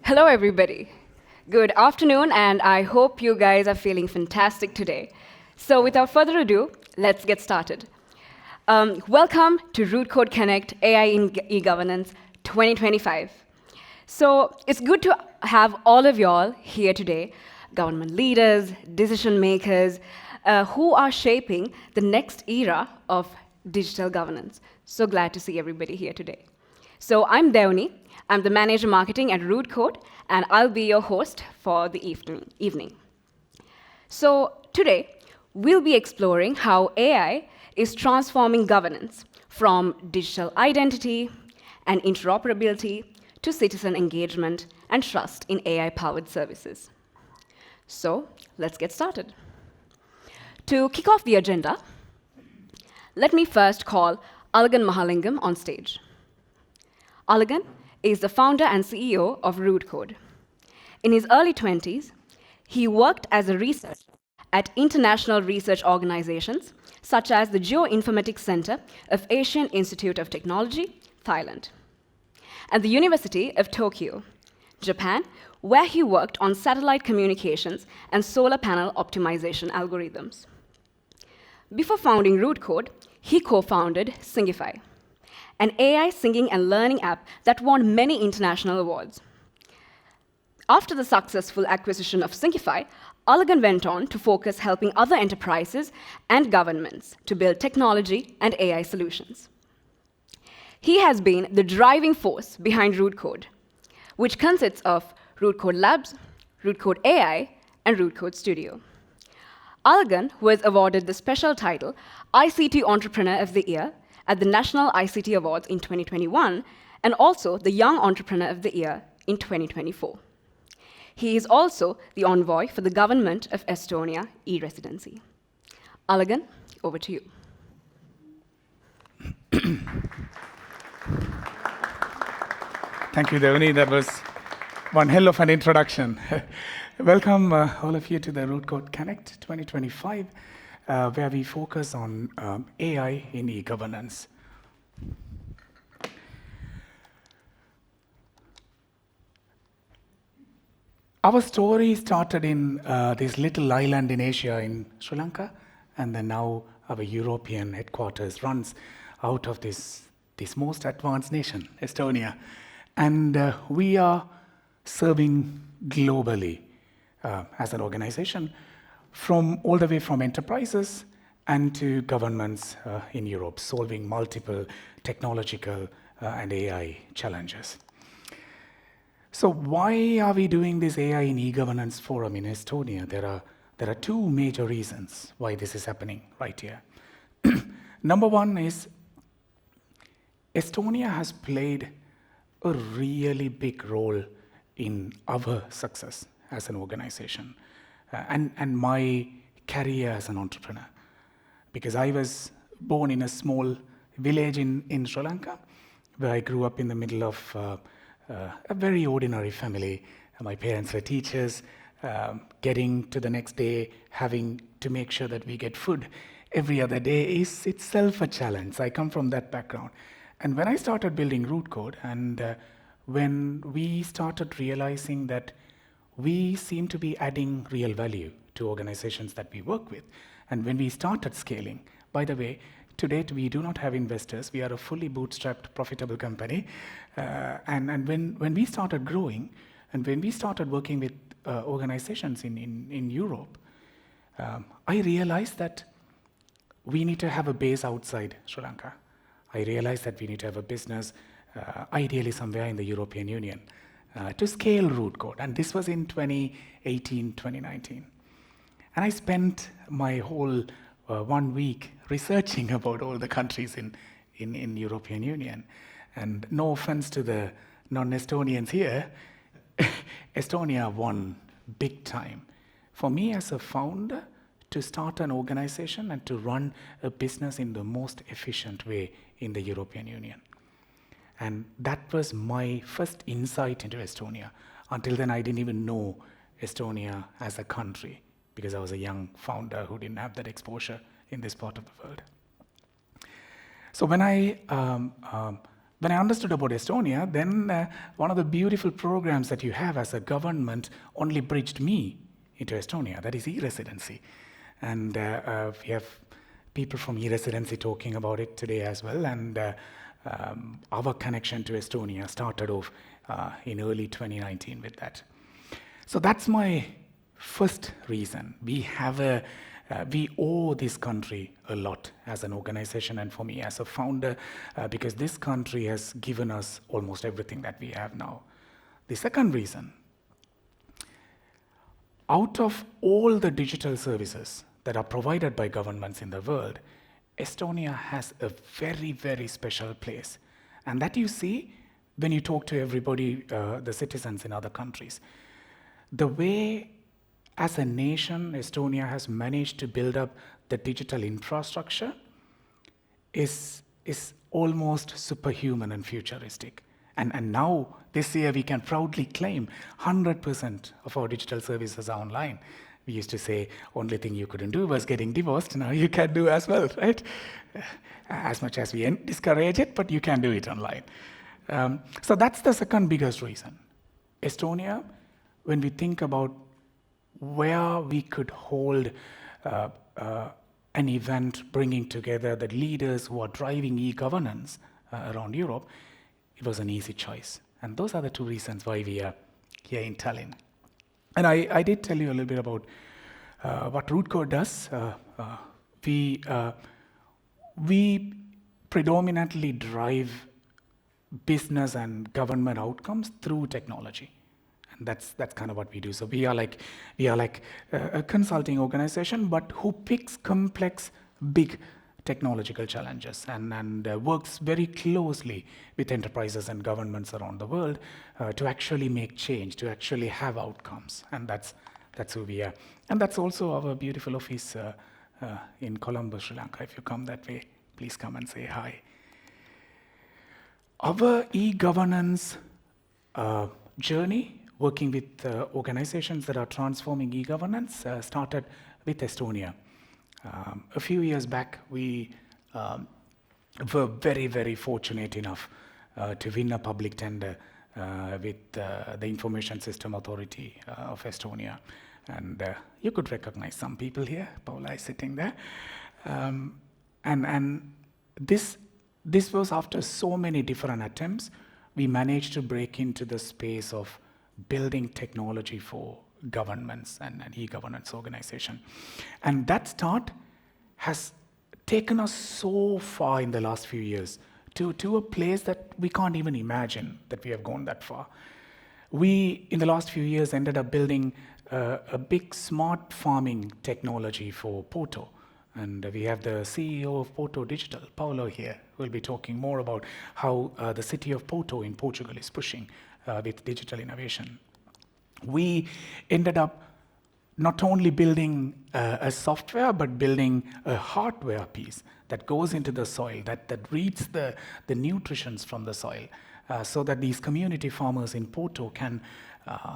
Hello, everybody. Good afternoon, and I hope you guys are feeling fantastic today. So without further ado, let's get started. Welcome to Rootcode Connect AI in e-Governance 2025. So it's good to have all of y'all here today, government leaders, decision makers, who are shaping the next era of digital governance. So glad to see everybody here today. So I'm Devani. I'm the manager marketing at Rootcode, and I'll be your host for the evening. So today, we'll be exploring how AI is transforming governance from digital identity and interoperability to citizen engagement and trust in AI-powered services. So let's get started. To kick off the agenda, let me first call Alagan Mahalingam on stage. Alagan is the founder and CEO of Rootcode. In his early 20s, he worked as a researcher at international research organizations such as the Geoinformatics Center of Asian Institute of Technology, Thailand, and the University of Tokyo, Japan, where he worked on satellite communications and solar panel optimization algorithms. Before founding Rootcode, he co-founded Singify, an AI singing and learning app that won many international awards. After the successful acquisition of Singify, Alagan went on to focus helping other enterprises and governments to build technology and AI solutions. He has been the driving force behind Rootcode, which consists of Rootcode Labs, Rootcode AI, and Rootcode Studio. Alagan was awarded the special title ICT Entrepreneur of the Year at the National ICT Awards in 2021, and also the Young Entrepreneur of the Year in 2024. He is also the envoy for the government of Estonia e-Residency. Alagan, over to you. Thank you, Devani. That was one hell of an introduction. Welcome, all of you, to the Rootcode Connect 2025, where we focus on AI in e-governance. Our story started in this little island in Asia in Sri Lanka, and then now our European headquarters runs out of this most advanced nation, Estonia. And we are serving globally as an organization, all the way from enterprises and to governments in Europe, solving multiple technological and AI challenges. So why are we doing this AI in e-governance forum in Estonia? There are two major reasons why this is happening right here. Number one is Estonia has played a really big role in our success as an organization and my career as an entrepreneur. Because I was born in a small village in Sri Lanka, where I grew up in the middle of a very ordinary family. My parents were teachers, getting to the next day, having to make sure that we get food every other day is itself a challenge. I come from that background. And when I started building Rootcode, and when we started realizing that we seem to be adding real value to organizations that we work with, and when we started scaling, by the way, to date, we do not have investors. We are a fully bootstrapped, profitable company. And when we started growing, and when we started working with organizations in Europe, I realized that we need to have a base outside Sri Lanka. I realized that we need to have a business, ideally somewhere in the European Union, to scale Rootcode. And this was in 2018, 2019. And I spent my whole 1 week researching about all the countries in European Union. And no offense to the non-Estonians here, Estonia won big time. For me as a founder, to start an organization and to run a business in the most efficient way in the European Union. And that was my first insight into Estonia. Until then, I didn't even know Estonia as a country, because I was a young founder who didn't have that exposure in this part of the world. So when I when I understood about Estonia, then one of the beautiful programs that you have as a government only bridged me into Estonia, that is e-Residency. And we have people from e-Residency talking about it today as well, and our connection to Estonia started off in early 2019 with that. So that's my first reason. We owe this country a lot as an organization and for me as a founder, because this country has given us almost everything that we have now. The second reason, out of all the digital services that are provided by governments in the world, Estonia has a very, very special place. And that you see when you talk to everybody, the citizens in other countries. The way as a nation, Estonia has managed to build up the digital infrastructure is almost superhuman and futuristic. And now, this year, we can proudly claim 100% of our digital services are online. We used to say only thing you couldn't do was getting divorced. Now you can do as well, right? As much as we discourage it, but you can do it online. So that's the second biggest reason. Estonia, when we think about where we could hold an event bringing together the leaders who are driving e-governance around Europe, it was an easy choice. And those are the two reasons why we are here in Tallinn. And I did tell you a little bit about what Rootcode does. We predominantly drive business and government outcomes through technology. And that's kind of what we do. So we are like a consulting organization, but who picks complex, big technological challenges and works very closely with enterprises and governments around the world to actually make change, to actually have outcomes. And that's who we are. And that's also our beautiful office in Colombo, Sri Lanka. If you come that way, please come and say hi. Our e-governance journey, working with organizations that are transforming e-governance, started with Estonia. A few years back, we were very, very fortunate enough to win a public tender with the Information System Authority of Estonia. And you could recognize some people here. Paula is sitting there. And this was after so many different attempts, we managed to break into the space of building technology for governments and e-governance organization. And that start has taken us so far in the last few years to a place that we can't even imagine that we have gone that far. We, in the last few years, ended up building a big smart farming technology for Porto. And we have the CEO of Porto Digital, Paulo, here, who will be talking more about how the city of Porto in Portugal is pushing with digital innovation. We ended up not only building a software, but building a hardware piece that goes into the soil, that reads the nutrients from the soil, so that these community farmers in Porto can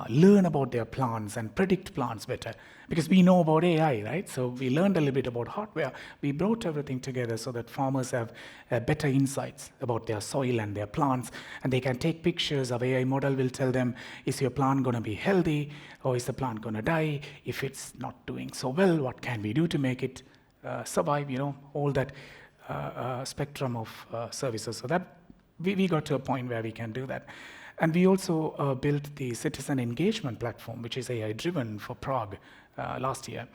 learn about their plants and predict plants better. Because we know about AI, right? So we learned a little bit about hardware. We brought everything together so that farmers have better insights about their soil and their plants, and they can take pictures. Our AI model will tell them, is your plant going to be healthy, or is the plant going to die? If it's not doing so well, what can we do to make it survive? All that spectrum of services. So that we got to a point where we can do that. And we also built the citizen engagement platform, which is AI-driven for Prague last year.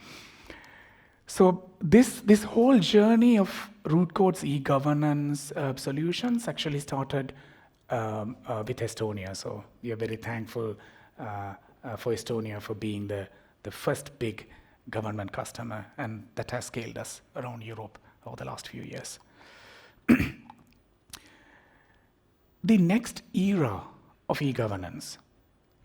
So this whole journey of Rootcode's e-governance solutions actually started with Estonia. So we are very thankful for Estonia for being the first big government customer, and that has scaled us around Europe over the last few years. The next era of e-governance.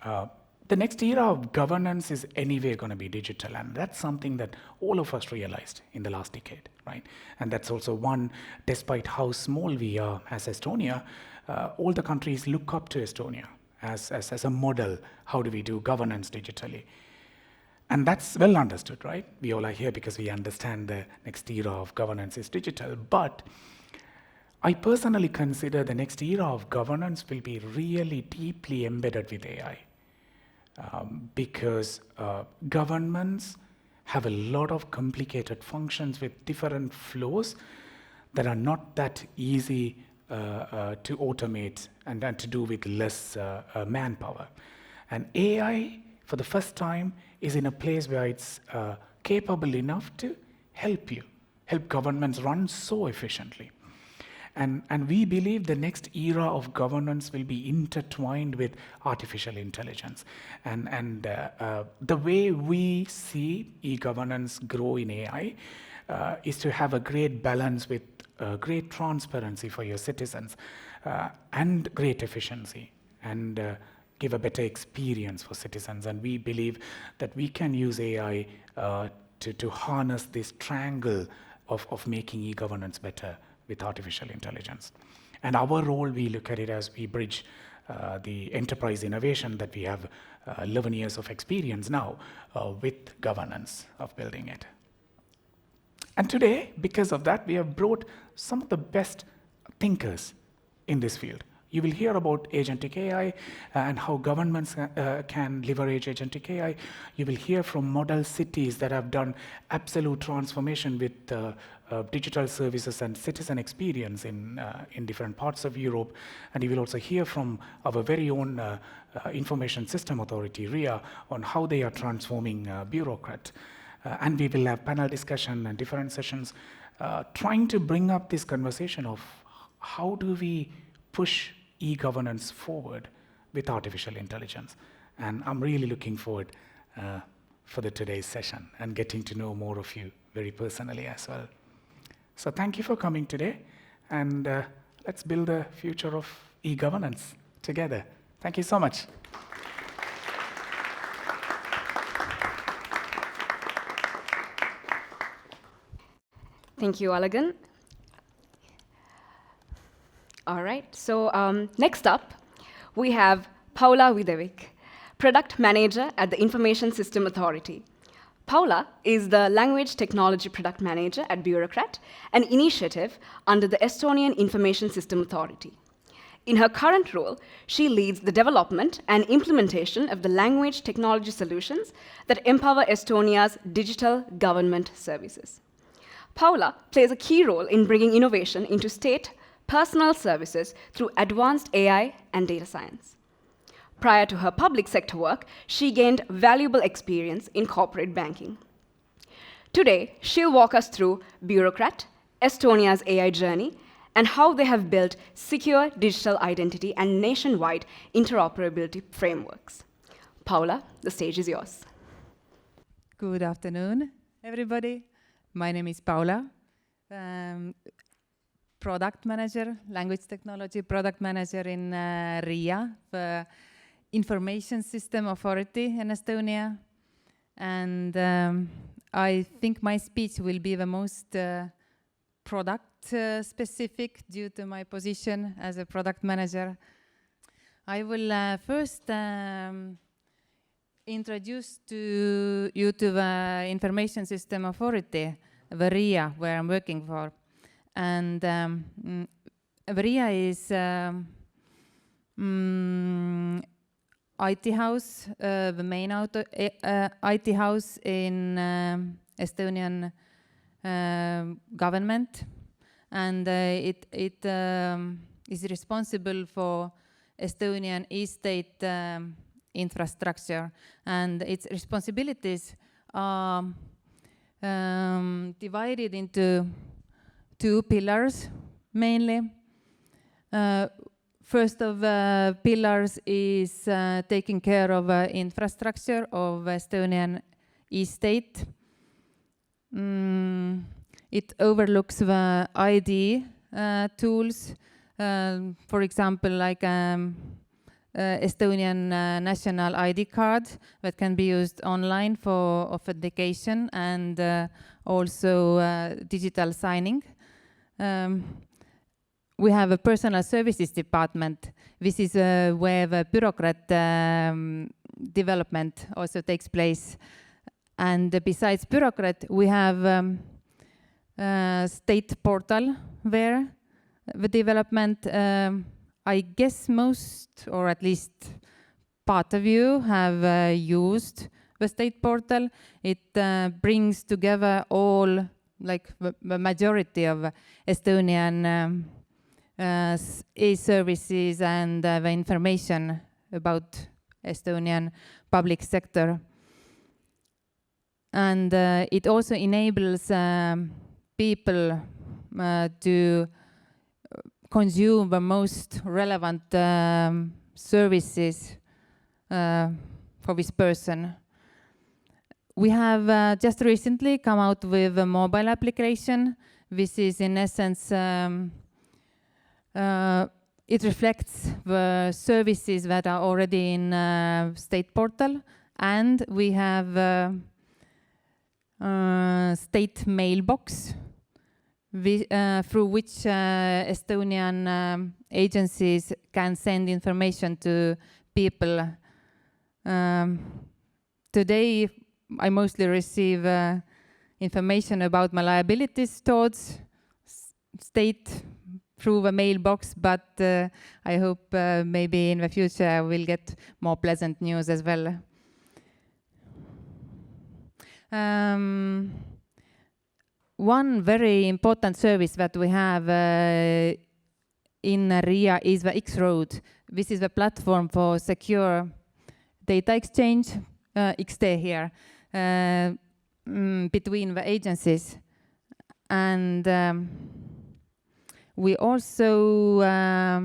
The next era of governance is anyway going to be digital, and that's something that all of us realized in the last decade, right? And that's also one, despite how small we are as Estonia, all the countries look up to Estonia as a model. How do we do governance digitally? And that's well understood, right? We all are here because we understand the next era of governance is digital, but I personally consider the next era of governance will be really deeply embedded with AI. Because governments have a lot of complicated functions with different flows that are not that easy to automate and to do with less manpower. And AI, for the first time, is in a place where it's capable enough to help governments run so efficiently. And we believe the next era of governance will be intertwined with artificial intelligence. And the way we see e-governance grow in AI is to have a great balance with great transparency for your citizens and great efficiency and give a better experience for citizens. And we believe that we can use AI to harness this triangle of making e-governance better with artificial intelligence. And our role, we look at it as we bridge the enterprise innovation that we have 11 years of experience now with governance of building it. And today, because of that, we have brought some of the best thinkers in this field. You will hear about Agentic AI and how governments can leverage Agentic AI. You will hear from model cities that have done absolute transformation with digital services and citizen experience in different parts of Europe. And you will also hear from our very own Information System Authority, RIA, on how they are transforming Bürokratt. And we will have panel discussion and different sessions trying to bring up this conversation of how do we push e-governance forward with artificial intelligence. And I'm really looking forward for today's session and getting to know more of you very personally as well. So thank you for coming today, and let's build a future of e-governance together. Thank you so much. Thank you, Alagan. All right, so next up, we have Paula Videvik, Product Manager at the Information System Authority. Paula is the Language Technology Product Manager at Bürokratt, an initiative under the Estonian Information System Authority. In her current role, she leads the development and implementation of the language technology solutions that empower Estonia's digital government services. Paula plays a key role in bringing innovation into state personal services through advanced AI and data science. Prior to her public sector work, she gained valuable experience in corporate banking. Today, she'll walk us through Bürokratt, Estonia's AI journey, and how they have built secure digital identity and nationwide interoperability frameworks. Paula, the stage is yours. Good afternoon, everybody. My name is Paula. Product manager, language technology product manager in RIA, the Information System Authority in Estonia. And I think my speech will be the most product specific due to my position as a product manager. I will first introduce to you to the Information System Authority, the RIA, where I'm working for. And RIA is IT house, the main IT house in Estonian government, and it is responsible for Estonian e-state infrastructure, and its responsibilities are divided into two pillars, mainly. First of the pillars is taking care of infrastructure of Estonian e-state. It overlooks the ID tools, for example, like Estonian national ID card that can be used online for authentication and also digital signing. We have a personal services department. This is where the Bürokratt development also takes place. And besides Bürokratt, we have a state portal there the development. I guess most, or at least part of you, have used the state portal. It brings together all, like the majority of Estonian e-services and the information about Estonian public sector. And it also enables people to consume the most relevant services for this person. We have just recently come out with a mobile application. This is in essence, it reflects the services that are already in state portal, and we have state mailbox through which Estonian agencies can send information to people. Today, I mostly receive information about my liabilities towards state through the mailbox, but I hope maybe in the future I will get more pleasant news as well. One very important service that we have in RIA is the X-Road. This is the platform for secure data exchange, XD here, between the agencies. And we also are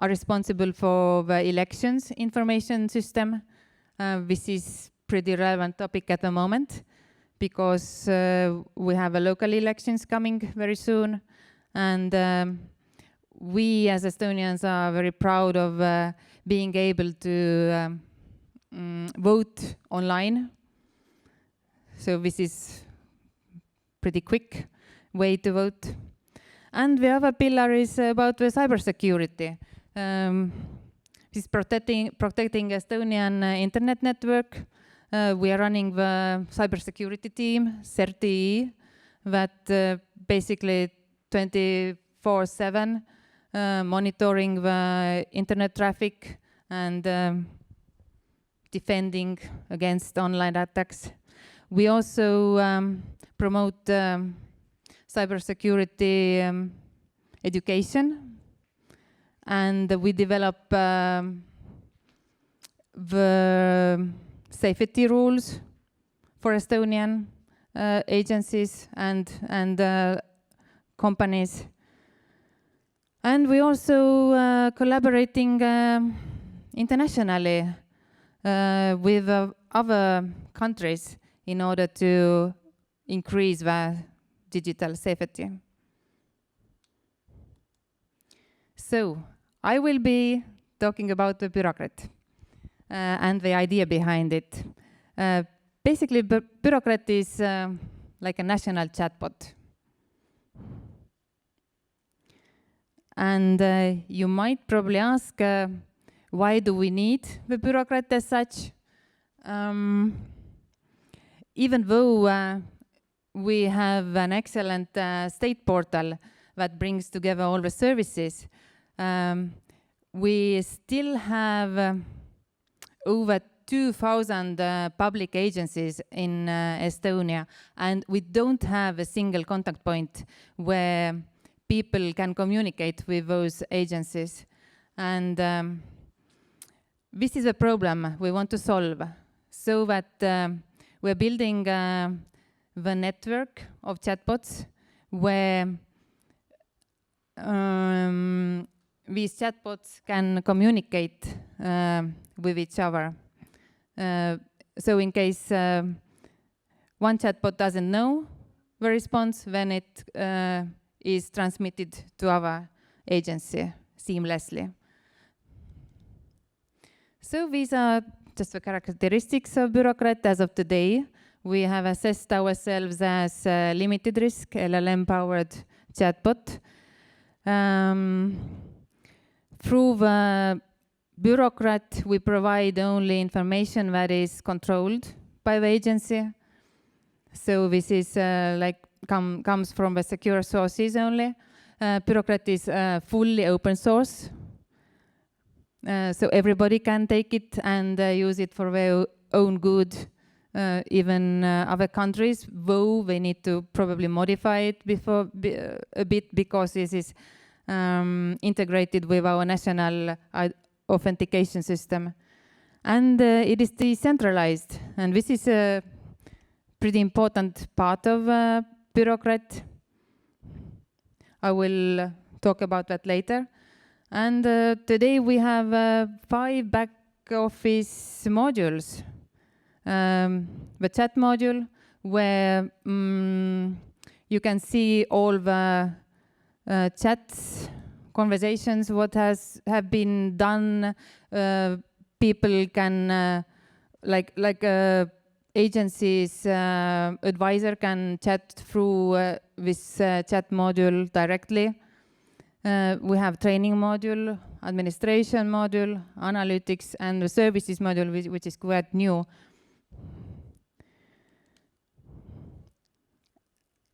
responsible for the elections information system. This is pretty relevant topic at the moment, because we have a local elections coming very soon, and we as Estonians are very proud of being able to vote online. So this is pretty quick way to vote. And the other pillar is about the cybersecurity. This is protecting Estonian internet network. We are running the cybersecurity team, CERTI, that basically 24/7 monitoring the internet traffic and defending against online attacks. We also promote cybersecurity education, and we develop the safety rules for Estonian agencies and companies. And we also collaborating internationally with other countries in order to increase the digital safety. So I will be talking about the Bürokratt and the idea behind it. Basically, Bürokratt is like a national chatbot. And you might probably ask, why do we need the Bürokratt as such? Even though we have an excellent state portal that brings together all the services, we still have over 2,000 public agencies in Estonia, and we don't have a single contact point where people can communicate with those agencies. And this is a problem we want to solve, so that we're building the network of chatbots where these chatbots can communicate with each other. So in case one chatbot doesn't know the response, then it is transmitted to our agency seamlessly. So these are just the characteristics of Bürokratt as of today. We have assessed ourselves as a limited risk, LLM-powered chatbot. Through the Bürokratt, we provide only information that is controlled by the agency. So this is comes from the secure sources only. Bürokratt is fully open source. So everybody can take it and use it for their own good, even other countries, though they need to probably modify it before a bit, because this is integrated with our national authentication system. And it is decentralized, and this is a pretty important part of Bürokratt. I will talk about that later. And today we have 5 back office modules. The chat module, where you can see all the chats, conversations, what have been done. People can, like agencies, advisor can chat through this chat module directly. We have training module, administration module, analytics, and the services module, which is quite new.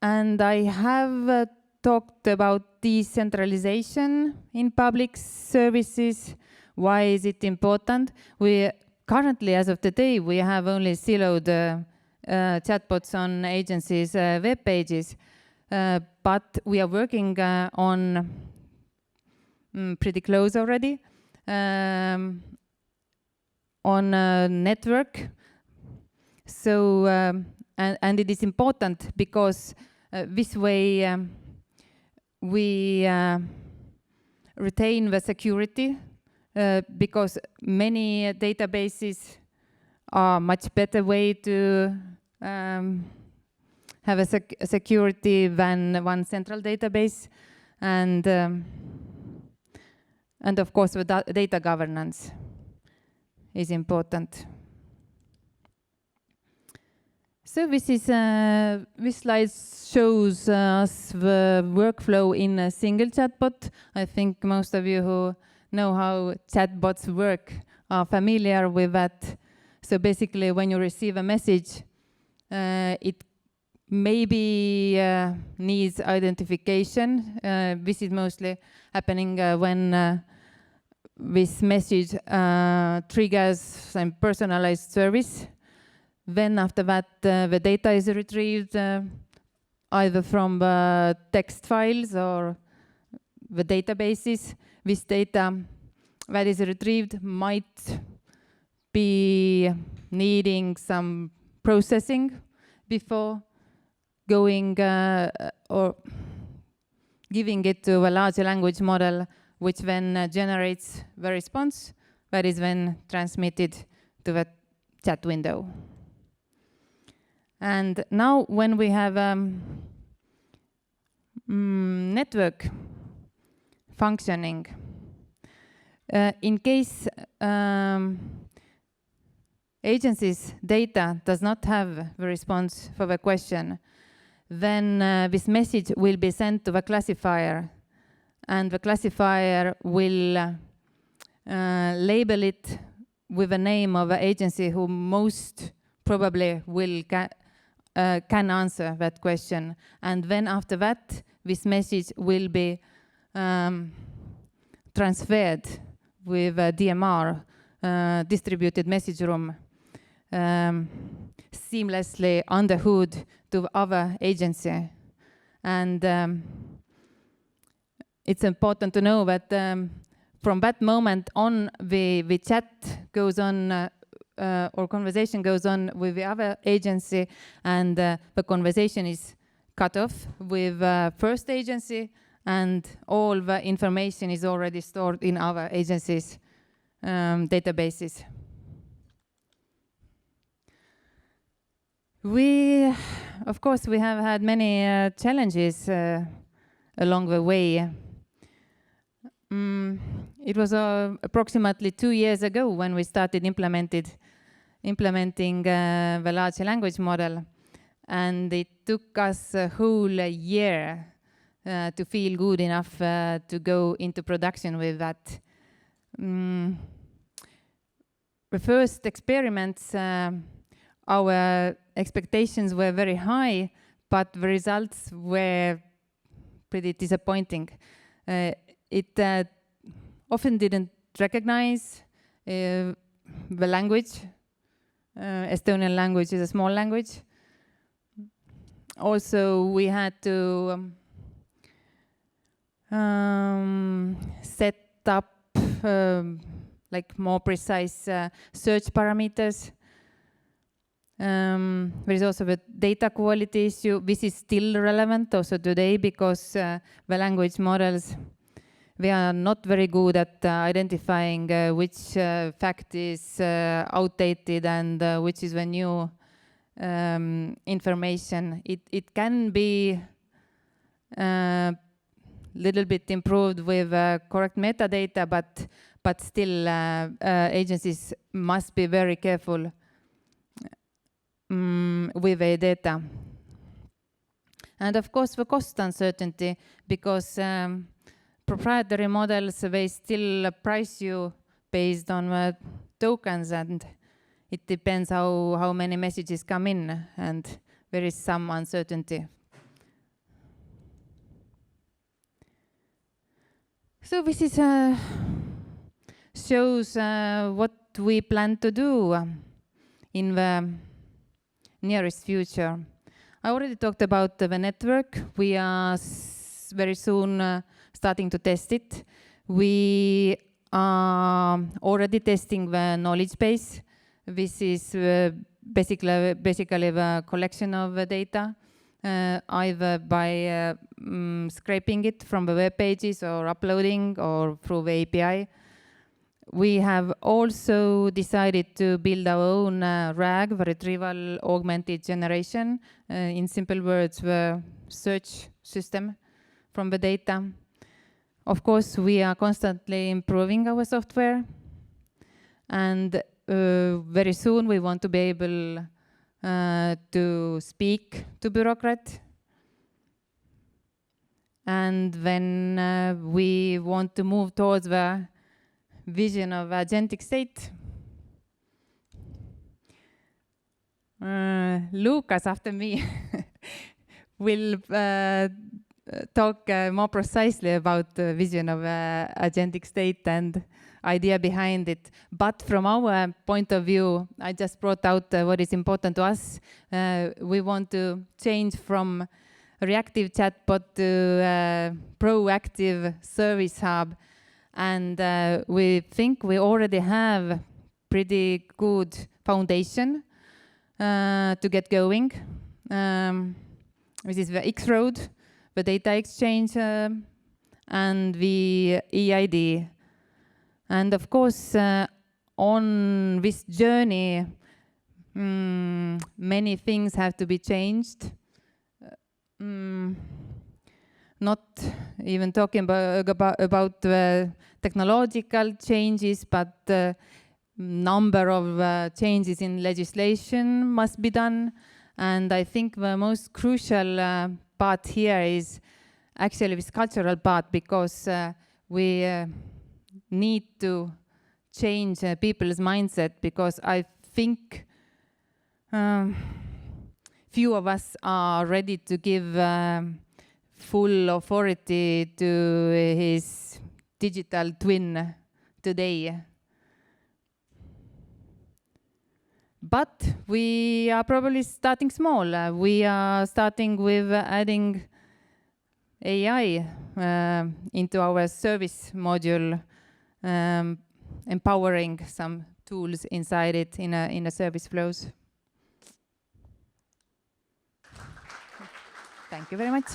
And I have talked about decentralization in public services. Why is it important? We currently, as of today, we have only siloed chatbots on agencies' web pages, but we are working on pretty close already on a network. So, and it is important because this way we retain the security, because many databases are much better way to have a security than one central database, and of course the data governance is important. So this slide shows us the workflow in a single chatbot. I think most of you who know how chatbots work are familiar with that. So basically, when you receive a message, it maybe needs identification. This is mostly happening when this message triggers some personalized service. Then after that, the data is retrieved either from the text files or the databases. This data that is retrieved might be needing some processing before going or giving it to a large language model, which then generates the response that is then transmitted to the chat window. And now when we have network functioning, in case agency's data does not have the response for the question, then this message will be sent to the classifier, and the classifier will label it with the name of the agency who most probably will can answer that question. And then after that, this message will be transferred with a DMR, distributed message room, seamlessly on the hood to other agency. And it's important to know that from that moment on, the chat goes on, or conversation goes on with the other agency, and the conversation is cut off with first agency, and all the information is already stored in our agency's databases. Of course, we have had many challenges along the way. It was approximately 2 years ago when we started implementing the large language model, and it took us a whole year to feel good enough to go into production with that. The first experiments, our expectations were very high, but the results were pretty disappointing. It often didn't recognize the language. Estonian language is a small language. Also, we had to set up like more precise search parameters. There is also the data quality issue. This is still relevant also today because the language models, they are not very good at identifying which fact is outdated and which is the new information. It can be little bit improved with correct metadata, but still agencies must be very careful with the data. And of course the cost uncertainty, because proprietary models, they still price you based on the tokens, and it depends how many messages come in, and there is some uncertainty. So this is shows what we plan to do in the nearest future. I already talked about the network. We are very soon starting to test it. We are already testing the knowledge base. This is basically the collection of the data, either by scraping it from the web pages or uploading or through the API. We have also decided to build our own RAG, the retrieval augmented generation, in simple words, the search system from the data. Of course, we are constantly improving our software, and very soon we want to be able to speak to Bürokratt. And then we want to move towards the vision of agentic state. Luukas, after me, will talk more precisely about the vision of agentic state and idea behind it. But from our point of view, I just brought out what is important to us. We want to change from reactive chatbot to proactive service hub. And we think we already have pretty good foundation to get going. This is the X-Road, the data exchange, and the EID. And of course, on this journey, many things have to be changed. Not even talking about technological changes, but number of changes in legislation must be done. And I think the most crucial part here is actually this cultural part, because we need to change people's mindset, because I think few of us are ready to give full authority to his digital twin today. But we are probably starting small. We are starting with adding AI into our service module, empowering some tools inside it in a service flows. Thank you very much.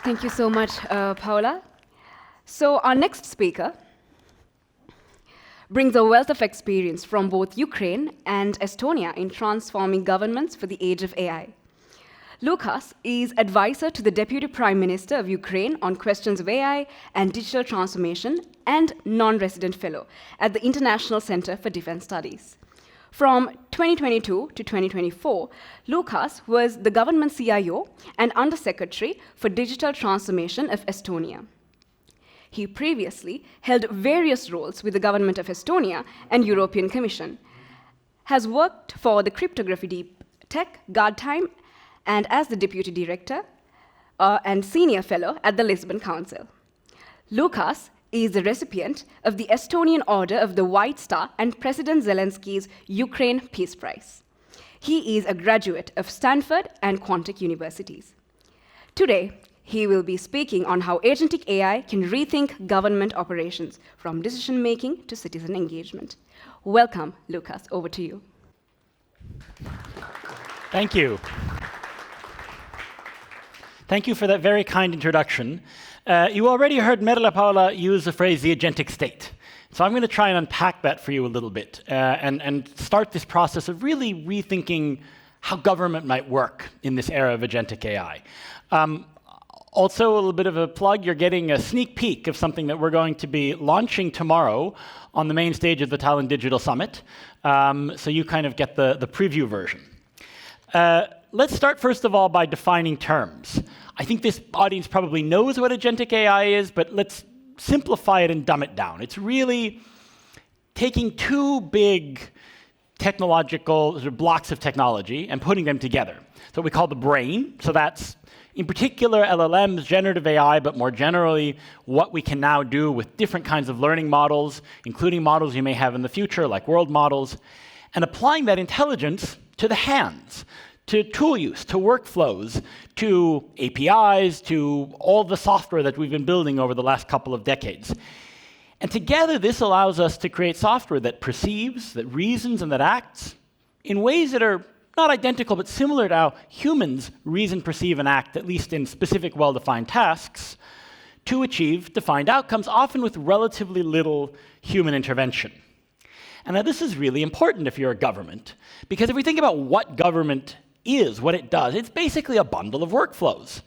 Thank you so much, Paula. So our next speaker brings a wealth of experience from both Ukraine and Estonia in transforming governments for the age of AI. Luukas is advisor to the Deputy Prime Minister of Ukraine on questions of AI and digital transformation, and non-resident fellow at the International Center for Defense Studies. From 2022 to 2024, Luukas was the government CIO and Undersecretary for Digital Transformation of Estonia. He previously held various roles with the government of Estonia and European Commission, has worked for the cryptography deep tech, Guardtime, and as the deputy director, and Senior Fellow at the Lisbon Council. Luukas is the recipient of the Estonian Order of the White Star and President Zelensky's Ukraine Peace Prize. He is a graduate of Stanford and Quantic universities. Today, he will be speaking on how agentic AI can rethink government operations from decision-making to citizen engagement. Welcome, Luukas. Over to you. Thank you. Thank you for that very kind introduction. You already heard Merle, Paula use the phrase the agentic state. So I'm going to try and unpack that for you a little bit and start this process of really rethinking how government might work in this era of agentic AI. Also, a little bit of a plug, you're getting a sneak peek of something that we're going to be launching tomorrow on the main stage of the Tallinn Digital Summit. So you kind of get the preview version. Let's start, first of all, by defining terms. I think this audience probably knows what agentic AI is, but let's simplify it and dumb it down. It's really taking two big technological blocks of technology and putting them together. So what we call the brain, so that's in particular LLMs, generative AI, but more generally, what we can now do with different kinds of learning models, including models you may have in the future, like world models, and applying that intelligence to the hands, to tool use, to workflows, to APIs, to all the software that we've been building over the last couple of decades. And together, this allows us to create software that perceives, that reasons, and that acts in ways that are not identical, but similar to how humans reason, perceive, and act, at least in specific, well-defined tasks, to achieve defined outcomes, often with relatively little human intervention. And now this is really important if you're a government, because if we think about what government is, what it does, it's basically a bundle of workflows.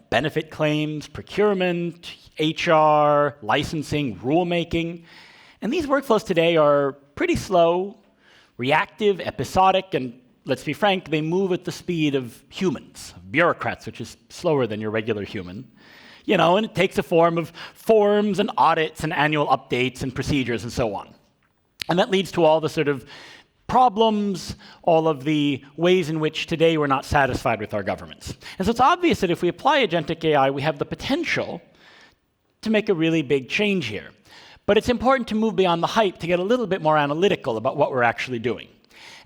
Benefit claims, procurement, HR, licensing, rulemaking. And these workflows today are pretty slow, reactive, episodic, and let's be frank, they move at the speed of humans, of bureaucrats, which is slower than your regular human. And it takes a form of forms and audits and annual updates and procedures and so on. And that leads to all the sort of problems, all of the ways in which today we're not satisfied with our governments. And so it's obvious that if we apply agentic AI, we have the potential to make a really big change here. But it's important to move beyond the hype to get a little bit more analytical about what we're actually doing.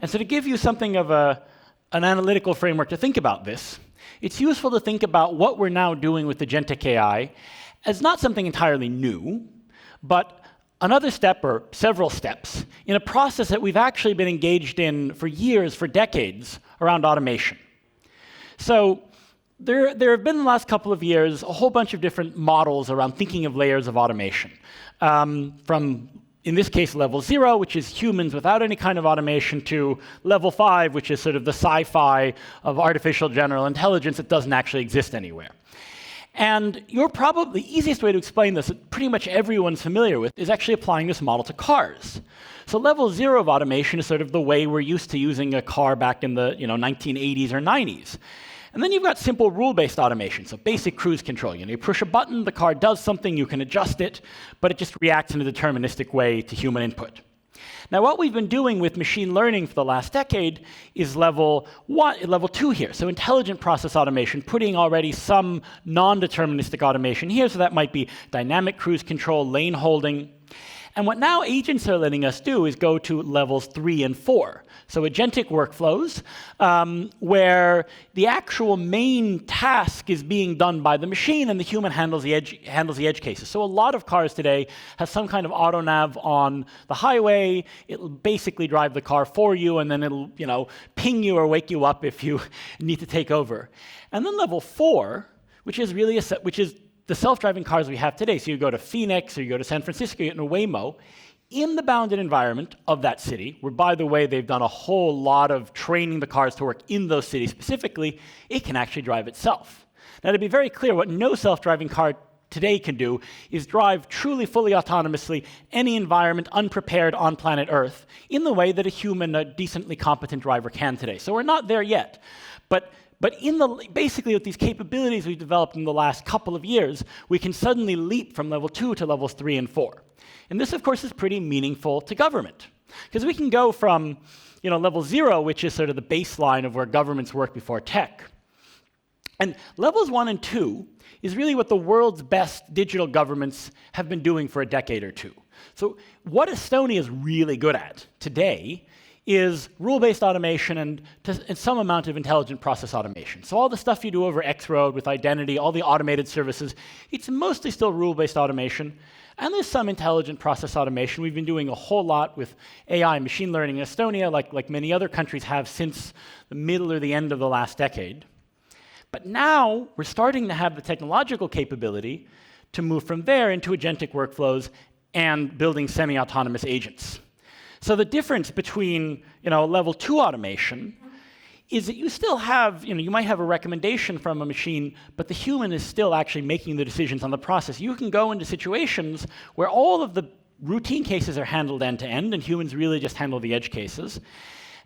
And so to give you something of an analytical framework to think about this, it's useful to think about what we're now doing with agentic AI as not something entirely new, but another step or several steps in a process that we've actually been engaged in for years, for decades, around automation. So there have been in the last couple of years a whole bunch of different models around thinking of layers of automation, from in this case, level 0, which is humans without any kind of automation, to level 5, which is sort of the sci-fi of artificial general intelligence that doesn't actually exist anywhere. And the easiest way to explain this, that pretty much everyone's familiar with, is actually applying this model to cars. So level 0 of automation is sort of the way we're used to using a car back in the 1980s or 90s. And then you've got simple rule-based automation, so basic cruise control. You push a button, the car does something, you can adjust it, but it just reacts in a deterministic way to human input. Now, what we've been doing with machine learning for the last decade is level 2 here, so intelligent process automation, putting already some non-deterministic automation here, so that might be dynamic cruise control, lane holding. And what now agents are letting us do is go to levels 3 and 4. So agentic workflows, where the actual main task is being done by the machine and the human handles the edge cases. So a lot of cars today have some kind of auto nav on the highway. It'll basically drive the car for you, and then it'll ping you or wake you up if you need to take over. And then level 4, which is really the self-driving cars we have today. So you go to Phoenix or you go to San Francisco, you get in a Waymo, in the bounded environment of that city, where, by the way, they've done a whole lot of training the cars to work in those cities specifically, it can actually drive itself. Now, to be very clear, what no self-driving car today can do is drive truly, fully autonomously any environment unprepared on planet Earth in the way that a human, a decently competent driver can today. So we're not there yet. But basically with these capabilities we've developed in the last couple of years, we can suddenly leap from level 2 to levels 3 and 4. And this, of course, is pretty meaningful to government, because we can go from level 0, which is sort of the baseline of where governments work before tech, And levels 1 and 2 is really what the world's best digital governments have been doing for a decade or two. So what Estonia is really good at today is rule-based automation and some amount of intelligent process automation. So all the stuff you do over X-Road with identity, all the automated services, it's mostly still rule-based automation. And there's some intelligent process automation. We've been doing a whole lot with AI and machine learning in Estonia, like many other countries have since the middle or the end of the last decade. But now we're starting to have the technological capability to move from there into agentic workflows and building semi-autonomous agents. So the difference between level 2 automation is that you still have, you might have a recommendation from a machine, but the human is still actually making the decisions on the process. You can go into situations where all of the routine cases are handled end-to-end, and humans really just handle the edge cases.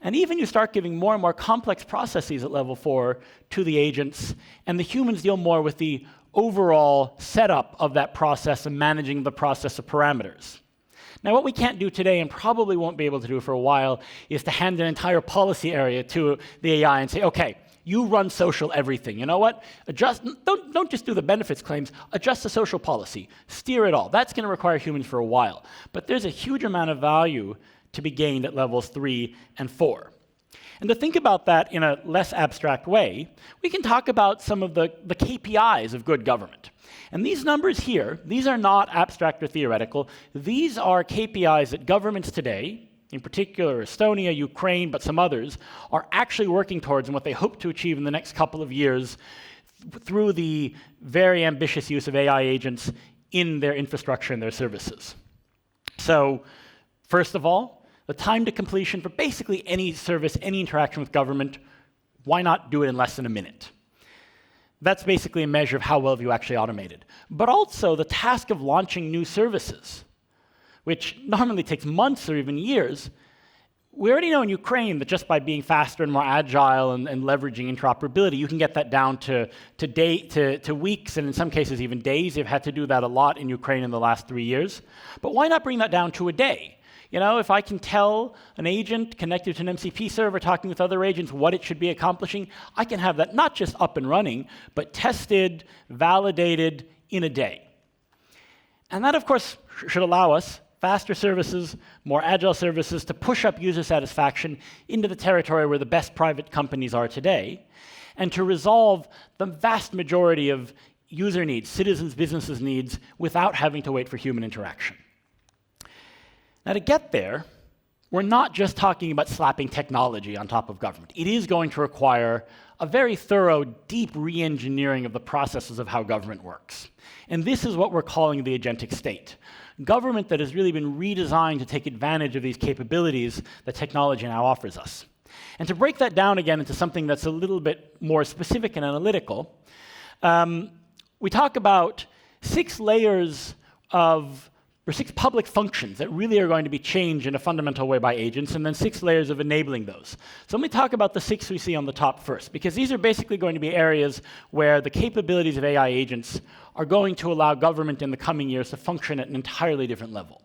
And even you start giving more and more complex processes at level 4 to the agents, and the humans deal more with the overall setup of that process and managing the process of parameters. Now, what we can't do today, and probably won't be able to do for a while, is to hand an entire policy area to the AI and say, okay, you run social everything. You know what? Don't just do the benefits claims, adjust the social policy, steer it all. That's going to require humans for a while. But there's a huge amount of value to be gained at levels 3 and 4. And to think about that in a less abstract way, we can talk about some of the KPIs of good government. And these numbers here, these are not abstract or theoretical. These are KPIs that governments today, in particular Estonia, Ukraine, but some others, are actually working towards and what they hope to achieve in the next couple of years through the very ambitious use of AI agents in their infrastructure and their services. So, first of all, the time to completion for basically any service, any interaction with government, why not do it in less than a minute? That's basically a measure of how well have you actually automated. But also the task of launching new services, which normally takes months or even years. We already know in Ukraine that just by being faster and more agile and leveraging interoperability, you can get that down to weeks, and in some cases even days. They've had to do that a lot in Ukraine in the last 3 years. But why not bring that down to a day? If I can tell an agent connected to an MCP server talking with other agents what it should be accomplishing, I can have that not just up and running, but tested, validated in a day. And that, of course, should allow us faster services, more agile services to push up user satisfaction into the territory where the best private companies are today, and to resolve the vast majority of user needs, citizens, businesses' needs, without having to wait for human interaction. Now, to get there, we're not just talking about slapping technology on top of government. It is going to require a very thorough, deep re-engineering of the processes of how government works. And this is what we're calling the agentic state. Government that has really been redesigned to take advantage of these capabilities that technology now offers us. And to break that down again into something that's a little bit more specific and analytical, we talk about 6 layers of or 6 public functions that really are going to be changed in a fundamental way by agents, and then 6 layers of enabling those. So let me talk about the 6 we see on the top first, because these are basically going to be areas where the capabilities of AI agents are going to allow government in the coming years to function at an entirely different level.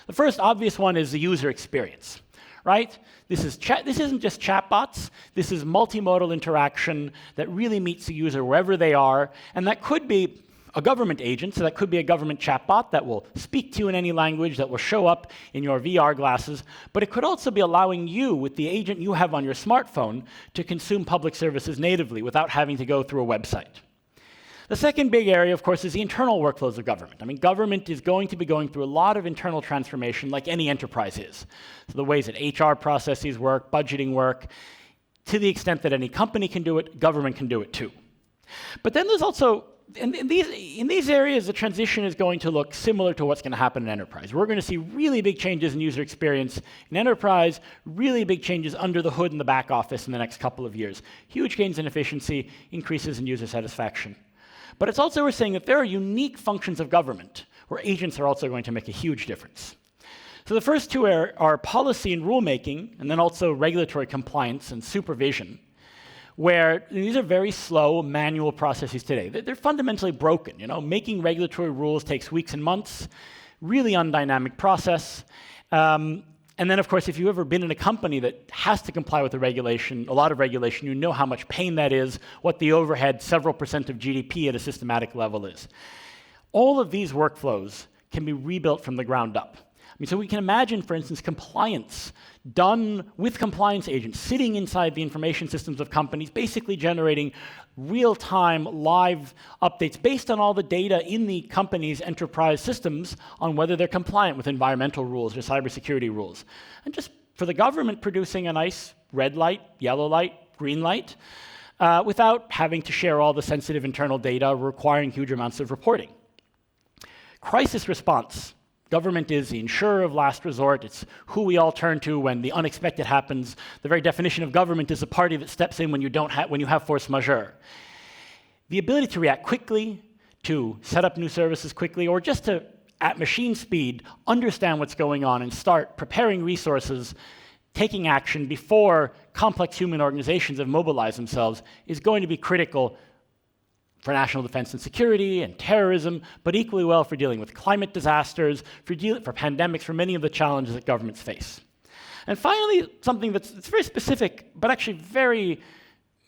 The first obvious one is the user experience, right? This isn't just chatbots. This is multimodal interaction that really meets the user wherever they are, and that could be a government agent, so that could be a government chatbot that will speak to you in any language, that will show up in your VR glasses, but it could also be allowing you, with the agent you have on your smartphone, to consume public services natively without having to go through a website. The second big area, of course, is the internal workflows of government. I mean, government is going to be going through a lot of internal transformation like any enterprise is. So the ways that HR processes work, budgeting work, to the extent that any company can do it, government can do it too. But then there's also in these areas, the transition is going to look similar to what's going to happen in enterprise. We're going to see really big changes in user experience in enterprise, really big changes under the hood in the back office in the next couple of years. Huge gains in efficiency, increases in user satisfaction. But it's also we're saying that there are unique functions of government where agents are also going to make a huge difference. So the first 2 are policy and rulemaking, and then also regulatory compliance and supervision, where these are very slow manual processes today. They're fundamentally broken. Making regulatory rules takes weeks and months, really undynamic process. And And then, of course, if you've ever been in a company that has to comply with a regulation, a lot of regulation, you know how much pain that is, what the overhead, several % of GDP at a systematic level is. All of these workflows can be rebuilt from the ground up. I mean, so we can imagine, for instance, compliance done with compliance agents sitting inside the information systems of companies, basically generating real-time live updates based on all the data in the company's enterprise systems on whether they're compliant with environmental rules or cybersecurity rules. And just for the government producing a nice red light, yellow light, green light, without having to share all the sensitive internal data requiring huge amounts of reporting. Crisis response. Government is the insurer of last resort. It's who we all turn to when the unexpected happens. The very definition of government is a party that steps in when you have force majeure. The ability to react quickly, to set up new services quickly, or just to, at machine speed, understand what's going on and start preparing resources, taking action before complex human organizations have mobilized themselves is going to be critical for national defense and security and terrorism, but equally well for dealing with climate disasters, for pandemics, for many of the challenges that governments face. And finally, something that's very specific, but actually very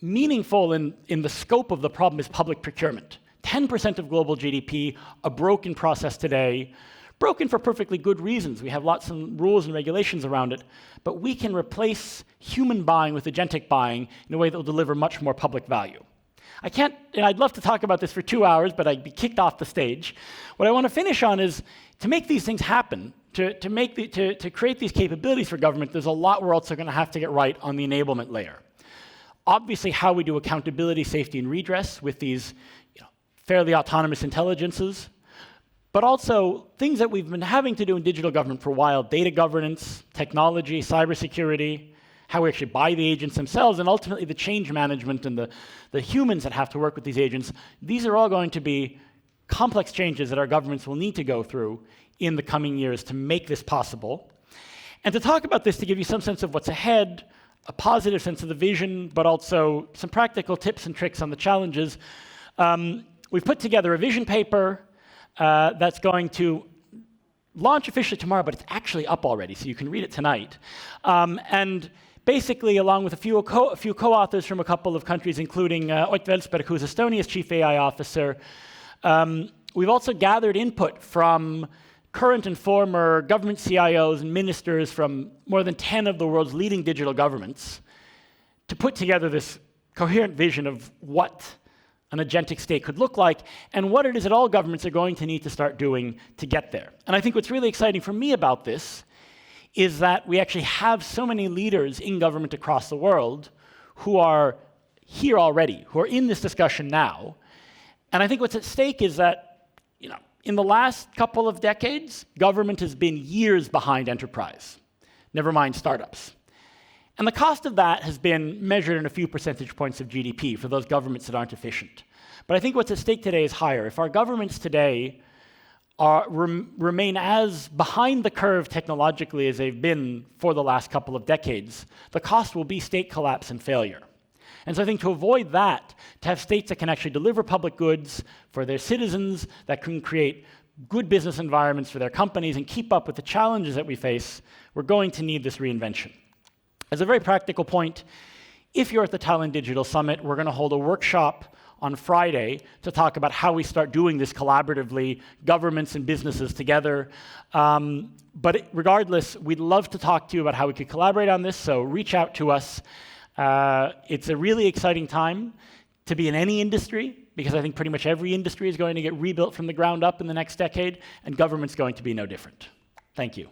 meaningful in the scope of the problem is public procurement. 10% of global GDP, a broken process today, broken for perfectly good reasons. We have lots of rules and regulations around it, but we can replace human buying with agentic buying in a way that will deliver much more public value. I'd love to talk about this for 2 hours, but I'd be kicked off the stage. What I want to finish on is to make these things happen, to create these capabilities for government, there's a lot we're also going to have to get right on the enablement layer. Obviously, how we do accountability, safety, and redress with these fairly autonomous intelligences, but also things that we've been having to do in digital government for a while, data governance, technology, cybersecurity, how we actually buy the agents themselves, and ultimately the change management and the humans that have to work with these agents. These are all going to be complex changes that our governments will need to go through in the coming years to make this possible. And to talk about this, to give you some sense of what's ahead, a positive sense of the vision, but also some practical tips and tricks on the challenges, we've put together a vision paper that's going to launch officially tomorrow, but it's actually up already, so you can read it tonight. And basically, along with a few co-authors from a couple of countries, including Ott Velsberg, who's Estonia's chief AI officer, we've also gathered input from current and former government CIOs and ministers from more than 10 of the world's leading digital governments to put together this coherent vision of what an agentic state could look like and what it is that all governments are going to need to start doing to get there. And I think what's really exciting for me about this is that we actually have so many leaders in government across the world who are here already, who are in this discussion now. And I think what's at stake is that, in the last couple of decades, government has been years behind enterprise, never mind startups. And the cost of that has been measured in a few percentage points of GDP for those governments that aren't efficient. But I think what's at stake today is higher. If our governments today remain as behind the curve technologically as they've been for the last couple of decades, the cost will be state collapse and failure. And so I think to avoid that, to have states that can actually deliver public goods for their citizens, that can create good business environments for their companies and keep up with the challenges that we face, we're going to need this reinvention. As a very practical point, if you're at the Tallinn Digital Summit, we're going to hold a workshop on Friday to talk about how we start doing this collaboratively, governments and businesses together. But regardless, we'd love to talk to you about how we could collaborate on this, so reach out to us. It's a really exciting time to be in any industry, because I think pretty much every industry is going to get rebuilt from the ground up in the next decade, and government's going to be no different. Thank you.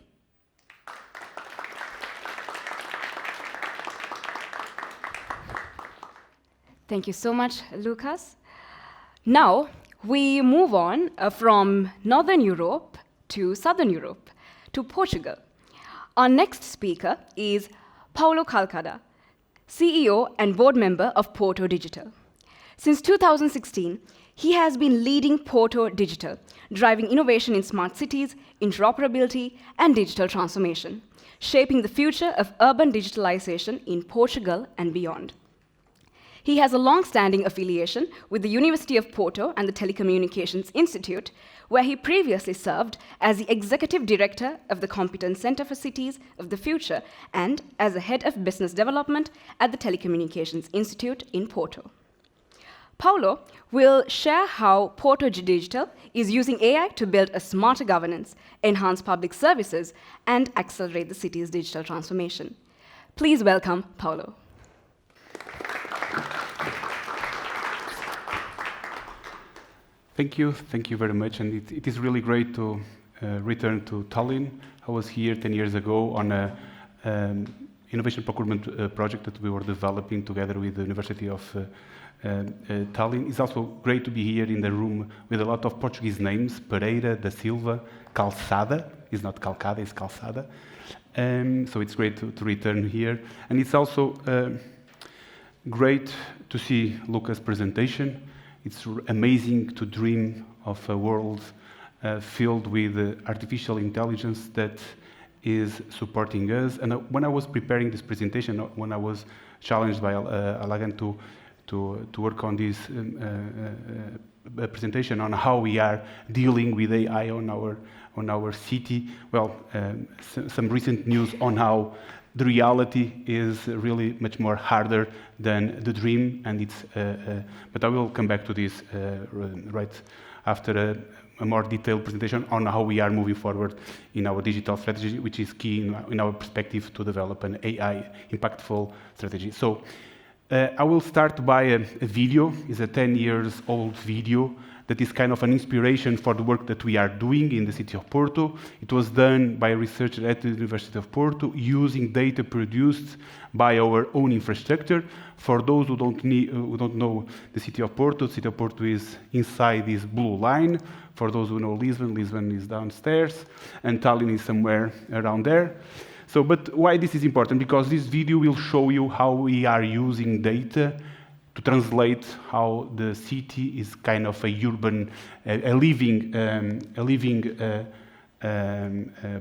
Thank you so much, Luukas. Now, we move on from Northern Europe to Southern Europe, to Portugal. Our next speaker is Paulo Calçada, CEO and board member of Porto Digital. Since 2016, he has been leading Porto Digital, driving innovation in smart cities, interoperability, and digital transformation, shaping the future of urban digitalization in Portugal and beyond. He has a long-standing affiliation with the University of Porto and the Telecommunications Institute, where he previously served as the Executive Director of the Competence Center for Cities of the Future and as the Head of Business Development at the Telecommunications Institute in Porto. Paulo will share how Porto Digital is using AI to build a smarter governance, enhance public services, and accelerate the city's digital transformation. Please welcome Paulo. Thank you very much, and it is really great to return to Tallinn. I was here 10 years ago on a innovation procurement project that we were developing together with the University of Tallinn. It's also great to be here in the room with a lot of Portuguese names: Pereira, da Silva, Calçada. It's not Calçada, it's Calçada. So it's great to return here, and it's also great to see Luukas' presentation. It's amazing to dream of a world filled with artificial intelligence that is supporting us. And when I was preparing this presentation, when I was challenged by Alagan to work on this presentation on how we are dealing with AI on our city, well, some recent news on how the reality is really much more harder than the dream, and it's. But I will come back to this right after a more detailed presentation on how we are moving forward in our digital strategy, which is key in our perspective to develop an AI impactful strategy. So I will start by a video. It's a 10 years old video that is kind of an inspiration for the work that we are doing in the city of Porto. It was done by a researcher at the University of Porto using data produced by our own infrastructure. For those who don't know the city of Porto is inside this blue line. For those who know Lisbon is downstairs, and Tallinn is somewhere around there. So, but why this is important? Because this video will show you how we are using data to translate how the city is kind of a urban, a living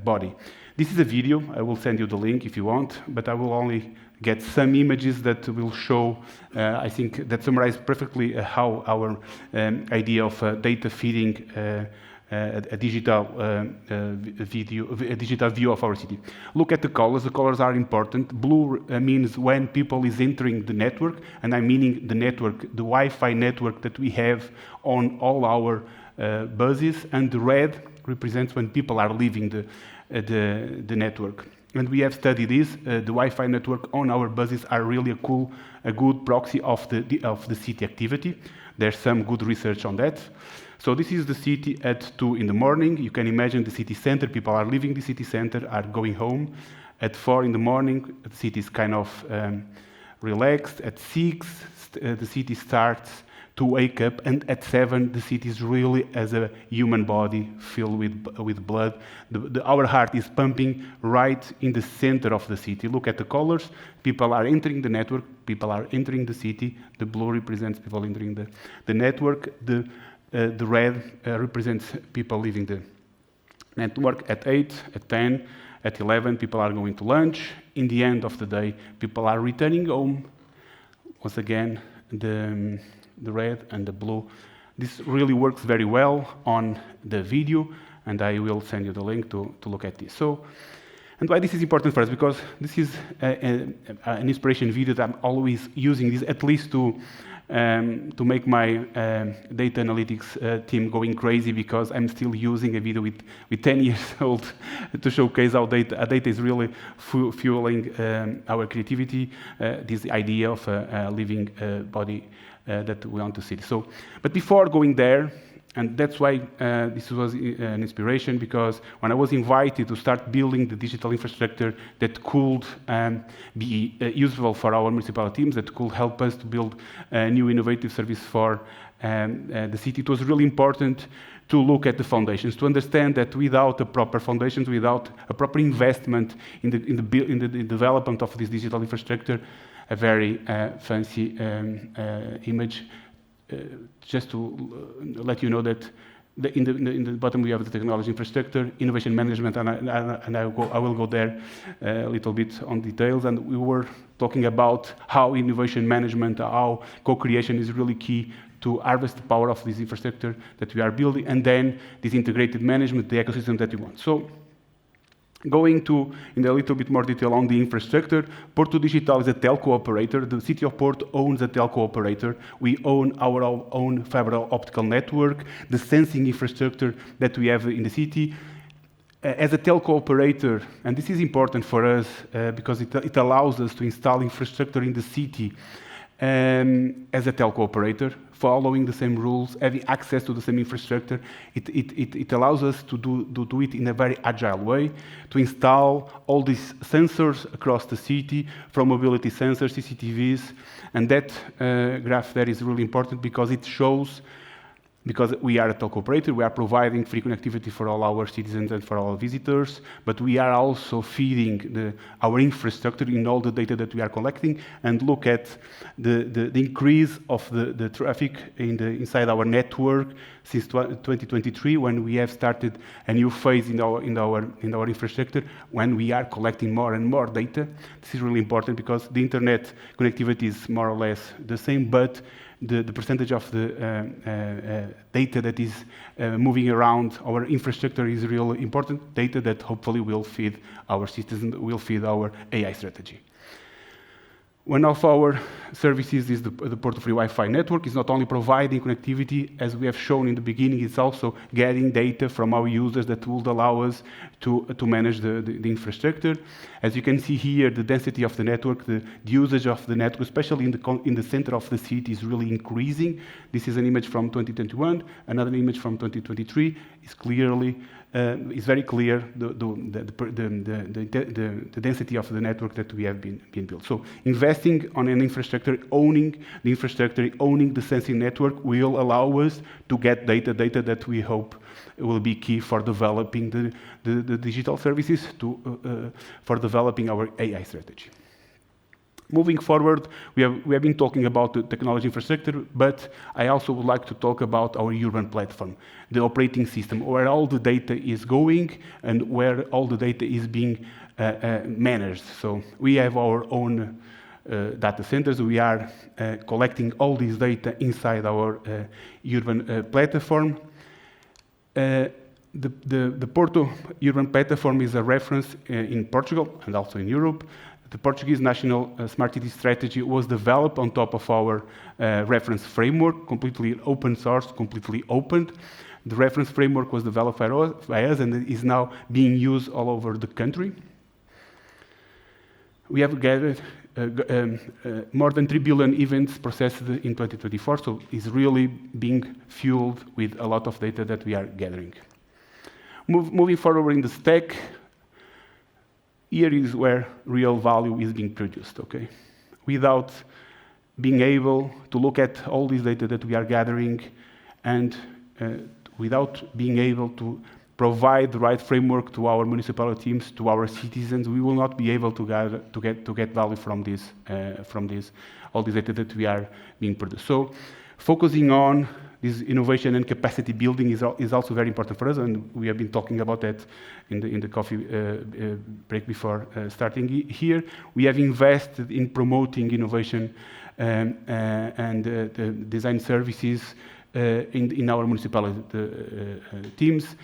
body. This is a video. I will send you the link if you want, but I will only get some images that will show, I think, that summarize perfectly how our idea of data feeding a digital view of our city. Look at the colors. The colors are important. Blue means when people is entering the network, and I'm meaning the network, the Wi-Fi network that we have on all our buses, and the red represents when people are leaving the network. And we have studied this. The Wi-Fi network on our buses are really a good proxy of the city activity. There's some good research on that. So this is the city at 2 in the morning. You can imagine the city center. People are leaving the city center, are going home. At 4 in the morning, the city is kind of relaxed. At 6, the city starts to wake up, and at 7, the city is really as a human body filled with blood. Our heart is pumping right in the center of the city. Look at the colors. People are entering the network. People are entering the city. The blue represents people entering the network. The red represents people leaving the network. At 8, at 10, at 11, people are going to lunch. In the end of the day, people are returning home. Once again, the red and the blue. This really works very well on the video, and I will send you the link to look at this. So, and why this is important for us? Because this is an inspiration video that I'm always using this at least to make my data analytics team going crazy, because I'm still using a video with 10 years old to showcase how data is really fueling our creativity, this idea of a living body that we want to see. So, but before going there, and that's why this was an inspiration, because when I was invited to start building the digital infrastructure that could be useful for our municipal teams, that could help us to build a new innovative service for the city, it was really important to look at the foundations, to understand that without the proper foundations, without a proper investment in the development of this digital infrastructure, a very fancy image, just to let you know that In the bottom, we have the technology infrastructure, innovation management, and I will go there a little bit on details. And we were talking about how innovation management, how co-creation is really key to harvest the power of this infrastructure that we are building, and then this integrated management, the ecosystem that we want. So, going to in a little bit more detail on the infrastructure, Porto Digital is a telco operator. The city of Porto owns a telco operator. We own our own fiber optical network, the sensing infrastructure that we have in the city. As a telco operator, and this is important for us because it allows us to install infrastructure in the city as a telco operator, following the same rules, having access to the same infrastructure. It allows us to do it in a very agile way, to install all these sensors across the city, from mobility sensors, CCTVs, and that graph there is really important because it shows, because we are a telco operator, we are providing free connectivity for all our citizens and for all visitors, but we are also feeding our infrastructure in all the data that we are collecting, and look at the increase of the traffic inside our network since 2023, when we have started a new phase in our infrastructure, when we are collecting more and more data. This is really important because the internet connectivity is more or less the same, but the percentage of the data that is moving around our infrastructure is really important, data that hopefully will feed our citizens, will feed our AI strategy. One of our services is the Porto Free Wi-Fi network. It's not only providing connectivity, as we have shown in the beginning, it's also getting data from our users that will allow us to manage the infrastructure. As you can see here, the density of the network, the usage of the network, especially in the center of the city, is really increasing. This is an image from 2021, another image from 2023. It's very clear the density of the network that we have been built. So investing on an infrastructure, owning the infrastructure, owning the sensing network will allow us to get data that we hope will be key for developing the digital services, for developing our AI strategy. Moving forward, we have been talking about the technology infrastructure, but I also would like to talk about our urban platform, the operating system, where all the data is going and where all the data is being managed. So we have our own data centers. We are collecting all this data inside our urban platform. The Porto urban platform is a reference in Portugal and also in Europe. The Portuguese National Smart City Strategy was developed on top of our reference framework, completely open source, completely open. The reference framework was developed by us and is now being used all over the country. We have gathered more than 3 billion events processed in 2024, so it's really being fueled with a lot of data that we are gathering. Moving forward in the stack, here is where real value is being produced, okay? Without being able to look at all this data that we are gathering and without being able to provide the right framework to our municipal teams, to our citizens, we will not be able to get value from all this data that we are being produced. So focusing on this innovation and capacity building is also very important for us, and we have been talking about that in the coffee break before starting here. We have invested in promoting innovation and design services in our municipality teams,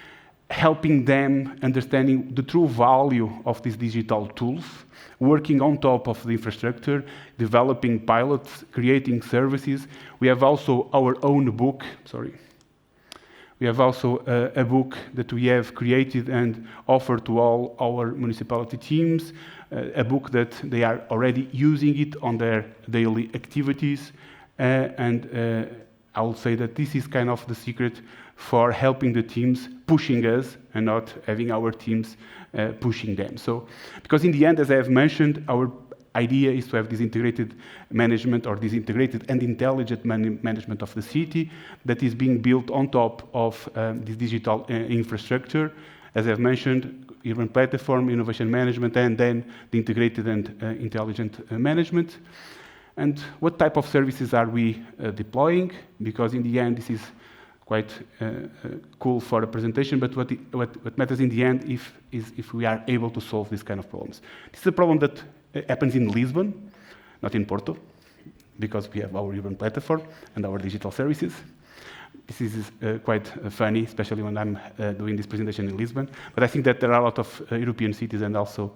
helping them understanding the true value of these digital tools, working on top of the infrastructure, developing pilots, creating services. We have also our own book, We have also a book that we have created and offered to all our municipality teams, a book that they are already using it on their daily activities. I will say that this is kind of the secret for helping the teams, pushing us, and not having our teams pushing them. So, because in the end, as I have mentioned, our idea is to have this integrated management, or this integrated and intelligent management of the city that is being built on top of this digital infrastructure. As I've mentioned, urban platform, innovation management, and then the integrated and intelligent management. And what type of services are we deploying? Because in the end, this is quite cool for a presentation, but what matters in the end is if we are able to solve these kind of problems. This is a problem that happens in Lisbon, not in Porto, because we have our urban platform and our digital services. This is quite funny, especially when I'm doing this presentation in Lisbon. But I think that there are a lot of European cities and also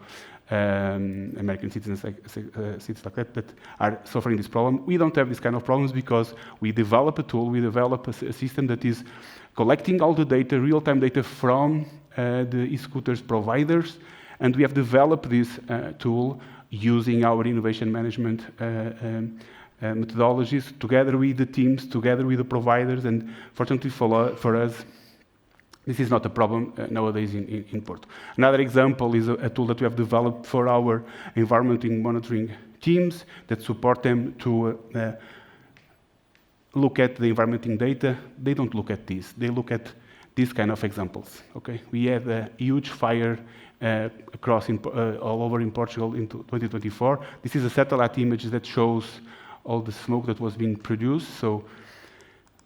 American citizens cities like that are suffering this problem. We don't have this kind of problems because we develop a tool, we develop a system that is collecting all the data, real-time data from the e-scooters providers, and we have developed this tool using our innovation management methodologies, together with the teams, together with the providers, and fortunately for us, this is not a problem nowadays in Porto. Another example is a tool that we have developed for our environment monitoring teams that support them to look at the environmental data. They don't look at this. They look at these kind of examples. Okay, we had a huge fire across all over in Portugal in 2024. This is a satellite image that shows all the smoke that was being produced. So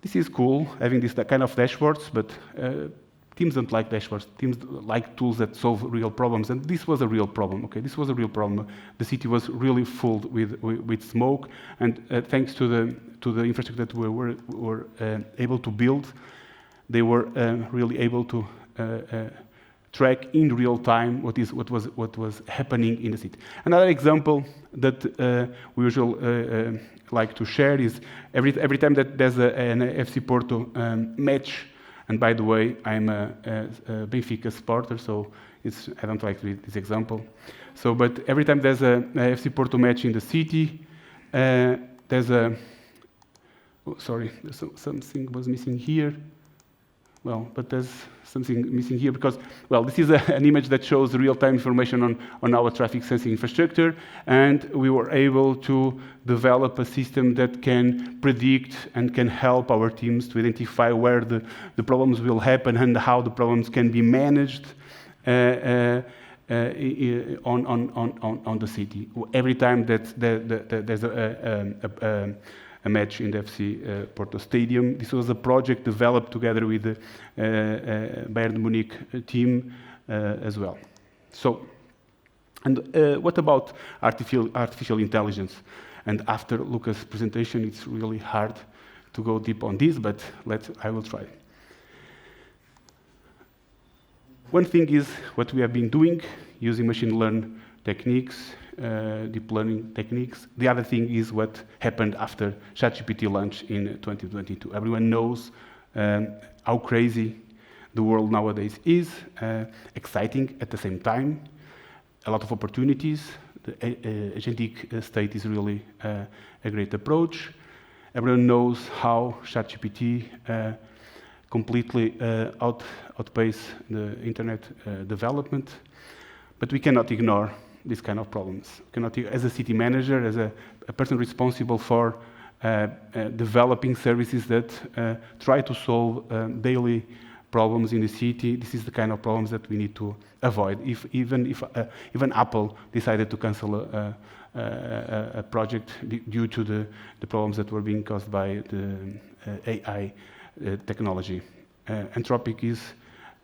this is cool, having this kind of dashboards, but teams don't like dashboards. Teams like tools that solve real problems, and this was a real problem. Okay, this was a real problem. The city was really full with smoke, and thanks to the infrastructure that we were able to build, they were really able to track in real time what was happening in the city. Another example that we usually like to share is every time that there's an FC Porto match. And by the way, I'm a Benfica supporter, so I don't like this example. So, but every time there's a FC Porto match in the city, there's a. Oh, sorry, something was missing here. Well, but there's something missing here because, well, this is an image that shows real-time information on our traffic sensing infrastructure, and we were able to develop a system that can predict and can help our teams to identify where the problems will happen and how the problems can be managed on the city. Every time that there's a match in the FC Porto Stadium. This was a project developed together with the Bayern Munich team as well. So, and what about artificial intelligence? And after Luukas' presentation, it's really hard to go deep on this, but I will try. One thing is what we have been doing, using machine learning techniques, deep learning techniques. The other thing is what happened after ChatGPT launch in 2022. Everyone knows how crazy the world nowadays is, exciting at the same time, a lot of opportunities. The agentic state is really a great approach. Everyone knows how ChatGPT completely outpace the internet development, but we cannot ignore these kind of problems. As a city manager, as a person responsible for developing services that try to solve daily problems in the city, this is the kind of problems that we need to avoid. Even Apple decided to cancel a project due to the problems that were being caused by the AI technology. Anthropic is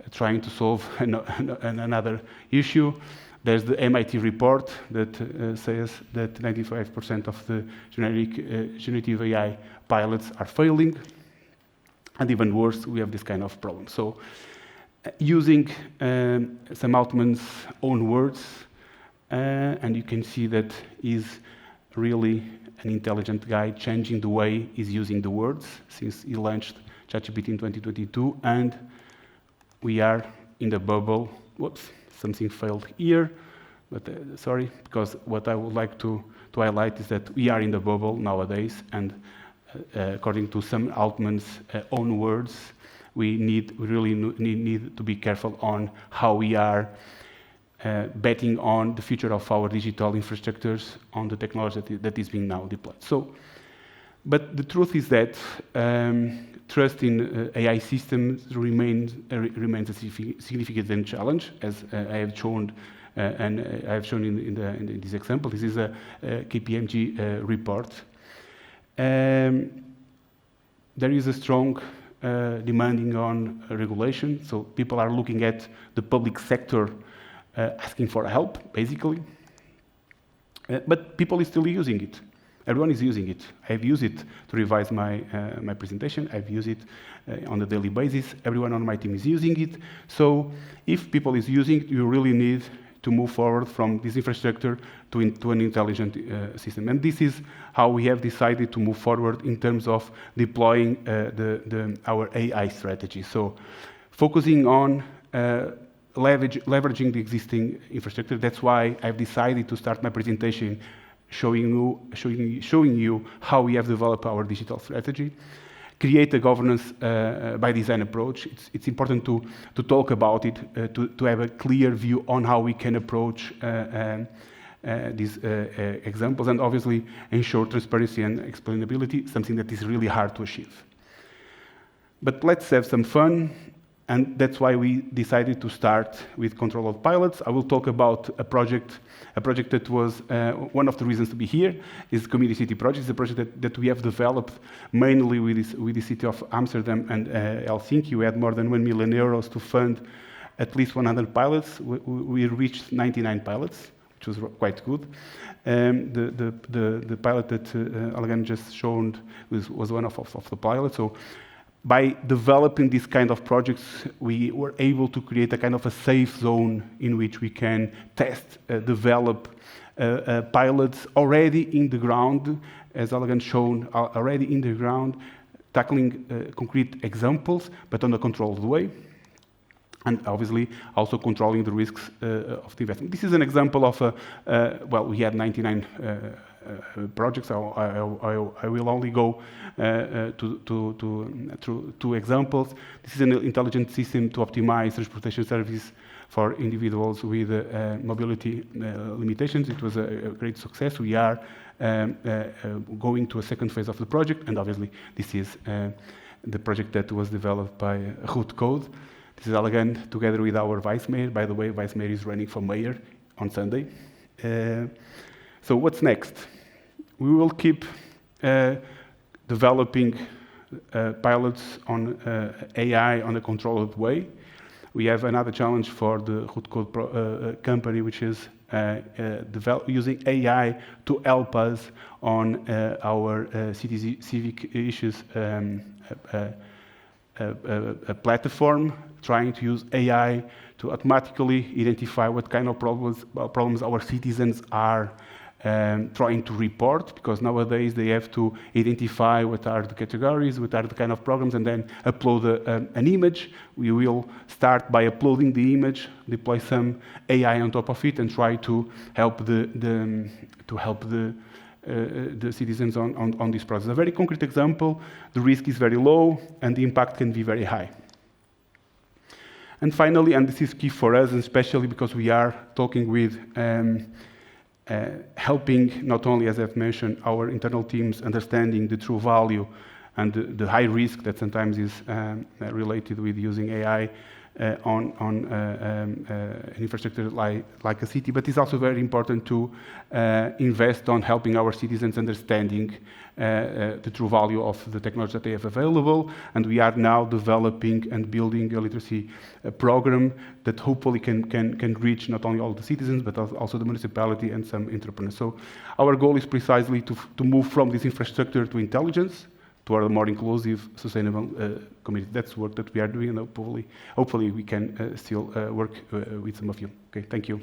trying to solve another issue. There's the MIT report that says that 95% of the generative AI pilots are failing. And even worse, we have this kind of problem. So using Sam Altman's own words, and you can see that he's really an intelligent guy, changing the way he's using the words since he launched ChatGPT in 2022, and we are in the bubble. Whoops. Something failed here, but sorry, because what I would like to highlight is that we are in the bubble nowadays, and according to Sam Altman's own words, we really need to be careful on how we are betting on the future of our digital infrastructures, on the technology that is being now deployed. So, but the truth is that trust in AI systems remains a significant challenge, as I have shown, and I have shown in this example. This is a KPMG report. There is a strong demanding on regulation. So people are looking at the public sector asking for help, basically. But people are still using it. Everyone is using it. I've used it to revise my presentation. I've used it on a daily basis. Everyone on my team is using it. So if people is using it, you really need to move forward from this infrastructure to an intelligent system. And this is how we have decided to move forward in terms of deploying our AI strategy. So focusing on leveraging the existing infrastructure. That's why I've decided to start my presentation showing you how we have developed our digital strategy. Create a governance by design approach. It's important to talk about it, to have a clear view on how we can approach these examples, and obviously ensure transparency and explainability, something that is really hard to achieve. But let's have some fun. And that's why we decided to start with controlled pilots. I will talk about a project that was one of the reasons to be here, is Community City Project. It's a project that we have developed mainly with the city of Amsterdam and Helsinki. We had more than €1 million to fund at least 100 pilots. We reached 99 pilots, which was quite good. The pilot that Alagan just showed was one of the pilots. So by developing these kind of projects, we were able to create a kind of a safe zone in which we can test, develop pilots already in the ground, as Alagan shown, already in the ground, tackling concrete examples, but on a controlled way. And obviously also controlling the risks of the investment. This is an example of well, we had 99 projects. I will only go through two examples. This is an intelligent system to optimize transportation service for individuals with mobility limitations. It was a great success. We are going to a second phase of the project, and obviously this is the project that was developed by Rootcode. This is Alagan together with our vice mayor. By the way, vice mayor is running for mayor on Sunday. So what's next? We will keep developing pilots on AI on a controlled way. We have another challenge for the Rootcode company, which is using AI to help us on our civic issues platform, trying to use AI to automatically identify what kind of problems our citizens are trying to report, because nowadays they have to identify what are the categories, what are the kind of programs, and then upload an image. We will start by uploading the image, deploy some AI on top of it, and try to help the citizens on this process. A very concrete example: the risk is very low and the impact can be very high. And finally, and this is key for us, and especially because we are talking with helping not only, as I've mentioned, our internal teams understanding the true value and the high risk that sometimes is related with using AI on an infrastructure like a city, but it's also very important to invest on helping our citizens understanding the true value of the technology that they have available. And we are now developing and building a literacy program that hopefully can reach not only all the citizens, but also the municipality and some entrepreneurs. So our goal is precisely to move from this infrastructure to intelligence, to a more inclusive, sustainable community. That's work that we are doing, and hopefully we can still work with some of you. Okay, thank you.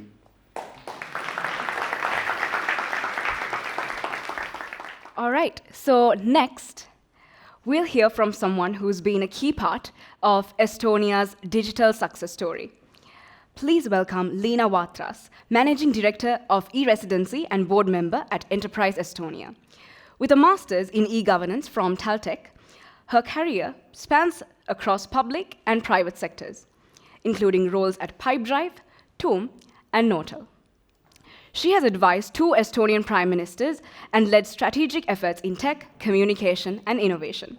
All right, so next, we'll hear from someone who's been a key part of Estonia's digital success story. Please welcome Liina Vahtras, Managing Director of e-Residency and board member at Enterprise Estonia. With a master's in e-governance from Tallinn, her career spans across public and private sectors, including roles at Pipedrive, TUM, and Nortel. She has advised 2 Estonian prime ministers and led strategic efforts in tech, communication, and innovation.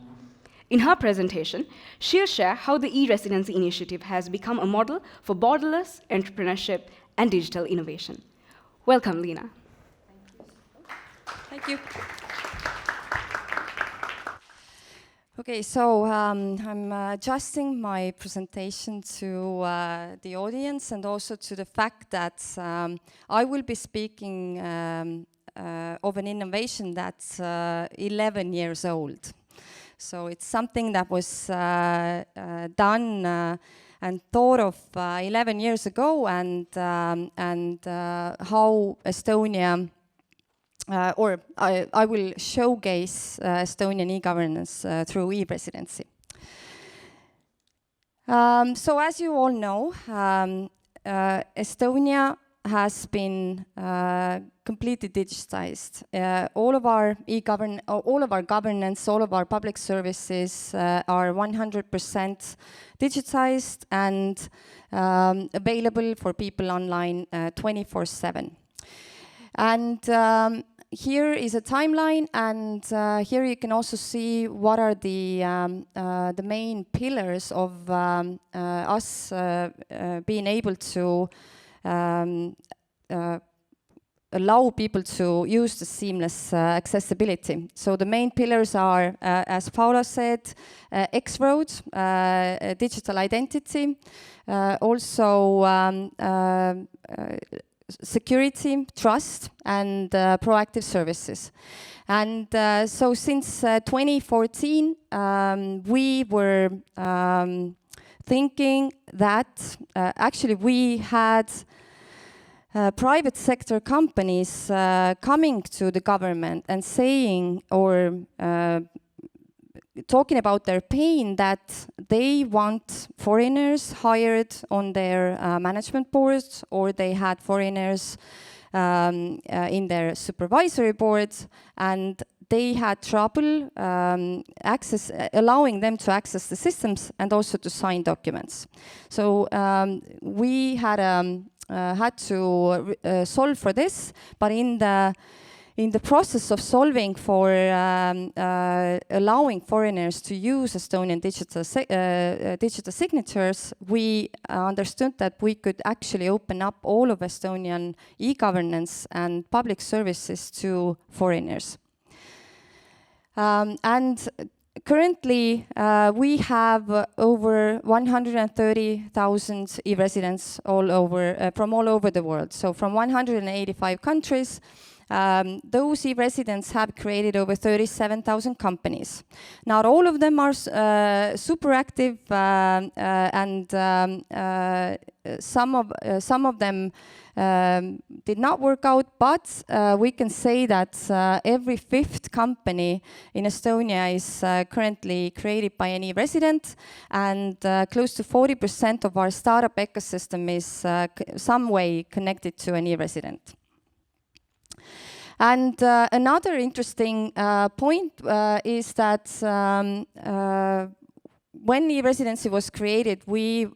In her presentation, she'll share how the e-Residency initiative has become a model for borderless entrepreneurship and digital innovation. Welcome, Liina. Thank you. Okay, so I'm adjusting my presentation to the audience and also to the fact that I will be speaking of an innovation that's 11 years old. So it's something that was done and thought of 11 years ago, and how Estonia, or I will showcase Estonian e-governance through e-Residency. So as you all know, Estonia has been completely digitized. All of our governance, all of our public services are 100% digitized and available for people online 24/7. And here is a timeline, and here you can also see what are the main pillars of us being able to allow people to use the seamless accessibility. So the main pillars are, as Paula said, X-Road, digital identity, also security, trust, and proactive services. And so since 2014, we were thinking that actually we had private sector companies coming to the government and saying, or talking about their pain, that they want foreigners hired on their management boards, or they had foreigners in their supervisory boards, and they had trouble allowing them to access the systems and also to sign documents. So we had to solve for this, but in the process of solving for allowing foreigners to use Estonian digital signatures, we understood that we could actually open up all of Estonian e-governance and public services to foreigners. And currently, we have over 130,000 e-residents from all over the world. So from 185 countries, those e-residents have created over 37,000 companies. Not all of them are super active, and some of them did not work out, but we can say that every fifth company in Estonia is currently created by an e-resident, and close to 40% of our startup ecosystem is some way connected to an e-resident. And another interesting point is that when e-Residency was created, we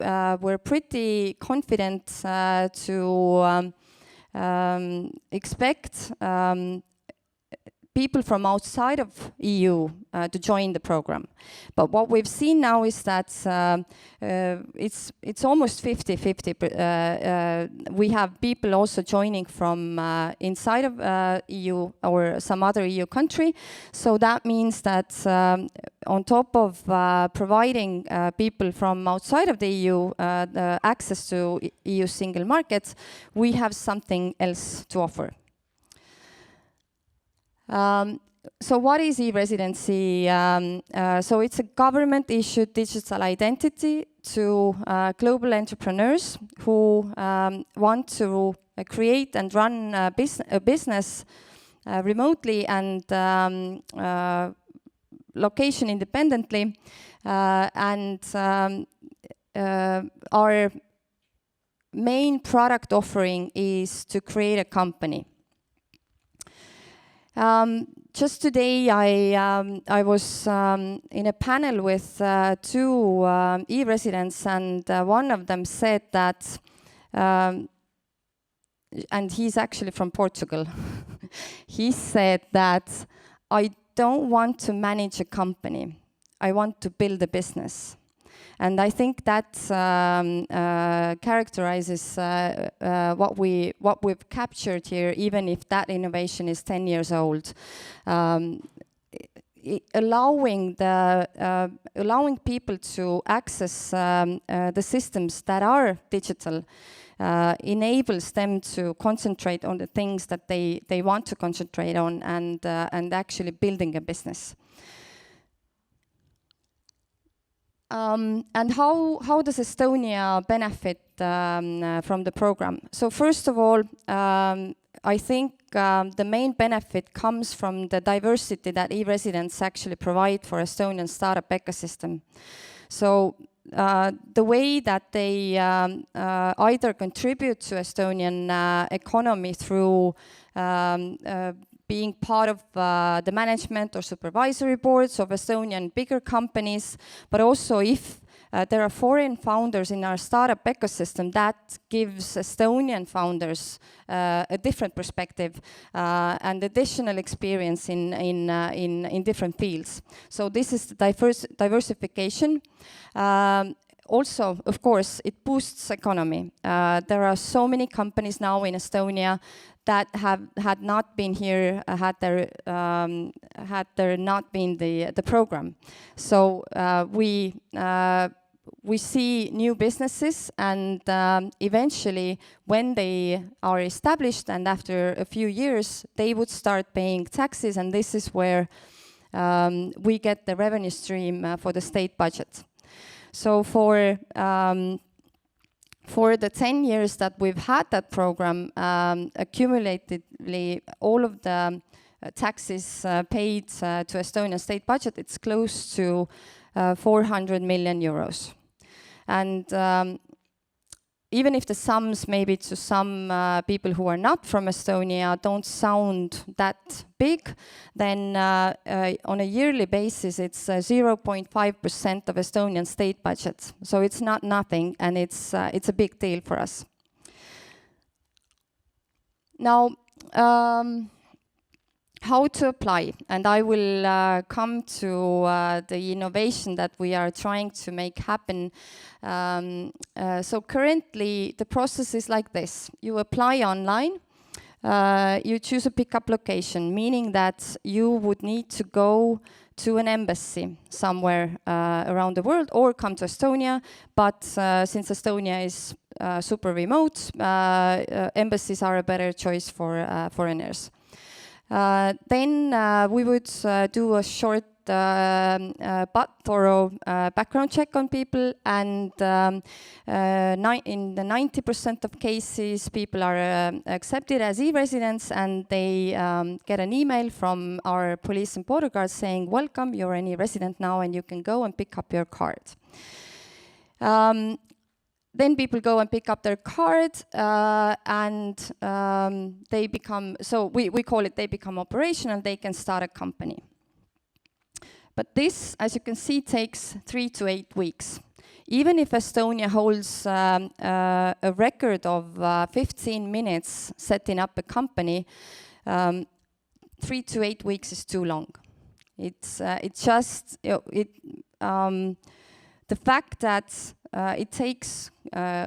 were pretty confident to expect people from outside of EU to join the program. But what we've seen now is that it's almost 50-50. We have people also joining from inside of EU or some other EU country. So that means that on top of providing people from outside of the EU the access to EU single markets, we have something else to offer. So what is e-Residency? So it's a government-issued digital identity to global entrepreneurs who want to create and run a business remotely and location independently. And our main product offering is to create a company. Just today, I was in a panel with two e-residents, and one of them said that, and he's actually from Portugal, he said that, I don't want to manage a company, I want to build a business. And I think that characterizes what we've captured here, even if that innovation is 10 years old. allowing people to access the systems that are digital enables them to concentrate on the things that they want to concentrate on and actually building a business. And how does Estonia benefit from the program? So first of all, I think the main benefit comes from the diversity that e-residents actually provide for Estonian startup ecosystem. So the way that they either contribute to Estonian economy through being part of the management or supervisory boards of Estonian bigger companies, but also if there are foreign founders in our startup ecosystem, that gives Estonian founders a different perspective and additional experience in different fields. So this is the diversification. Also, of course, it boosts economy. There are so many companies now in Estonia that had not been here had there not been the program. So we see new businesses, and eventually, when they are established, and after a few years, they would start paying taxes, and this is where we get the revenue stream for the state budget. So for the 10 years that we've had that program, accumulatively, all of the taxes paid to Estonian state budget, it's close to 400 million euros. And even if the sums maybe to some people who are not from Estonia don't sound that big, then on a yearly basis, it's 0.5% of Estonian state budget. So it's not nothing, and it's a big deal for us. Now, how to apply, and I will come to the innovation that we are trying to make happen. So currently, the process is like this. You apply online, you choose a pickup location, meaning that you would need to go to an embassy somewhere around the world or come to Estonia, but since Estonia is super remote, embassies are a better choice for foreigners. Then we would do a short but thorough background check on people, and in the 90% of cases, people are accepted as e-residents, and they get an email from our police and border guards saying, welcome, you're an e-resident now, and you can go and pick up your card. Then people go and pick up their card, and they become, so we call it, they become operational, they can start a company. But this, as you can see, takes 3 to 8 weeks. Even if Estonia holds a record of 15 minutes setting up a company, 3 to 8 weeks is too long. It's just, the fact that it takes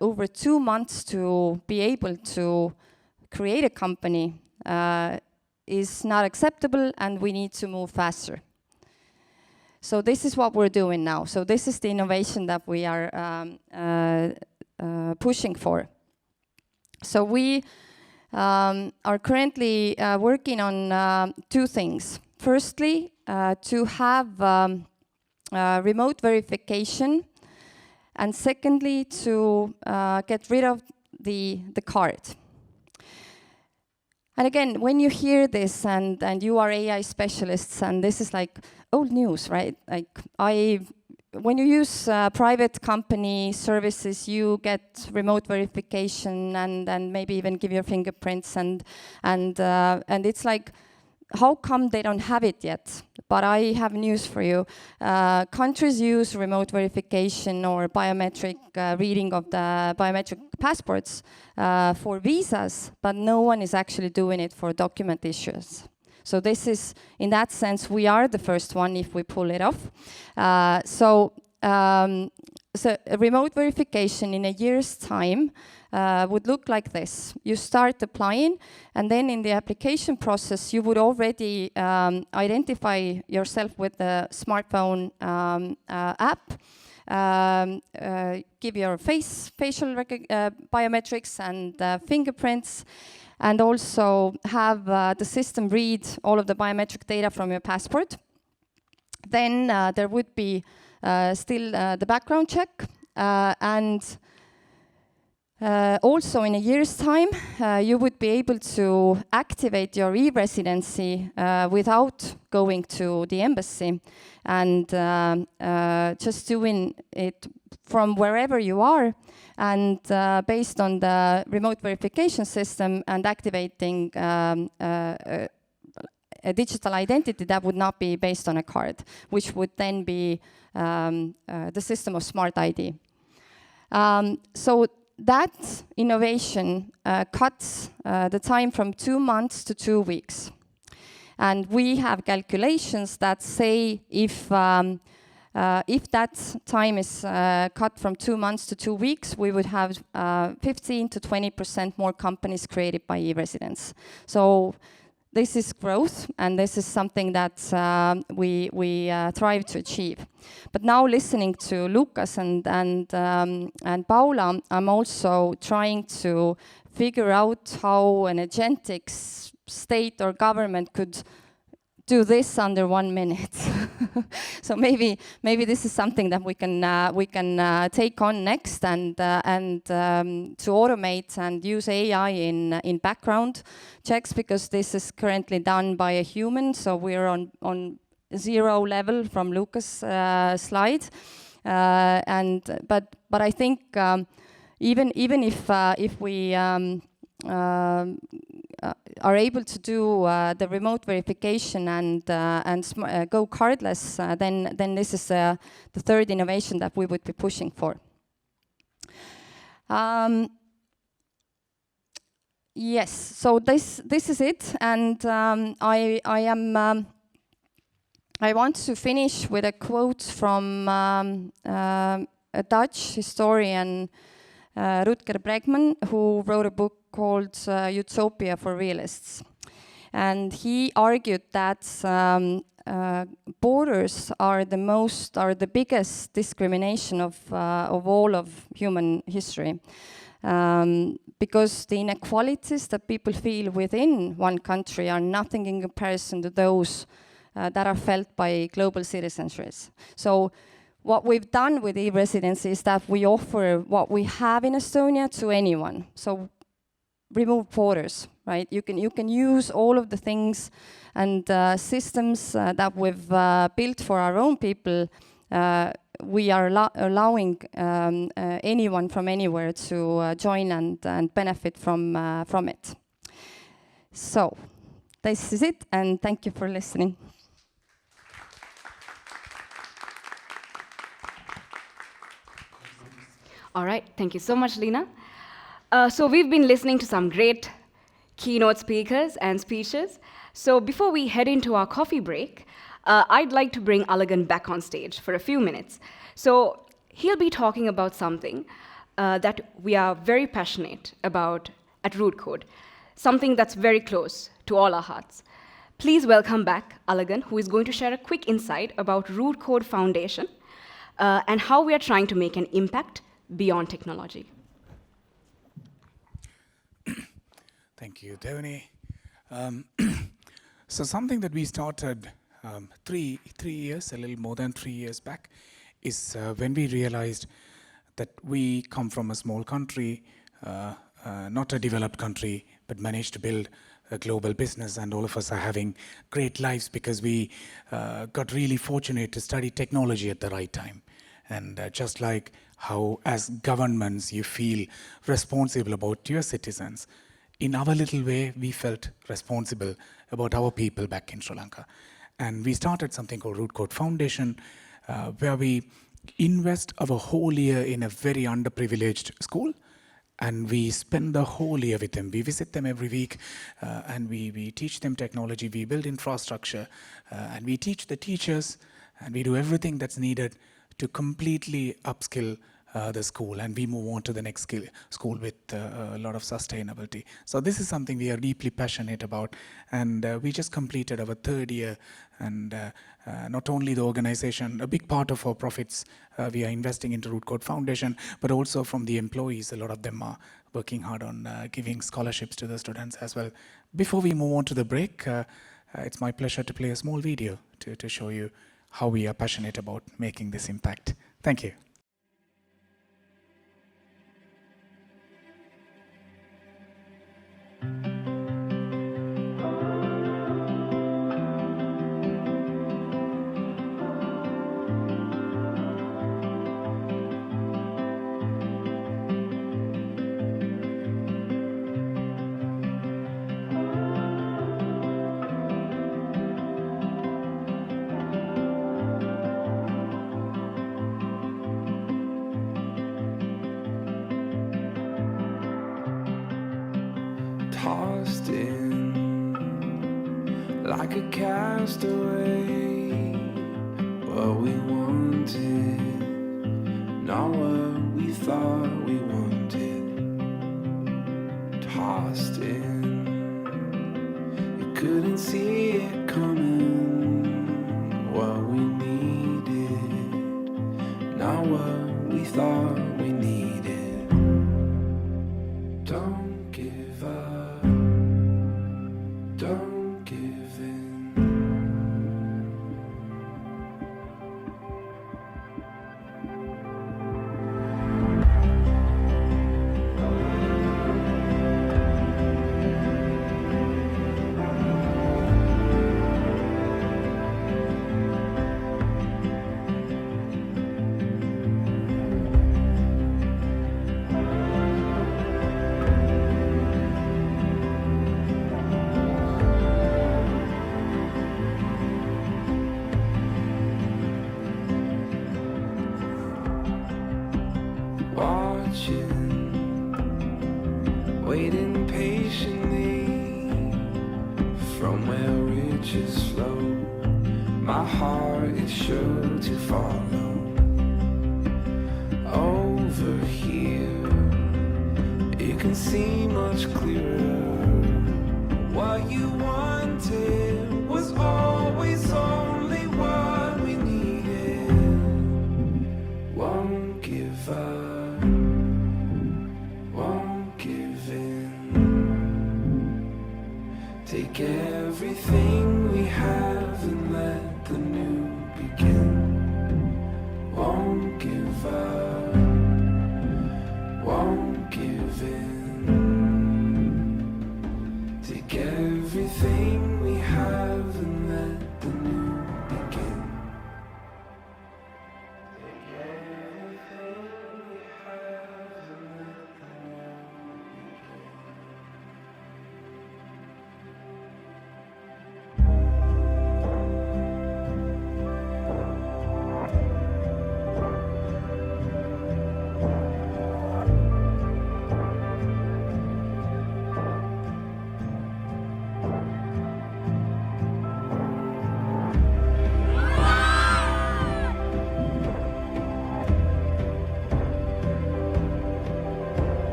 over 2 months to be able to create a company is not acceptable, and we need to move faster. So this is what we're doing now. So this is the innovation that we are pushing for. So we are currently working on 2 things. Firstly, to have remote verification, and secondly, to get rid of the card. And again, when you hear this, and you are AI specialists, and this is like old news, right? Like when you use private company services, you get remote verification and maybe even give your fingerprints, and it's like, how come they don't have it yet? But I have news for you. Countries use remote verification or biometric reading of the biometric passports for visas, but no one is actually doing it for document issues. So this is, in that sense, we are the first one if we pull it off. so a remote verification in a year's time would look like this. You start applying, and then in the application process, you would already identify yourself with the smartphone app, give your facial biometrics and fingerprints, and also have the system read all of the biometric data from your passport. Then there would be still the background check, and also in a year's time, you would be able to activate your e-residency without going to the embassy, and just doing it from wherever you are, and based on the remote verification system and activating a digital identity that would not be based on a card, which would then be the system of Smart ID. So that innovation cuts the time from 2 months to 2 weeks. And we have calculations that say if that time is cut from 2 months to 2 weeks, we would have 15 to 20% more companies created by e-residents. So this is growth, and this is something that we thrive to achieve. But now, listening to Luukas and Paula, I'm also trying to figure out how an agentic state or government could do this under 1 minute. So maybe this is something that we can take on next, and to automate and use AI in background checks, because this is currently done by a human. So we're on 0 level from Luukas' slide, but I think even if we are able to do the remote verification and go cardless, then this is the third innovation that we would be pushing for. Yes, so this is it, and I want to finish with a quote from a Dutch historian, Rutger Bregman, who wrote a book called Utopia for Realists. And he argued that borders are the biggest discrimination of all of human history. Because the inequalities that people feel within one country are nothing in comparison to those that are felt by global citizens. So what we've done with e-residency is that we offer what we have in Estonia to anyone. So remove borders, right? You can use all of the things and systems that we've built for our own people. We are allowing anyone from anywhere to join and benefit from it. So this is it, and thank you for listening. All right, thank you so much, Liina. So we've been listening to some great keynote speakers and speeches. So before we head into our coffee break, I'd like to bring Alagan back on stage for a few minutes. So he'll be talking about something that we are very passionate about at Rootcode, something that's very close to all our hearts. Please welcome back Alagan, who is going to share a quick insight about Rootcode Foundation and how we are trying to make an impact beyond technology. Thank you, Devani. So something that we started 3 years, a little more than 3 years back, is when we realized that we come from a small country, not a developed country, but managed to build a global business, and all of us are having great lives because we got really fortunate to study technology at the right time. And just like how as governments you feel responsible about your citizens, in our little way we felt responsible about our people back in Sri Lanka. And we started something called Rootcode Foundation, where we invest our whole year in a very underprivileged school, and we spend the whole year with them. We visit them every week, and we teach them technology, we build infrastructure, and we teach the teachers, and we do everything that's needed to completely upskill the school, and we move on to the next school with a lot of sustainability. So this is something we are deeply passionate about, and we just completed our 3rd year, and not only the organization, a big part of our profits we are investing into Rootcode Foundation, but also from the employees. A lot of them are working hard on giving scholarships to the students as well. Before we move on to the break, it's my pleasure to play a small video to show you how we are passionate about making this impact. Thank you. Tossed in like a castaway, what we wanted, not what we thought we wanted. Tossed in, you couldn't see it coming, what we needed, not what we thought we needed. Don't give up, don't give in. Waiting patiently from where riches flow. My heart is sure to follow. Over here, you can see much clearer. What you wanted was always only what we needed. Won't give up, won't give in. Take everything we have and let the new begin. Won't give up, won't give in. Take everything we have and let the new begin. Take everything we have and let the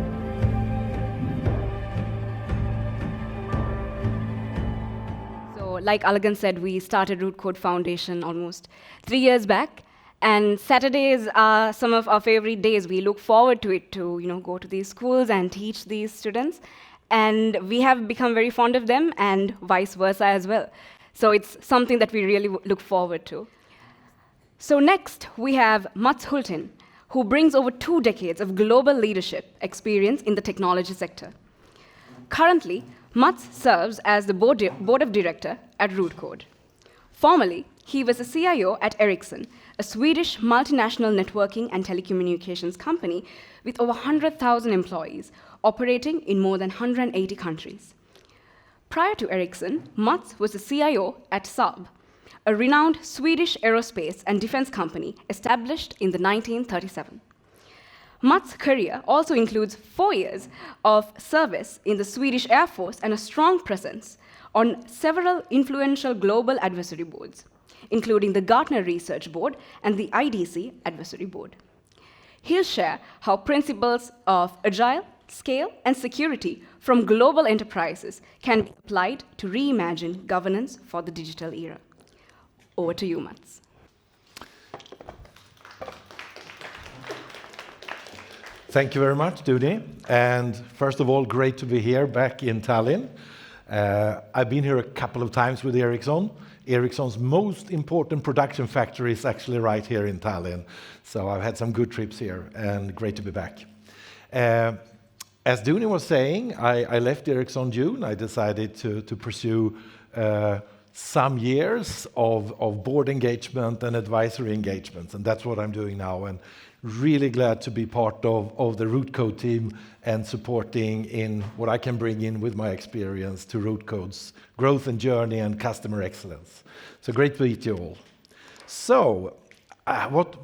new begin. Like Alagan said, we started Rootcode Foundation almost 3 years back, and Saturdays are some of our favorite days. We look forward to it to go to these schools and teach these students, and we have become very fond of them, and vice versa as well. So it's something that we really look forward to. So next, we have Mats Hultin, who brings over 2 decades of global leadership experience in the technology sector. Currently, Mats serves as the board of director at Rootcode. Formerly, he was a CIO at Ericsson, a Swedish multinational networking and telecommunications company with over 100,000 employees operating in more than 180 countries. Prior to Ericsson, Mats was the CIO at Saab, a renowned Swedish aerospace and defense company established in the 1937. Mats' career also includes 4 years of service in the Swedish Air Force and a strong presence on several influential global advisory boards, including the Gartner Research Board and the IDC Advisory Board. He'll share how principles of agile, scale, and security from global enterprises can be applied to reimagine governance for the digital era. Over to you, Mats. Thank you very much, Duni. And first of all, great to be here back in Tallinn. I've been here a couple of times with Ericsson. Ericsson's most important production factory is actually right here in Tallinn. So I've had some good trips here, and great to be back. As Duni was saying, I left Ericsson in June. I decided to pursue some years of board engagement and advisory engagements, and that's what I'm doing now. And really glad to be part of the Rootcode team and supporting in what I can bring in with my experience to Rootcode's growth and journey and customer excellence. So great to meet you all. So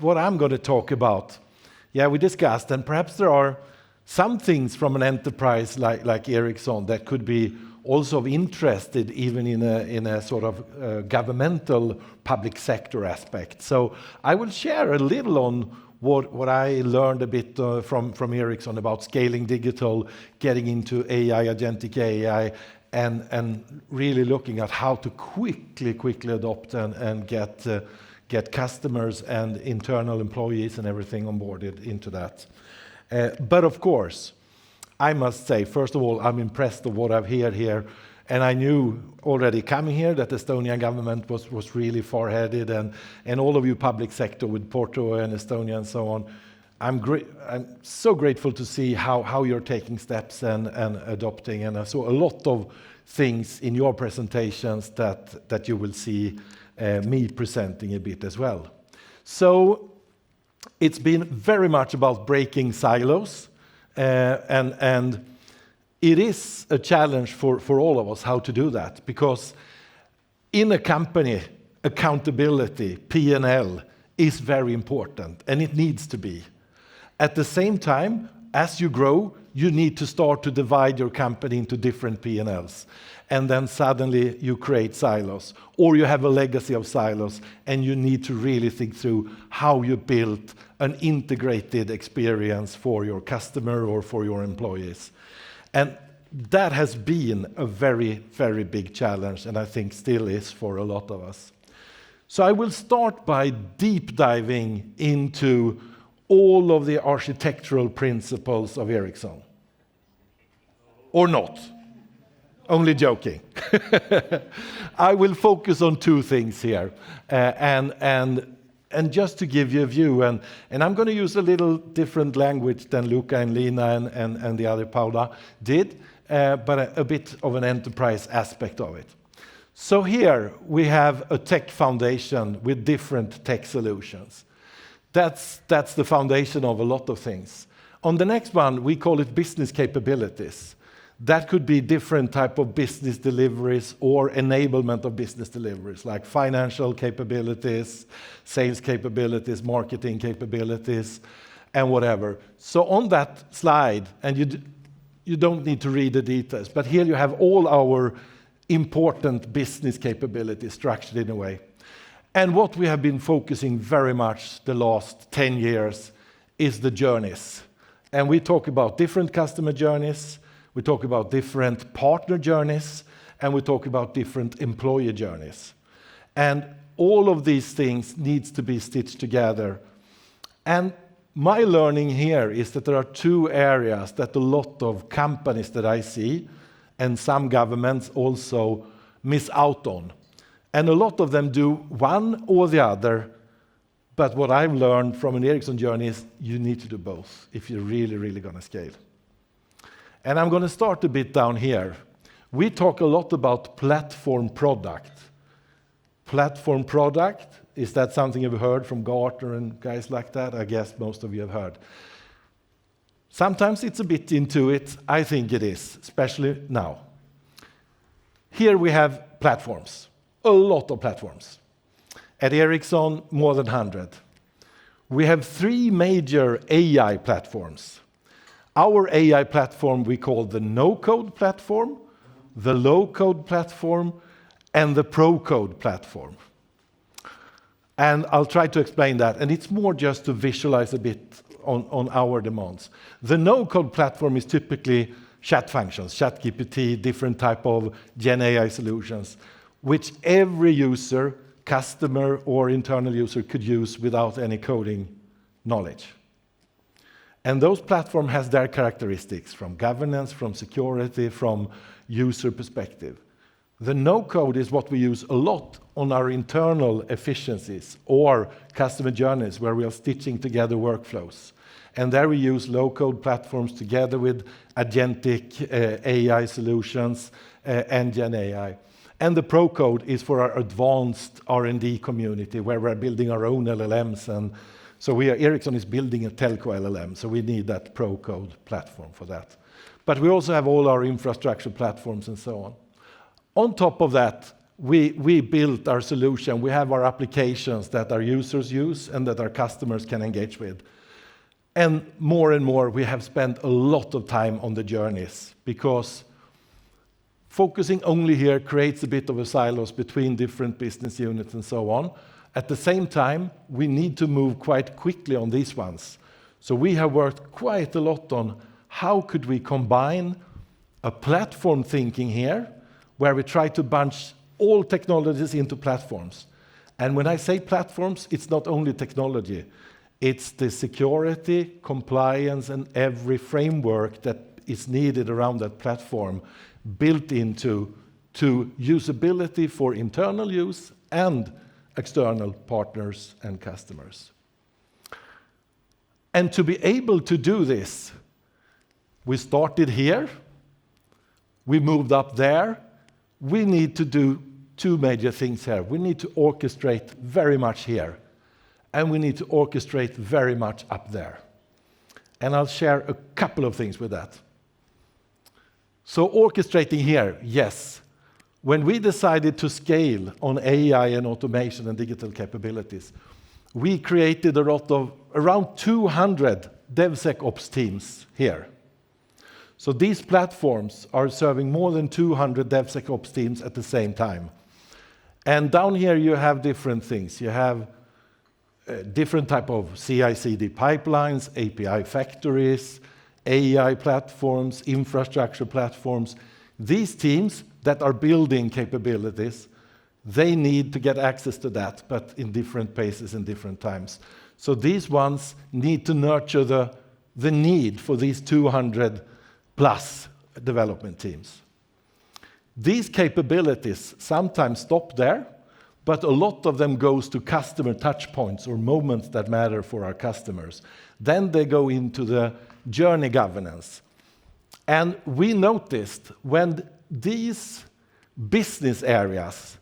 what I'm going to talk about, we discussed, and perhaps there are some things from an enterprise like Ericsson that could be also of interest even in a sort of governmental public sector aspect. So I will share a little on what I learned a bit from Ericsson about scaling digital, getting into AI, Agentic AI, and really looking at how to quickly adopt and get customers and internal employees and everything onboarded into that. But of course, I must say, first of all, I'm impressed of what I've heard here. And I knew already coming here that the Estonian government was really far-headed, and all of you public sector with Porto and Estonia and so on. I'm so grateful to see how you're taking steps and adopting. And I saw a lot of things in your presentations that you will see me presenting a bit as well. So it's been very much about breaking silos, and it is a challenge for all of us how to do that, because in a company, accountability, P&L, is very important, and it needs to be. At the same time, as you grow, you need to start to divide your company into different P&Ls, and then suddenly you create silos, or you have a legacy of silos, and you need to really think through how you build an integrated experience for your customer or for your employees. And that has been a very, very big challenge, and I think still is for a lot of us. So I will start by deep diving into all of the architectural principles of Ericsson. Or not. Only joking. I will focus on two things here, and just to give you a view, and I'm going to use a little different language than Luukas and Liina and the other Paula did, but a bit of an enterprise aspect of it. So here we have a tech foundation with different tech solutions. That's the foundation of a lot of things. On the next one, we call it business capabilities. That could be different type of business deliveries or enablement of business deliveries, like financial capabilities, sales capabilities, marketing capabilities, and whatever. So on that slide, and you don't need to read the details, but here you have all our important business capabilities structured in a way. And what we have been focusing very much the last 10 years is the journeys. And we talk about different customer journeys, we talk about different partner journeys, and we talk about different employee journeys. And all of these things needs to be stitched together. And my learning here is that there are two areas that a lot of companies that I see, and some governments also, miss out on. And a lot of them do one or the other, but what I've learned from an Ericsson journey is you need to do both if you're really going to scale. And I'm going to start a bit down here. We talk a lot about platform product. Platform product, is that something you've heard from Gartner and guys like that? I guess most of you have heard. Sometimes it's a bit intuitive. I think it is, especially now. Here we have platforms, a lot of platforms. At Ericsson, more than 100. We have 3 major AI platforms. Our AI platform we call the no-code platform, the low-code platform and the pro-code platform. And I'll try to explain that. And it's more just to visualize a bit on our demands. The no-code platform is typically chat functions, ChatGPT, different type of Gen AI solutions, which every user, customer or internal user could use without any coding knowledge. And those platforms has their characteristics from governance, from security, from user perspective. The no-code is what we use a lot on our internal efficiencies or customer journeys where we are stitching together workflows. And there we use low-code platforms together with Agentic AI solutions and Gen AI. And the pro-code is for our advanced R&D community where we're building our own LLMs. And so Ericsson is building a telco LLM, so we need that pro-code platform for that. But we also have all our infrastructure platforms and so on. On top of that, we built our solution. We have our applications that our users use and that our customers can engage with. And more, we have spent a lot of time on the journeys because focusing only here creates a bit of a silos between different business units and so on. At the same time, we need to move quite quickly on these ones. So we have worked quite a lot on how could we combine a platform thinking here, where we try to bunch all technologies into platforms. And when I say platforms, it's not only technology. It's the security, compliance, and every framework that is needed around that platform built into usability for internal use and external partners and customers. And to be able to do this, we started here, we moved up there. We need to do two major things here. We need to orchestrate very much here, and we need to orchestrate very much up there. And I'll share a couple of things with that. So orchestrating here, yes. When we decided to scale on AI and automation and digital capabilities, we created a lot of around 200 DevSecOps teams here. So these platforms are serving more than 200 DevSecOps teams at the same time. And down here you have different things. You have different type of CI/CD pipelines, API factories, AI platforms, infrastructure platforms. These teams that are building capabilities, they need to get access to that, but in different paces and different times. So these ones need to nurture the need for these 200 plus development teams. These capabilities sometimes stop there, but a lot of them goes to customer touch points or moments that matter for our customers. Then they go into the journey governance. And we noticed when these business areas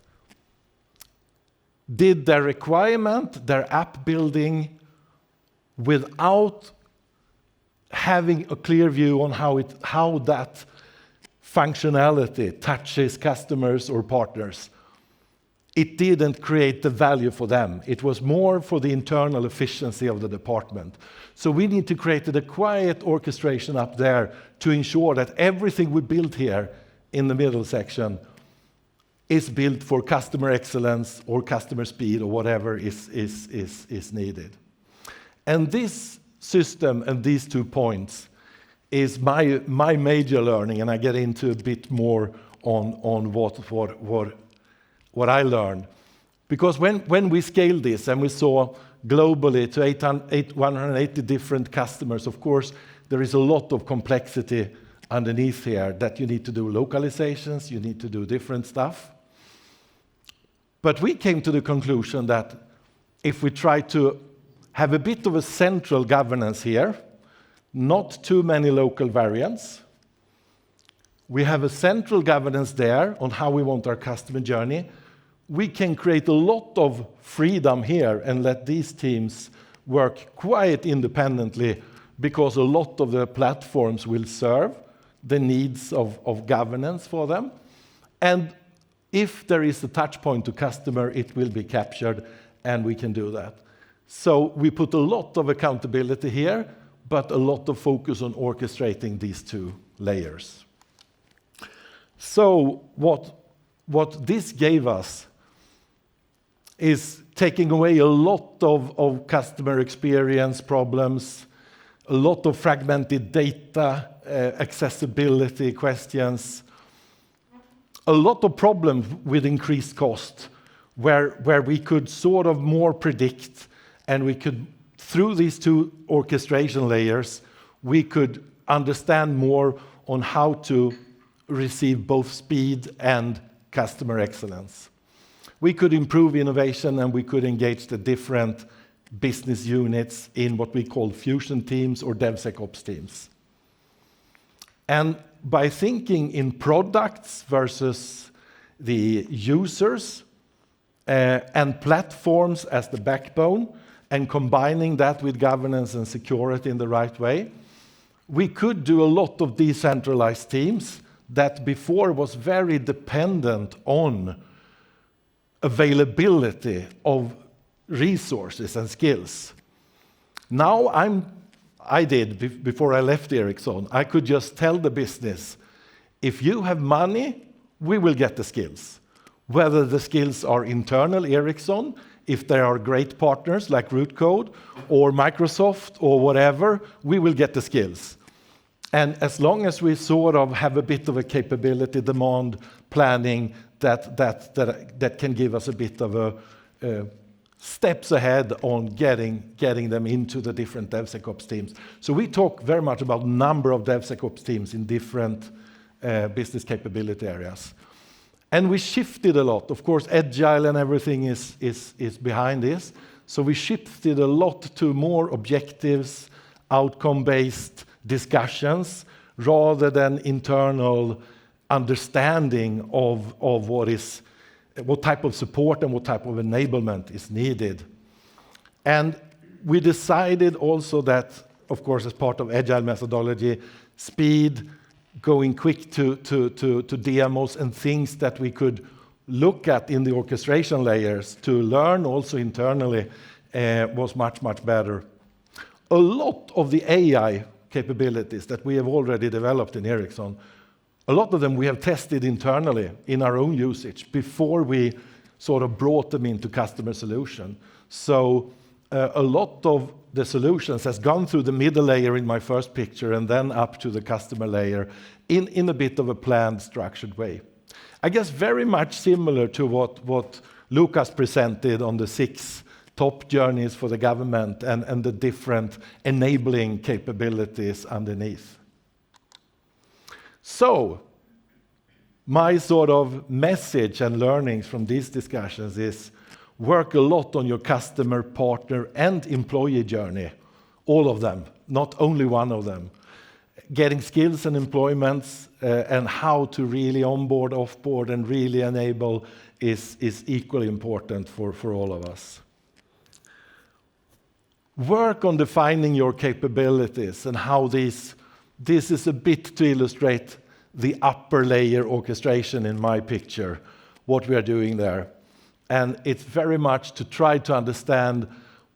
did their requirement, their app building, without having a clear view on how that functionality touches customers or partners, it didn't create the value for them. It was more for the internal efficiency of the department. So we need to create a quiet orchestration up there to ensure that everything we build here in the middle section is built for customer excellence or customer speed or whatever is needed. And this system and these 2 points is my major learning, and I get into a bit more on what I learned. Because when we scaled this and we saw globally to 180 different customers, of course, there is a lot of complexity underneath here that you need to do localizations, you need to do different stuff. But we came to the conclusion that if we try to have a bit of a central governance here, not too many local variants, we have a central governance there on how we want our customer journey, we can create a lot of freedom here and let these teams work quite independently because a lot of the platforms will serve the needs of governance for them. And if there is a touch point to customer, it will be captured and we can do that. So we put a lot of accountability here, but a lot of focus on orchestrating these 2 layers. So what this gave us is taking away a lot of customer experience problems, a lot of fragmented data, accessibility questions, a lot of problems with increased cost, where we could sort of more predict, and we could, through these two orchestration layers, we could understand more on how to receive both speed and customer excellence. We could improve innovation, and we could engage the different business units in what we call fusion teams or DevSecOps teams. And by thinking in products versus the users and platforms as the backbone, and combining that with governance and security in the right way, we could do a lot of decentralized teams that before was very dependent on availability of resources and skills. Now before I left Ericsson, I could just tell the business, if you have money, we will get the skills. Whether the skills are internal Ericsson, if there are great partners like Rootcode or Microsoft or whatever, we will get the skills. And as long as we sort of have a bit of a capability demand planning that can give us a bit of a steps ahead on getting them into the different DevSecOps teams. So we talk very much about number of DevSecOps teams in different business capability areas. And we shifted a lot. Of course, Agile and everything is behind this. So we shifted a lot to more objectives, outcome-based discussions, rather than internal understanding of what type of support and what type of enablement is needed. And we decided also that, of course, as part of Agile methodology, speed, going quick to demos and things that we could look at in the orchestration layers to learn also internally was much, much better. A lot of the AI capabilities that we have already developed in Ericsson, a lot of them we have tested internally in our own usage before we sort of brought them into customer solution. So a lot of the solutions has gone through the middle layer in my first picture and then up to the customer layer in a bit of a planned, structured way. I guess very much similar to what Luukas presented on the 6 top journeys for the government and the different enabling capabilities underneath. So, my sort of message and learnings from these discussions is work a lot on your customer, partner, and employee journey. All of them, not only one of them. Getting skills and employments and how to really onboard, offboard, and really enable is equally important for all of us. Work on defining your capabilities and how this is a bit to illustrate the upper layer orchestration in my picture, what we are doing there. And it's very much to try to understand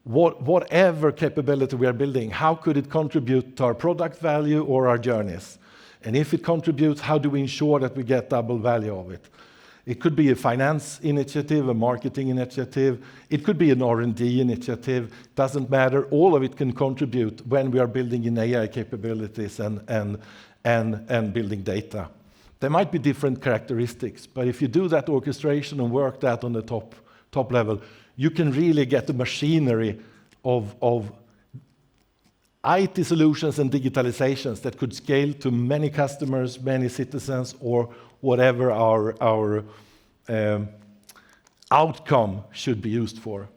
whatever capability we are building, how could it contribute to our product value or our journeys? And if it contributes, how do we ensure that we get double value of it? It could be a finance initiative, a marketing initiative. It could be an R&D initiative. Doesn't matter. All of it can contribute when we are building in AI capabilities and building data. There might be different characteristics, but if you do that orchestration and work that on the top level, you can really get the machinery of IT solutions and digitalizations that could scale to many customers, many citizens, or whatever our outcome should be used for.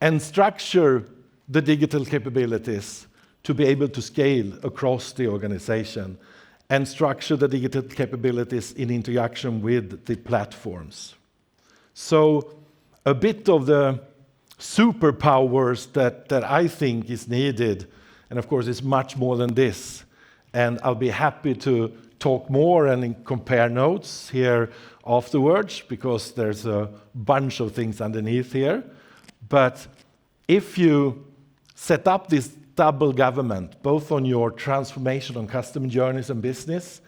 And structure the digital capabilities to be able to scale across the organization, and structure the digital capabilities in interaction with the platforms. So a bit of the superpowers that I think is needed, and of course it's much more than this, and I'll be happy to talk more and compare notes here afterwards, because there's a bunch of things underneath here. But if you set up this double government, both on your transformation on customer journeys and business,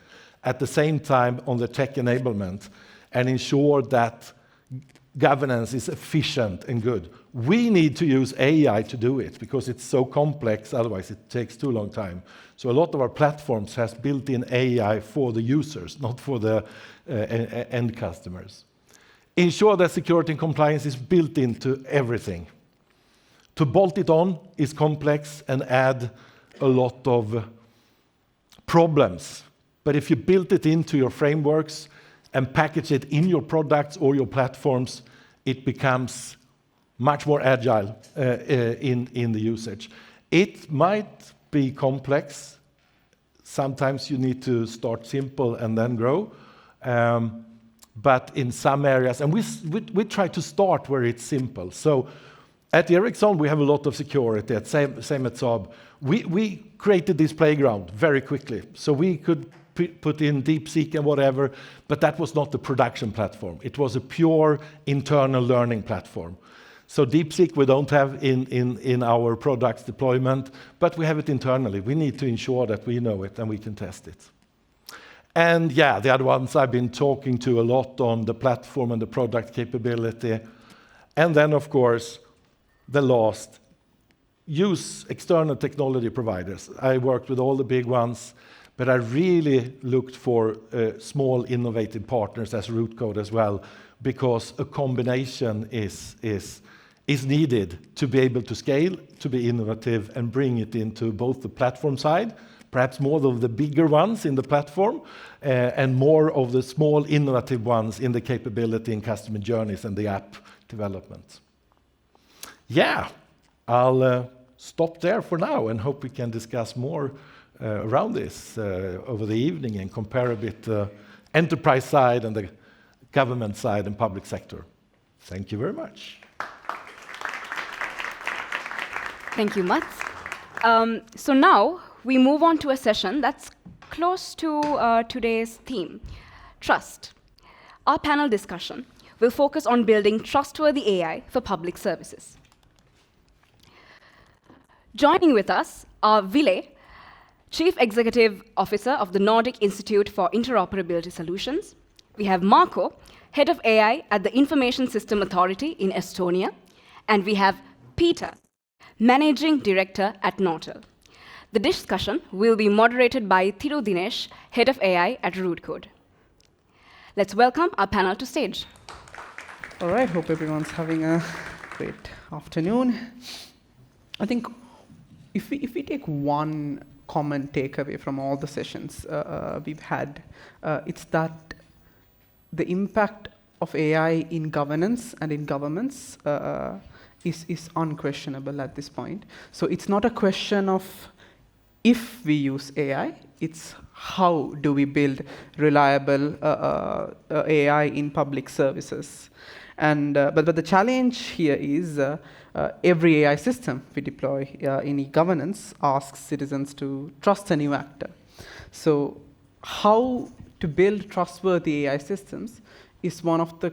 at the same time on the tech enablement and ensure that governance is efficient and good. We need to use AI to do it because it's so complex, otherwise it takes too long time. So a lot of our platforms has built-in AI for the users, not for the end customers. Ensure that security and compliance is built into everything. To bolt it on is complex and add a lot of problems. But if you build it into your frameworks and package it in your products or your platforms, it becomes much more agile in the usage. It might be complex. Sometimes you need to start simple and then grow. But in some areas, and we try to start where it's simple. So at Ericsson, we have a lot of security. Same at Saab. We created this playground very quickly. So we could put in DeepSeek and whatever, but that was not the production platform. It was a pure internal learning platform. So DeepSeek we don't have in our products deployment, but we have it internally. We need to ensure that we know it and we can test it. And yeah, the other ones I've been talking to a lot on the platform and the product capability. And then, of course, the last, use external technology providers. I worked with all the big ones, but I really looked for small innovative partners as Rootcode as well, because a combination is needed to be able to scale, to be innovative, and bring it into both the platform side, perhaps more of the bigger ones in the platform, and more of the small innovative ones in the capability and customer journeys and the app development. Yeah, I'll stop there for now and hope we can discuss more around this over the evening and compare a bit enterprise side and the government side and public sector. Thank you very much. Thank you, Mats. So now we move on to a session that's close to today's theme, trust. Our panel discussion will focus on building trustworthy AI for public services. Joining with us are Ville, Chief Executive Officer of the Nordic Institute for Interoperability Solutions. We have Marco, Head of AI at the Information System Authority in Estonia. And we have Peter, Managing Director at Nortel. The discussion will be moderated by Thiru Dinesh, Head of AI at Rootcode. Let's welcome our panel to stage. All right, hope everyone's having a great afternoon. I think if we take one common takeaway from all the sessions we've had, it's that the impact of AI in governance and in governments is unquestionable at this point. So it's not a question of if we use AI, it's how do we build reliable AI in public services. And but the challenge here is every AI system we deploy in e-governance asks citizens to trust a new actor. So how to build trustworthy AI systems is one of the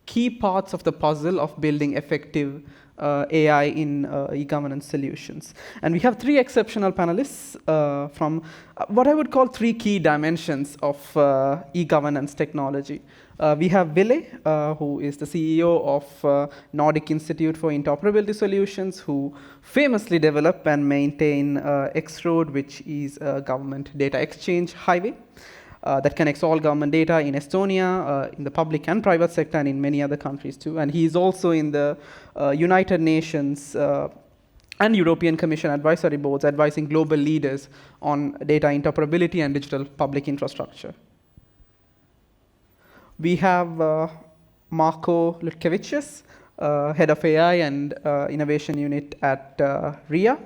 key parts of the puzzle of building effective AI in e-governance solutions. And we have three exceptional panelists from what I would call three key dimensions of e-governance technology. We have Ville, who is the CEO of Nordic Institute for Interoperability Solutions, who famously develop and maintain X-Road, which is a government data exchange highway that connects all government data in Estonia, in the public and private sector, and in many other countries too. And he is also in the United Nations and European Commission advisory boards advising global leaders on data interoperability and digital public infrastructure. We have Marko Lutkevicius, Head of AI and Innovation Unit at RIA,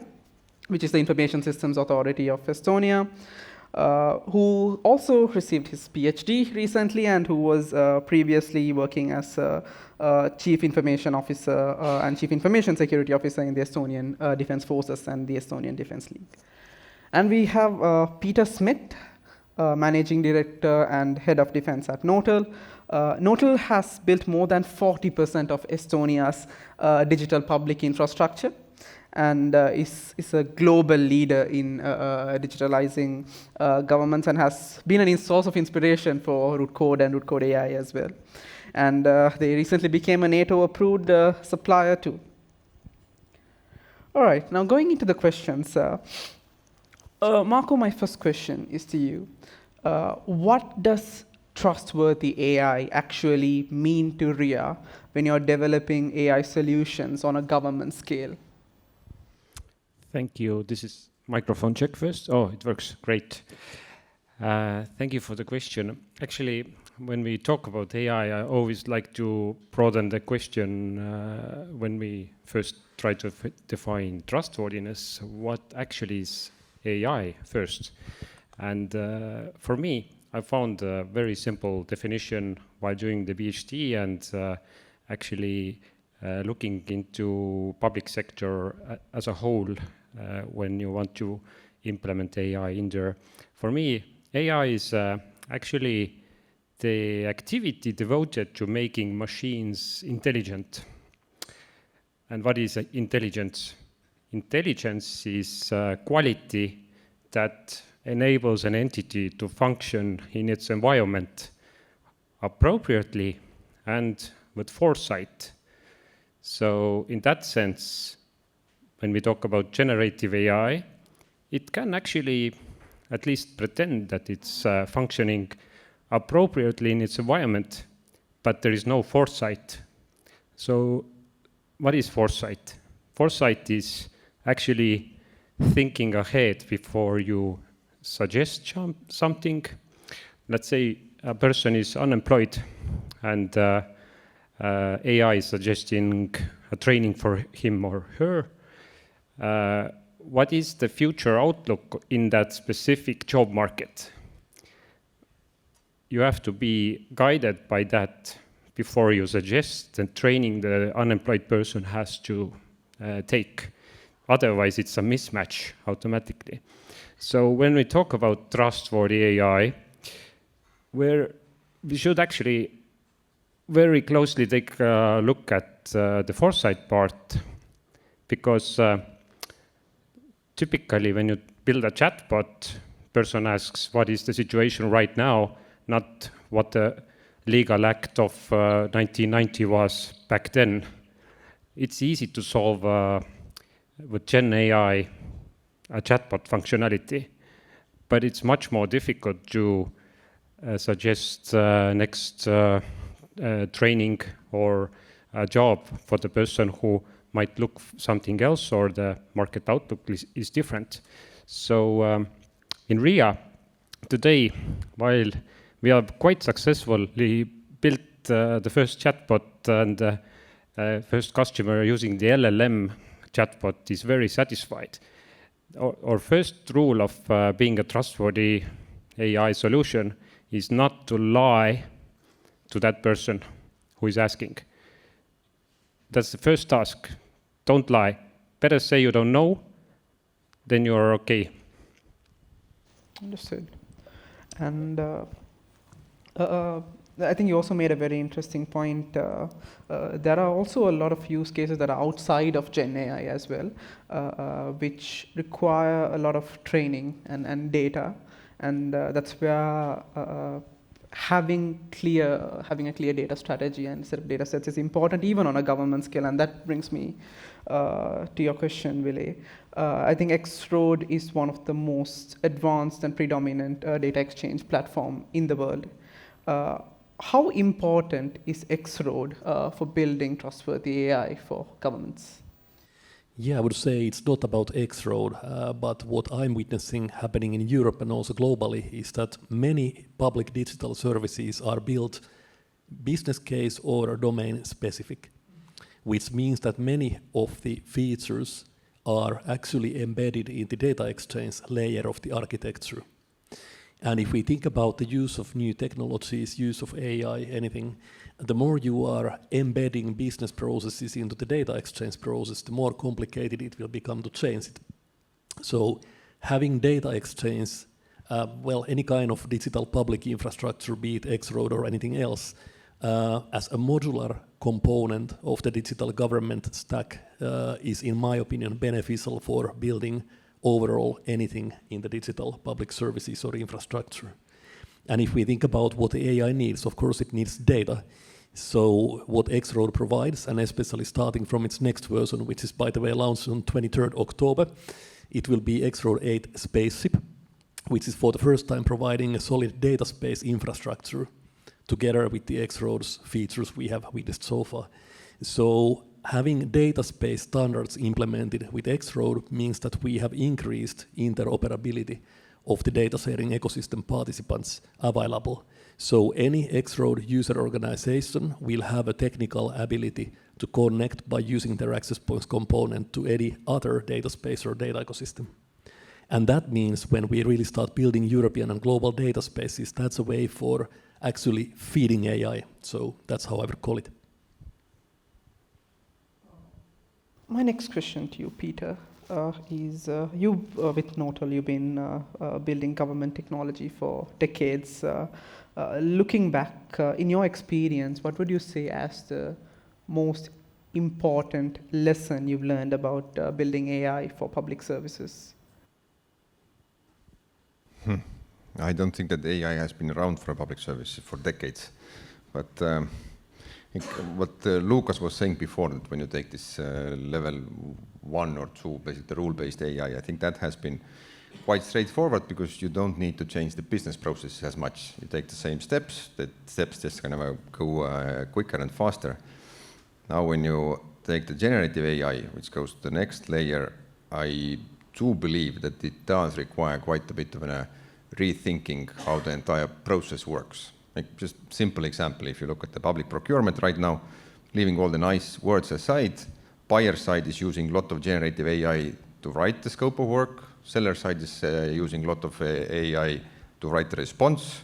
which is the Information Systems Authority of Estonia, who also received his PhD recently and who was previously working as Chief Information Officer and Chief Information Security Officer in the Estonian Defense Forces and the Estonian Defense League. And we have Peter Smith, Managing Director and Head of Defense at Nortel. Nortel has built more than 40% of Estonia's digital public infrastructure. and is a global leader in digitalizing governments and has been a source of inspiration for Rootcode and Rootcode AI as well. And they recently became a NATO-approved supplier too. All right, now going into the questions. Marco, my first question is to you. What does trustworthy AI actually mean to RIA when you're developing AI solutions on a government scale? Thank you. This is microphone check first. Oh, it works. Great. Thank you for the question. Actually, when we talk about AI, I always like to broaden the question when we first try to define trustworthiness. What actually is AI first? And for me, I found a very simple definition while doing the PhD and actually looking into public sector as a whole when you want to implement AI in there. For me, AI is actually the activity devoted to making machines intelligent. And what is intelligence? Intelligence is quality that enables an entity to function in its environment appropriately and with foresight. So in that sense, when we talk about generative AI, it can actually at least pretend that it's functioning appropriately in its environment, but there is no foresight. So what is foresight? Foresight is actually thinking ahead before you suggest something. Let's say a person is unemployed and AI is suggesting a training for him or her. What is the future outlook in that specific job market? You have to be guided by that before you suggest the training the unemployed person has to take. Otherwise, it's a mismatch automatically. So when we talk about trustworthy AI, we should actually very closely take a look at the foresight part, because typically when you build a chatbot, person asks what is the situation right now, not what the legal act of 1990 was back then. It's easy to solve with Gen AI a chatbot functionality, but it's much more difficult to suggest next training or a job for the person who might look something else or the market outlook is different. So in RIA today, while we have quite successfully built the first chatbot and first customer using the LLM chatbot is very satisfied. Our first rule of being a trustworthy AI solution is not to lie to that person who is asking. That's the first task. Don't lie. Better say you don't know, then you're okay. Understood. And I think you also made a very interesting point. There are also a lot of use cases that are outside of Gen AI as well, which require a lot of training and data. And that's where having a clear data strategy and set of data sets is important, even on a government scale. And that brings me to your question, Ville. I think X-Road is one of the most advanced and predominant data exchange platform in the world. How important is X-Road for building trustworthy AI for governments? Yeah, I would say it's not about X-Road, but what I'm witnessing happening in Europe and also globally is that many public digital services are built business case or domain specific, which means that many of the features are actually embedded in the data exchange layer of the architecture. And if we think about the use of new technologies, use of AI, anything, the more you are embedding business processes into the data exchange process, the more complicated it will become to change it. So having data exchange, well, any kind of digital public infrastructure, be it X-Road or anything else, as a modular component of the digital government stack is, in my opinion, beneficial for building overall anything in the digital public services or infrastructure. And if we think about what the AI needs, of course it needs data. So what X-Road provides, and especially starting from its next version, which is, by the way, launched on 23rd October, it will be X-Road 8 Spaceship, which is for the first time providing a solid data space infrastructure together with the X-Road's features we have witnessed so far. So having data space standards implemented with X-Road means that we have increased interoperability of the data sharing ecosystem participants available. So any X-Road user organization will have a technical ability to connect by using their access points component to any other data space or data ecosystem. And that means when we really start building European and global data spaces, that's a way for actually feeding AI. So that's how I would call it. My next question to you, Peter, is you, with Nortel, you've been building government technology for decades. Looking back, in your experience, what would you say as the most important lesson you've learned about building AI for public services? I don't think that AI has been around for public services for decades. But what Luukas was saying before, that when you take this level 1 or 2, basically the rule-based AI, I think that has been quite straightforward because you don't need to change the business processes as much. You take the same steps, the steps just kind of go quicker and faster. Now when you take the generative AI, which goes to the next layer, I do believe that it does require quite a bit of a rethinking how the entire process works. Like just simple example, if you look at the public procurement right now, leaving all the nice words aside, buyer side is using a lot of generative AI to write the scope of work, seller side is using a lot of AI to write the response,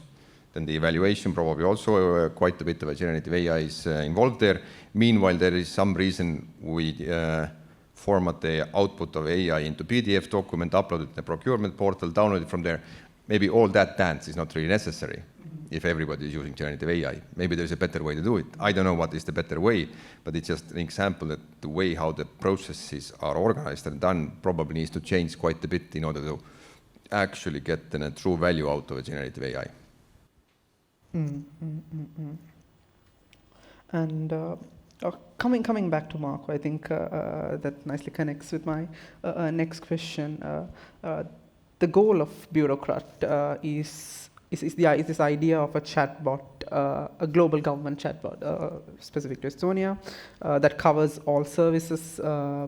then the evaluation probably also quite a bit of a generative AI is involved there. Meanwhile, there is some reason we format the output of AI into PDF document, upload it to the procurement portal, download it from there. Maybe all that dance is not really necessary if everybody is using generative AI. Maybe there's a better way to do it. I don't know what is the better way, but it's just an example that the way how the processes are organized and done probably needs to change quite a bit in order to actually get a true value out of a generative AI. And coming back to Marco, I think that nicely connects with my next question. The goal of Bürokratt is this idea of a chatbot, a global government chatbot, specific to Estonia, that covers all services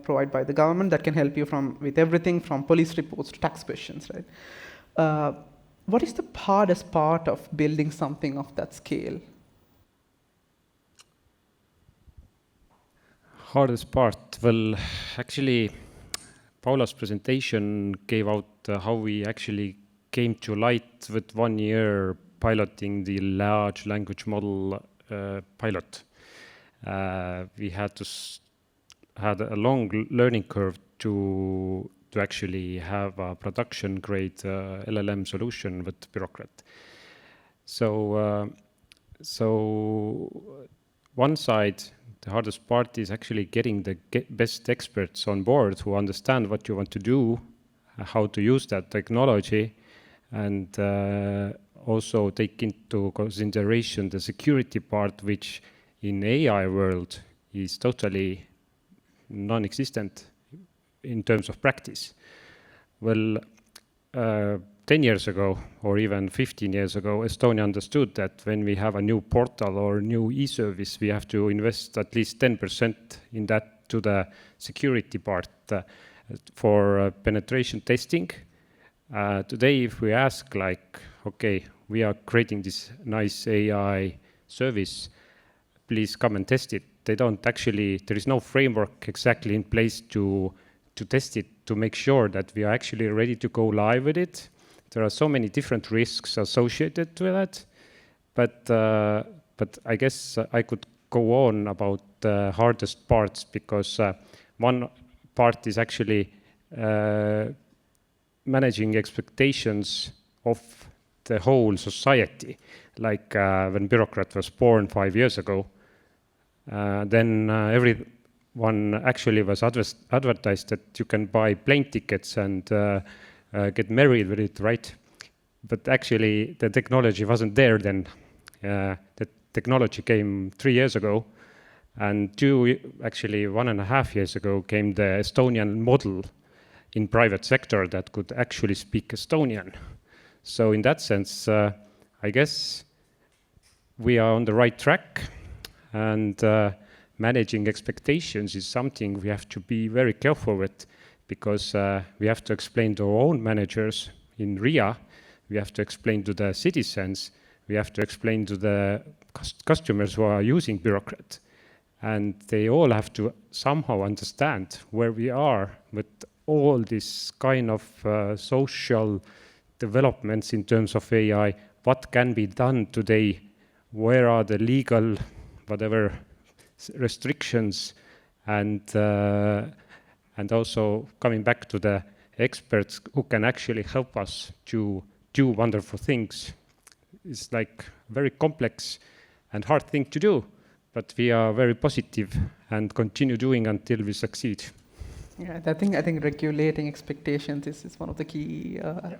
provided by the government that can help you with everything from police reports to tax questions, right? What is the hardest part of building something of that scale? Hardest part? Well, actually, Paula's presentation gave out how we actually came to light with 1 year piloting the large language model pilot. We had a long learning curve to actually have a production grade LLM solution with Bürokratt. So one side, the hardest part is actually getting the best experts on board who understand what you want to do, how to use that technology, and also take into consideration the security part, which in AI world is totally non-existent in terms of practice. Well, 10 years ago, or even 15 years ago, Estonia understood that when we have a new portal or new e-service, we have to invest at least 10% in that to the security part for penetration testing. Today, if we ask like, okay, we are creating this nice AI service, please come and test it. They don't actually, there is no framework exactly in place to test it, to make sure that we are actually ready to go live with it. There are so many different risks associated with that, but I guess I could go on about the hardest parts, because one part is actually managing expectations of the whole society. Like when Bürokratt was born 5 years ago, then everyone actually was advertised that you can buy plane tickets and get married with it, right? But actually the technology wasn't there then. The technology came 3 years ago, and actually 1.5 years ago came the Estonian model in private sector that could actually speak Estonian. So in that sense, I guess we are on the right track, and managing expectations is something we have to be very careful with, because we have to explain to our own managers in RIA, we have to explain to the citizens, we have to explain to the customers who are using Bürokratt, and they all have to somehow understand where we are with all this kind of social developments in terms of AI, what can be done today, where are the legal whatever restrictions, and also coming back to the experts who can actually help us to do wonderful things. It's like very complex and hard thing to do, but we are very positive and continue doing until we succeed. Yeah, I think regulating expectations is one of the key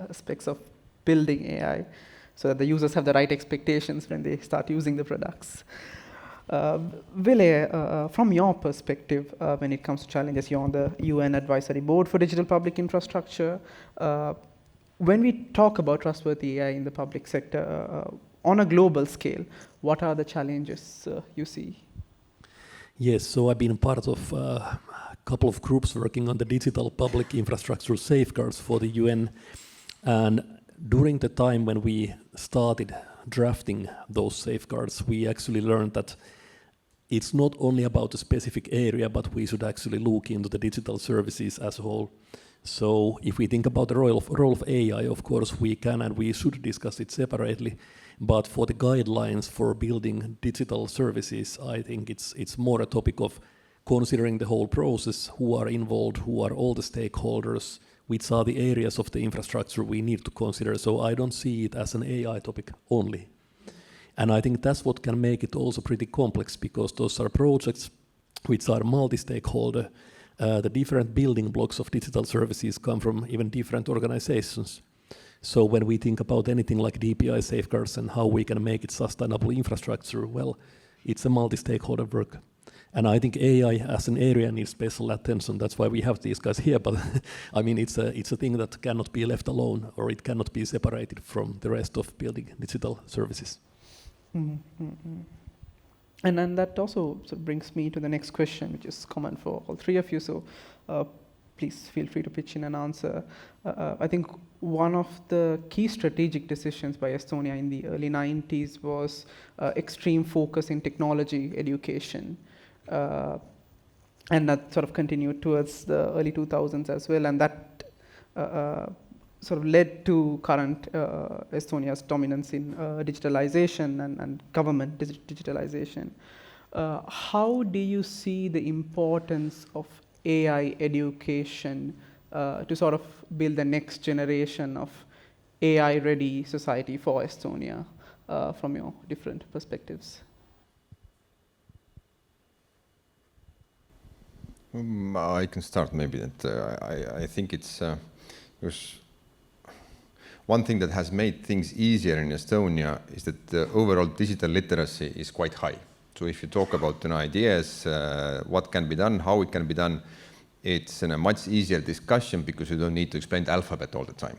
aspects of building AI, so that the users have the right expectations when they start using the products. Ville, from your perspective, when it comes to challenges, you're on the UN Advisory Board for Digital Public Infrastructure. When we talk about trustworthy AI in the public sector, on a global scale, what are the challenges you see? Yes, so I've been part of a couple of groups working on the digital public infrastructure safeguards for the UN. And during the time when we started drafting those safeguards, we actually learned that it's not only about a specific area, but we should actually look into the digital services as a whole. So if we think about the role of AI, of course we can and we should discuss it separately. But for the guidelines for building digital services, I think it's more a topic of considering the whole process, who are involved, who are all the stakeholders, which are the areas of the infrastructure we need to consider. So I don't see it as an AI topic only. And I think that's what can make it also pretty complex, because those are projects which are multi-stakeholder. The different building blocks of digital services come from even different organizations. So when we think about anything like DPI safeguards and how we can make it sustainable infrastructure, well, it's a multi-stakeholder work. And I think AI as an area needs special attention. That's why we have these guys here. But I mean, it's a thing that cannot be left alone, or it cannot be separated from the rest of building digital services. Mm-hmm. And then that also sort of brings me to the next question, which is common for all three of you. So please feel free to pitch in and answer. I think one of the key strategic decisions by Estonia in the early 90s was extreme focus in technology education. And that sort of continued towards the early 2000s as well. And that sort of led to current Estonia's dominance in digitalization and government digitalization. How do you see the importance of AI education to sort of build the next generation of AI-ready society for Estonia from your different perspectives? I can start maybe. I think it's one thing that has made things easier in Estonia is that the overall digital literacy is quite high. So if you talk about ideas, what can be done, how it can be done, it's a much easier discussion because you don't need to explain the alphabet all the time.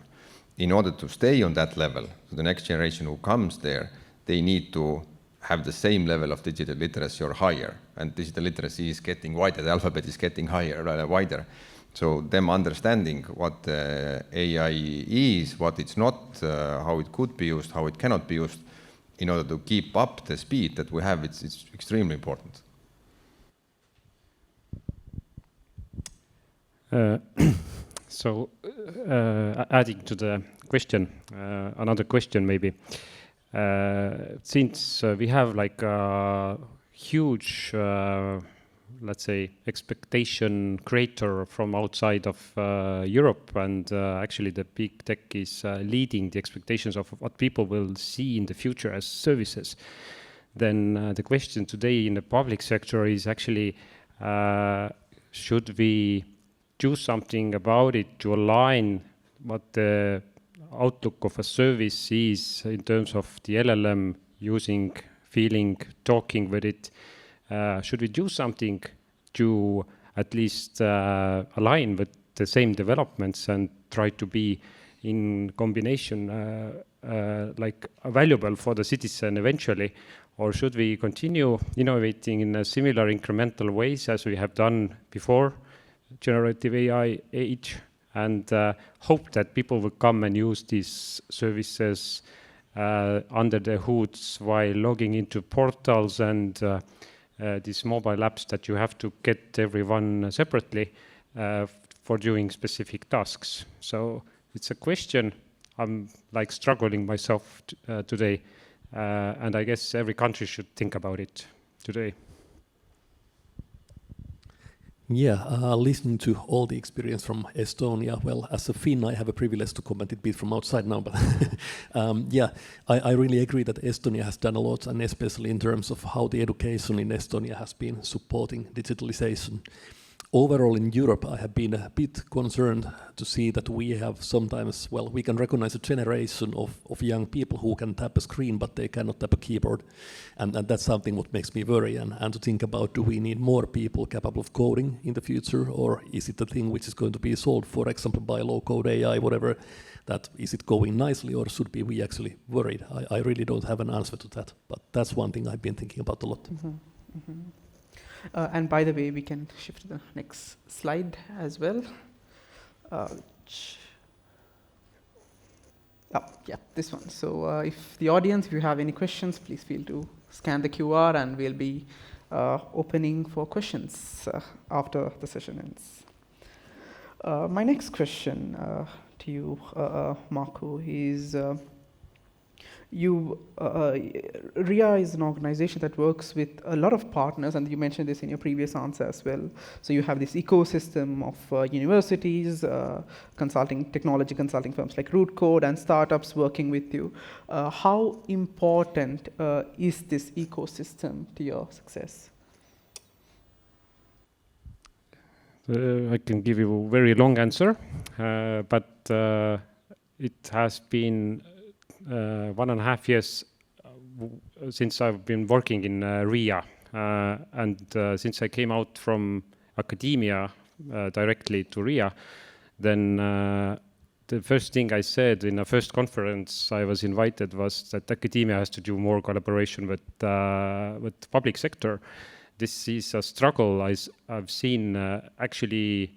In order to stay on that level, so the next generation who comes there, they need to have the same level of digital literacy or higher. And digital literacy is getting wider, the alphabet is getting higher, wider. So them understanding what AI is, what it's not, how it could be used, how it cannot be used, in order to keep up the speed that we have, it's extremely important. So adding to the question, another question maybe. Since we have like a huge let's say, expectation creator from outside of Europe, and actually the big tech is leading the expectations of what people will see in the future as services, then the question today in the public sector is actually, should we do something about it to align what the outlook of a service is in terms of the LLM using, feeling, talking with it? Should we do something to at least align with the same developments and try to be in combination like valuable for the citizen eventually? Or should we continue innovating in a similar incremental ways as we have done before generative AI age, and hope that people will come and use these services under the hoods while logging into portals and these mobile apps that you have to get everyone separately for doing specific tasks? So it's a question I'm like struggling myself today, and I guess every country should think about it today. Yeah, listening to all the experience from Estonia, well, as a Finn, I have a privilege to comment a bit from outside now, but yeah, I really agree that Estonia has done a lot, and especially in terms of how the education in Estonia has been supporting digitalization. Overall in Europe, I have been a bit concerned to see that we have sometimes, well, we can recognize a generation of young people who can tap a screen, but they cannot tap a keyboard. And that's something what makes me worry, and to think about, do we need more people capable of coding in the future, or is it a thing which is going to be solved, for example, by low-code AI, whatever, that is it going nicely, or should be we actually worried? I really don't have an answer to that, but that's one thing I've been thinking about a lot. Mm-hmm. Mm-hmm. And by the way, we can shift to the next slide as well. Yeah, this one. So if the audience, if you have any questions, please feel to scan the QR, and we'll be opening for questions after the session ends. My next question to you, Marco, is RIA is an organization that works with a lot of partners, and you mentioned this in your previous answer as well. So you have this ecosystem of universities, technology consulting firms like Rootcode, and startups working with you. How important is this ecosystem to your success? I can give you a very long answer, but it has been 1.5 years since I've been working in RIA, and since I came out from academia directly to RIA, then the first thing I said in the first conference I was invited was that academia has to do more collaboration with public sector. This is a struggle I've seen actually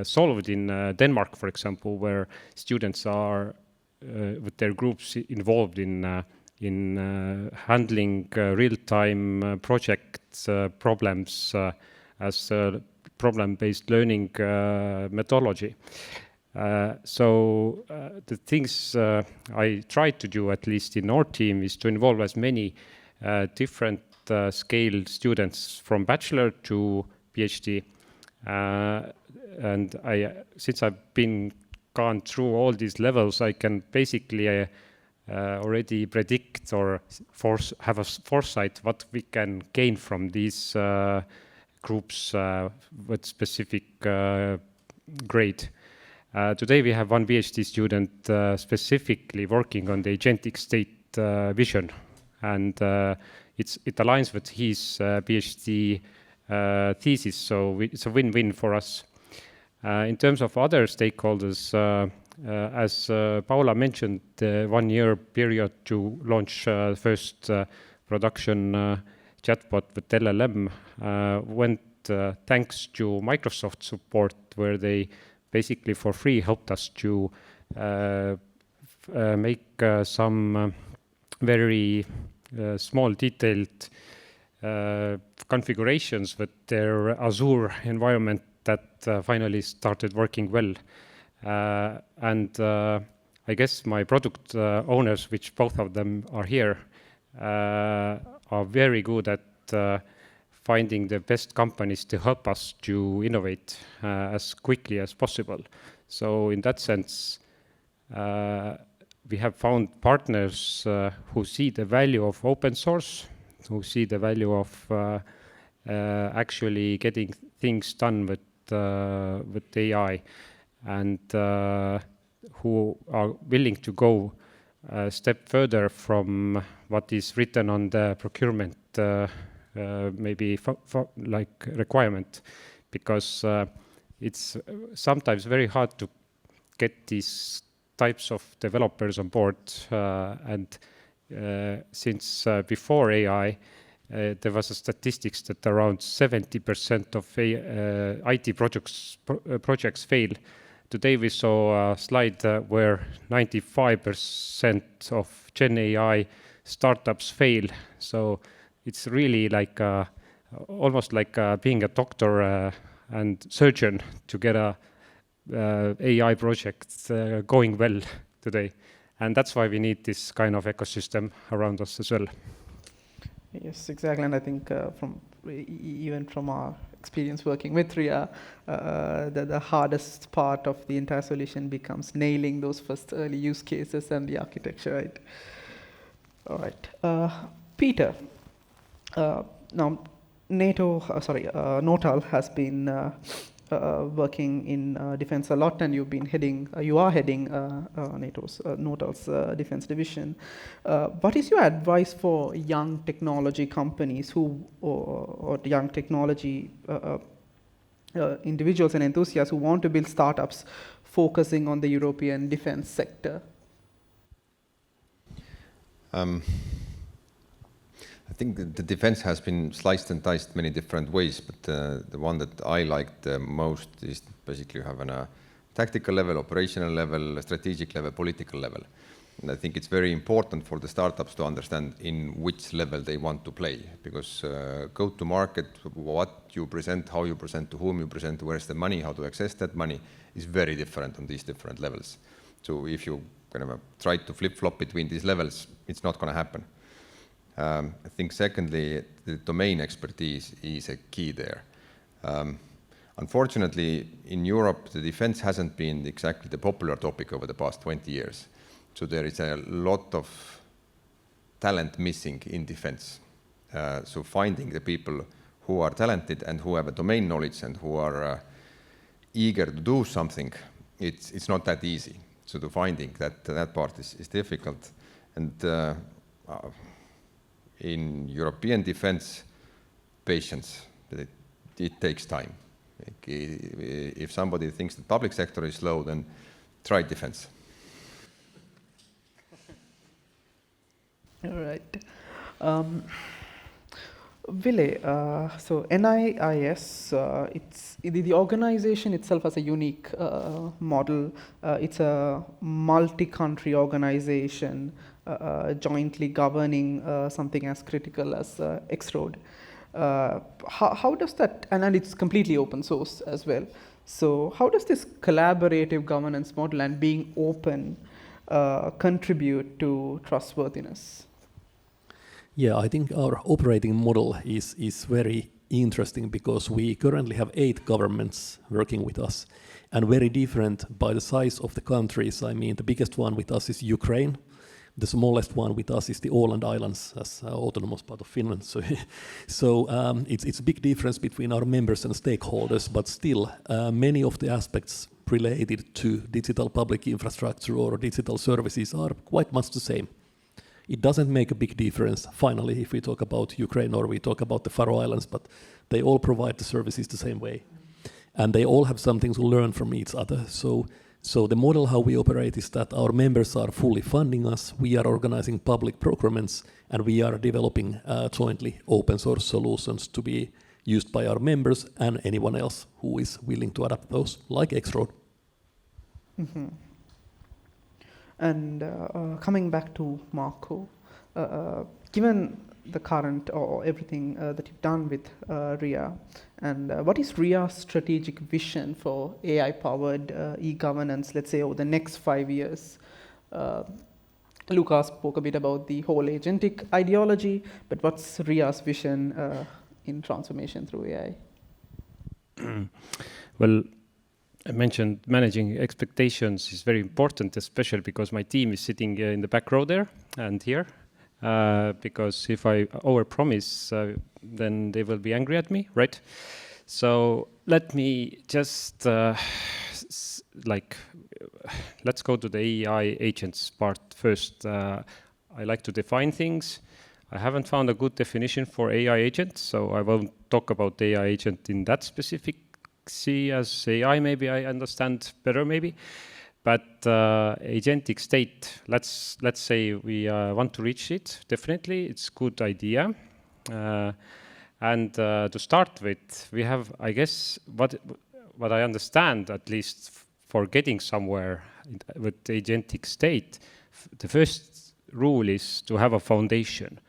solved in Denmark, for example, where students are with their groups involved in handling real-time projects problems as problem-based learning methodology. So the things I try to do, at least in our team, is to involve as many different scale students from bachelor to PhD. And since I've gone through all these levels, I can basically already predict or have a foresight what we can gain from these groups with specific grade. Today we have one PhD student specifically working on the Agentic state vision, and it aligns with his PhD thesis, so it's a win-win for us. In terms of other stakeholders, as Paula mentioned, the 1-year period to launch first production chatbot with LLM went thanks to Microsoft support, where they basically for free helped us to make some very small detailed configurations with their Azure environment that finally started working well. And I guess my product owners, which both of them are here, are very good at finding the best companies to help us to innovate as quickly as possible. So in that sense, we have found partners who see the value of open source, who see the value of actually getting things done with AI, and who are willing to go a step further from what is written on the procurement maybe like requirement, because it's sometimes very hard to get these types of developers on board, and since before AI, there was a statistics that around 70% of IT projects fail. Today we saw a slide where 95% of Gen AI startups fail. So it's really like almost like being a doctor and surgeon to get a AI project going well today. And that's why we need this kind of ecosystem around us as well. Yes, exactly. And I think even from our experience working with RIA, the hardest part of the entire solution becomes nailing those first early use cases and the architecture, right? All right. Peter, now Notal has been working in defense a lot, and you are heading Notal's defense division. What is your advice for young technology companies or young technology individuals and enthusiasts who want to build startups focusing on the European defense sector? I think the defense has been sliced and diced many different ways, but the one that I like the most is basically having a tactical level, operational level, strategic level, political level. And I think it's very important for the startups to understand in which level they want to play, because go to market, what you present, how you present, to whom you present, where's the money, how to access that money is very different on these different levels. So if you kind of try to flip-flop between these levels, it's not going to happen. I think secondly, the domain expertise is a key there. Unfortunately, in Europe, the defense hasn't been exactly the popular topic over the past 20 years. So there is a lot of talent missing in defense. So finding the people who are talented and who have a domain knowledge and who are eager to do something, it's not that easy. So to finding that part is difficult. And in European defense, patience, it takes time. If somebody thinks the public sector is slow, then try defense. All right. Ville, so NIIS, it's the organization itself has a unique model. It's a multi-country organization jointly governing something as critical as X-Road. How does that, and it's completely open source as well. So how does this collaborative governance model and being open contribute to trustworthiness? Yeah, I think our operating model is very interesting because we currently have 8 governments working with us and very different by the size of the countries. I mean, the biggest one with us is Ukraine. The smallest one with us is the Åland Islands as autonomous part of Finland. So it's a big difference between our members and stakeholders, but still many of the aspects related to digital public infrastructure or digital services are quite much the same. It doesn't make a big difference, finally, if we talk about Ukraine or we talk about the Faroe Islands, but they all provide the services the same way. And they all have something to learn from each other. So the model how we operate is that our members are fully funding us, we are organizing public procurements, and we are developing jointly open source solutions to be used by our members and anyone else who is willing to adapt those, like X-Road. Mm-hmm. And coming back to Marco, given the current or everything that you've done with RIA, and what is RIA's strategic vision for AI-powered e-governance, let's say over the next 5 years? Luukas spoke a bit about the whole agentic ideology, but what's RIA's vision in transformation through AI? Well, I mentioned managing expectations is very important, especially because my team is sitting in the back row there and here. Because if I overpromise, then they will be angry at me, right? So let me just let's go to the AI agents part first. I like to define things. I haven't found a good definition for AI agent, so I won't talk about AI agent in that specific as AI. Maybe I understand better, maybe. But agentic state, let's say we want to reach it. Definitely, it's a good idea. And to start with, we have, I guess, what I understand, at least for getting somewhere with the agentic state, the first rule is to have a foundation.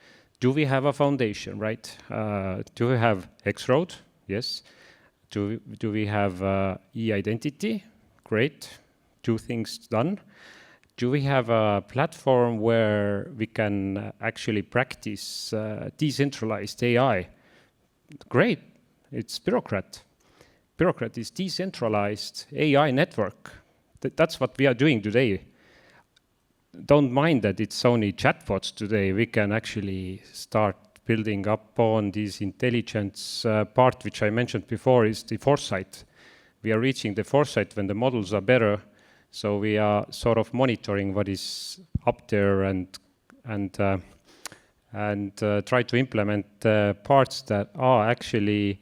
Do we have a foundation, right? Do we have X-Road? Yes. Do we have e-identity? Great. 2 things done. Do we have a platform where we can actually practice decentralized AI? Great. It's Bürokratt. Bürokratt is decentralized AI network. That's what we are doing today. Don't mind that it's only chatbots today. We can actually start building up on this intelligence part, which I mentioned before, is the foresight. We are reaching the foresight when the models are better. So we are sort of monitoring what is up there and try to implement parts that are actually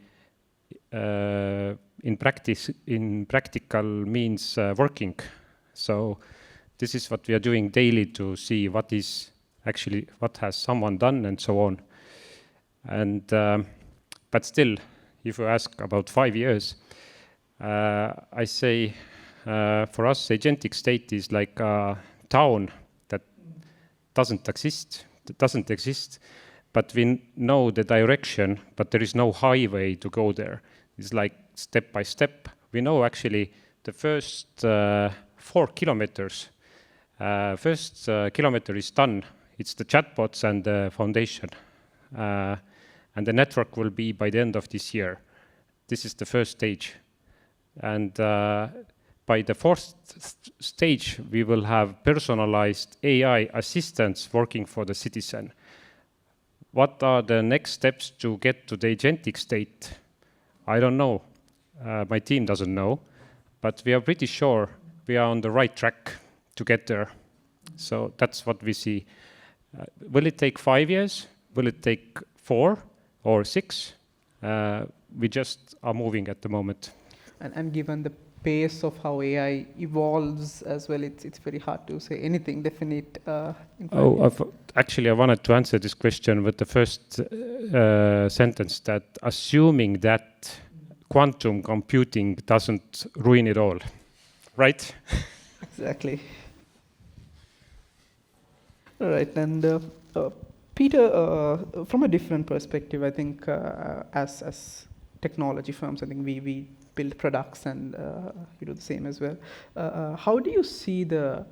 in practical means working. So this is what we are doing daily to see what has someone done and so on. And but still, if you ask about 5 years, I say for us, agentic state is like a town that doesn't exist, but we know the direction, but there is no highway to go there. It's like step by step. We know actually the first 4 kilometers. First kilometer is done. It's the chatbots and the foundation. And the network will be by the end of this year. This is the first stage. And by the 4th stage, we will have personalized AI assistants working for the citizen. What are the next steps to get to the agentic state? I don't know. My team doesn't know. But we are pretty sure we are on the right track to get there. So that's what we see. Will it take 5 years? Will it take 4 or 6? We just are moving at the moment. And given the pace of how AI evolves as well, it's very hard to say anything definite. Actually, I wanted to answer this question with the first sentence, that assuming that quantum computing doesn't ruin it all, right? Exactly. All right, and Peter, from a different perspective, I think as technology firms, I think we build products and you do the same as well. How do you see the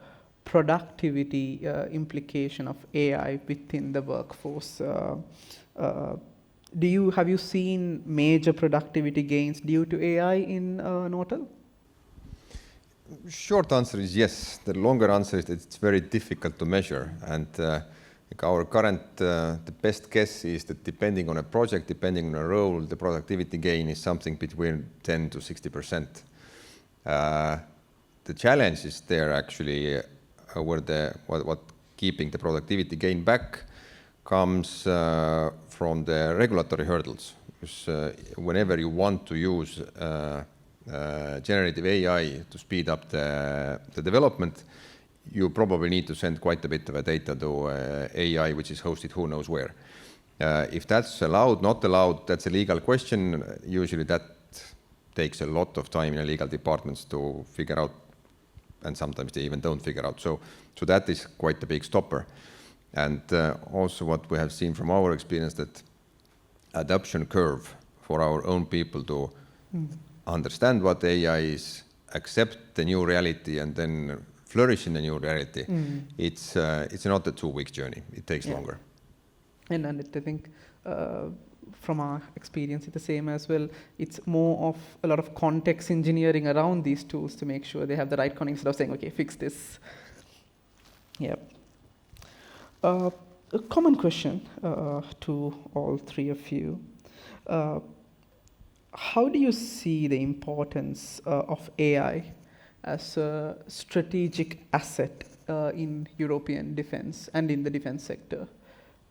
productivity implication of AI within the workforce? Have you seen major productivity gains due to AI in Nortel? Short answer is yes. The longer answer is that it's very difficult to measure. And our current, the best guess is that depending on a project, depending on a role, the productivity gain is something between 10 to 60%. The challenge is there actually where what keeping the productivity gain back comes from the regulatory hurdles. Because whenever you want to use generative AI to speed up the development, you probably need to send quite a bit of data to AI, which is hosted who knows where. If that's allowed, not allowed, that's a legal question. Usually that takes a lot of time in legal departments to figure out, and sometimes they even don't figure out. So that is quite a big stopper. And also what we have seen from our experience, that adoption curve for our own people to understand what AI is, accept the new reality, and then flourish in the new reality. It's not a 2-week journey. It takes longer. And I think from our experience, it's the same as well. It's more of a lot of context engineering around these tools to make sure they have the right context instead of saying, okay, fix this. Yeah. A common question to all three of you. How do you see the importance of AI as a strategic asset in European defense and in the defense sector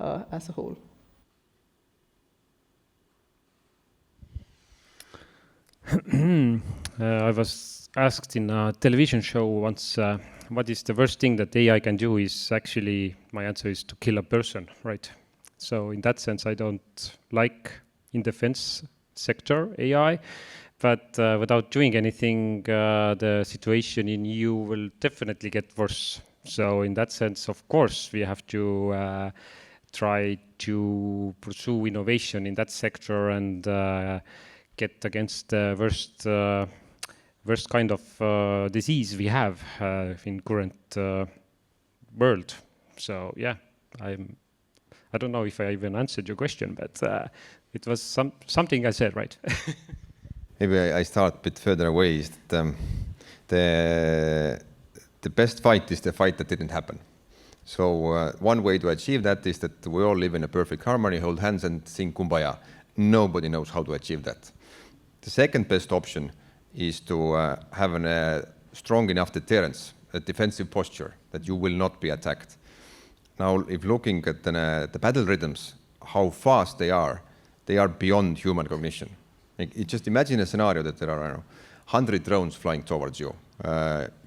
as a whole? I was asked in a television show once, what is the worst thing that AI can do? Is actually, my answer is to kill a person, right? So in that sense, I don't like in defense sector AI, but without doing anything, the situation in EU will definitely get worse. So in that sense, of course, we have to try to pursue innovation in that sector and get against the worst kind of disease we have in current world. So yeah, I don't know if I even answered your question, but it was something I said, right? Maybe I start a bit further away. Is that, the best fight is the fight that didn't happen. So one way to achieve that is that we all live in a perfect harmony, hold hands and sing Kumbaya. Nobody knows how to achieve that. The second best option is to have a strong enough deterrence, a defensive posture, that you will not be attacked. Now, if looking at the battle rhythms, how fast they are beyond human cognition. Just imagine a scenario that there are 100 drones flying towards you.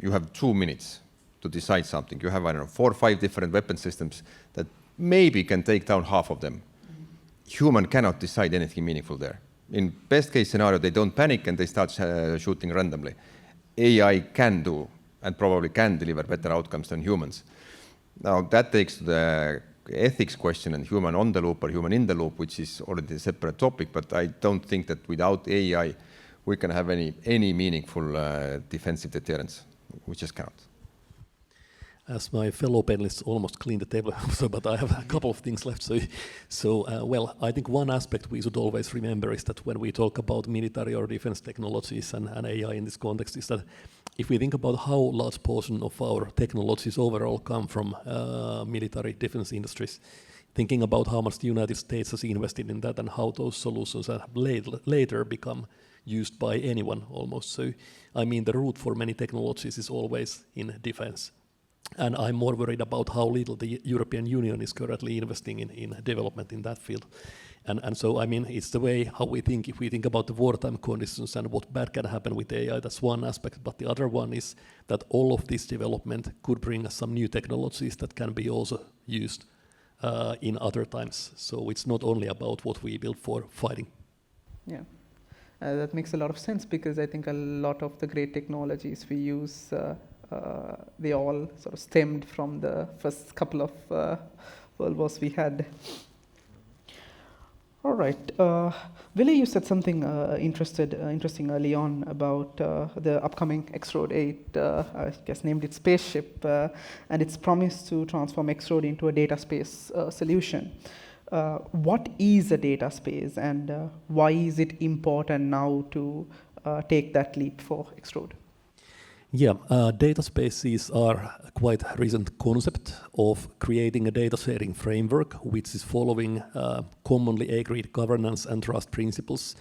You have 2 minutes to decide something. You have, 4 or 5 different weapon systems that maybe can take down half of them. Human cannot decide anything meaningful there. In best case scenario, they don't panic and they start shooting randomly. AI can do and probably can deliver better outcomes than humans. Now that takes to the ethics question and human on the loop or human in the loop, which is already a separate topic, but I don't think that without AI we can have any meaningful defensive deterrence. We just cannot. As my fellow panelists almost cleaned the table, but I have a couple of things left. Well, I think one aspect we should always remember is that when we talk about military or defense technologies and AI in this context, is that if we think about how large portion of our technologies overall come from military defense industries, thinking about how much the United States has invested in that and how those solutions have later become used by anyone almost. So, I mean, the root for many technologies is always in defense. And I'm more worried about how little the European Union is currently investing in development in that field. And so, I mean, it's the way how we think. If we think about the wartime conditions and what bad can happen with AI, that's one aspect. But the other one is that all of this development could bring us some new technologies that can be also used in other times. So it's not only about what we build for fighting. Yeah, that makes a lot of sense, because I think a lot of the great technologies we use they all sort of stemmed from the first couple of world wars we had. All right, Ville, you said something interesting early on about the upcoming X-Road 8, I guess named it Spaceship, and its promise to transform X-Road into a data space solution. What is a data space, and why is it important now to take that leap for X-Road? Yeah, data spaces are a quite recent concept of creating a data sharing framework which is following commonly agreed governance and trust principles.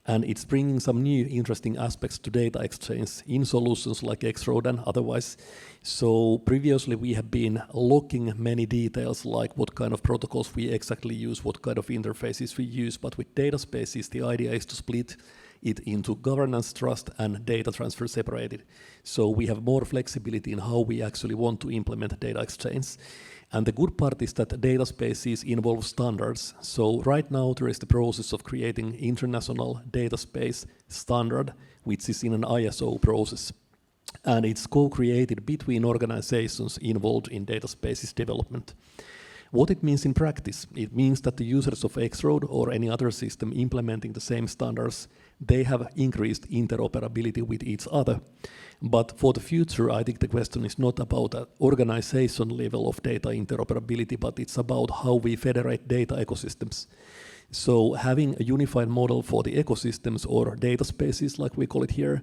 And it's bringing some new interesting aspects to data exchange in solutions like X-Road and otherwise. So previously we have been locking many details like what kind of protocols we exactly use, what kind of interfaces we use. But with data spaces, the idea is to split it into governance, trust, and data transfer separated. So we have more flexibility in how we actually want to implement data exchange. And the good part is that data spaces involve standards. So right now there is the process of creating international data space standard, which is in an ISO process. And it's co-created between organizations involved in data spaces development. What it means in practice, it means that the users of X-Road or any other system implementing the same standards, they have increased interoperability with each other. But for the future, I think the question is not about an organization level of data interoperability, but it's about how we federate data ecosystems. So having a unified model for the ecosystems or data spaces, like we call it here,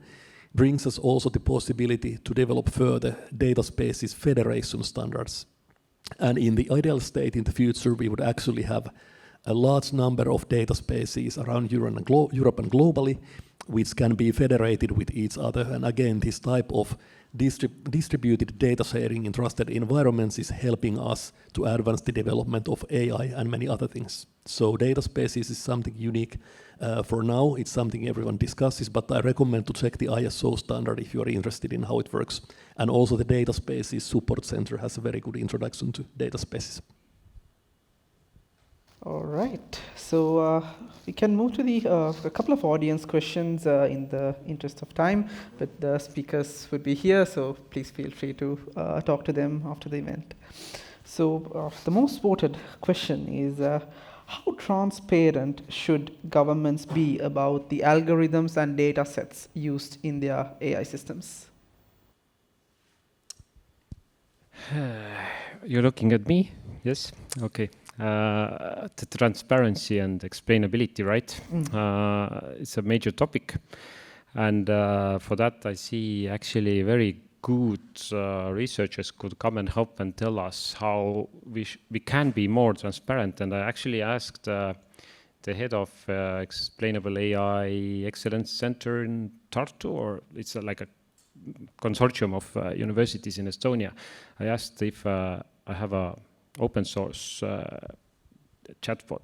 brings us also the possibility to develop further data spaces federation standards. And in the ideal state in the future, we would actually have a large number of data spaces around Europe and globally, which can be federated with each other. And again, this type of distributed data sharing in trusted environments is helping us to advance the development of AI and many other things. So data spaces is something unique. For now, it's something everyone discusses, but I recommend to check the ISO standard if you are interested in how it works. And also the Data Spaces Support Center has a very good introduction to data spaces. All right, so we can move to a couple of audience questions in the interest of time, but the speakers would be here, so please feel free to talk to them after the event. So the most voted question is, how transparent should governments be about the algorithms and data sets used in their AI systems? You're looking at me? Yes? Okay. The transparency and explainability, right? It's a major topic. And for that, I see actually very good researchers could come and help and tell us how we can be more transparent. And I actually asked the head of Explainable AI Excellence Center in Tartu, or it's like a consortium of universities in Estonia. I asked if I have a open source chatbot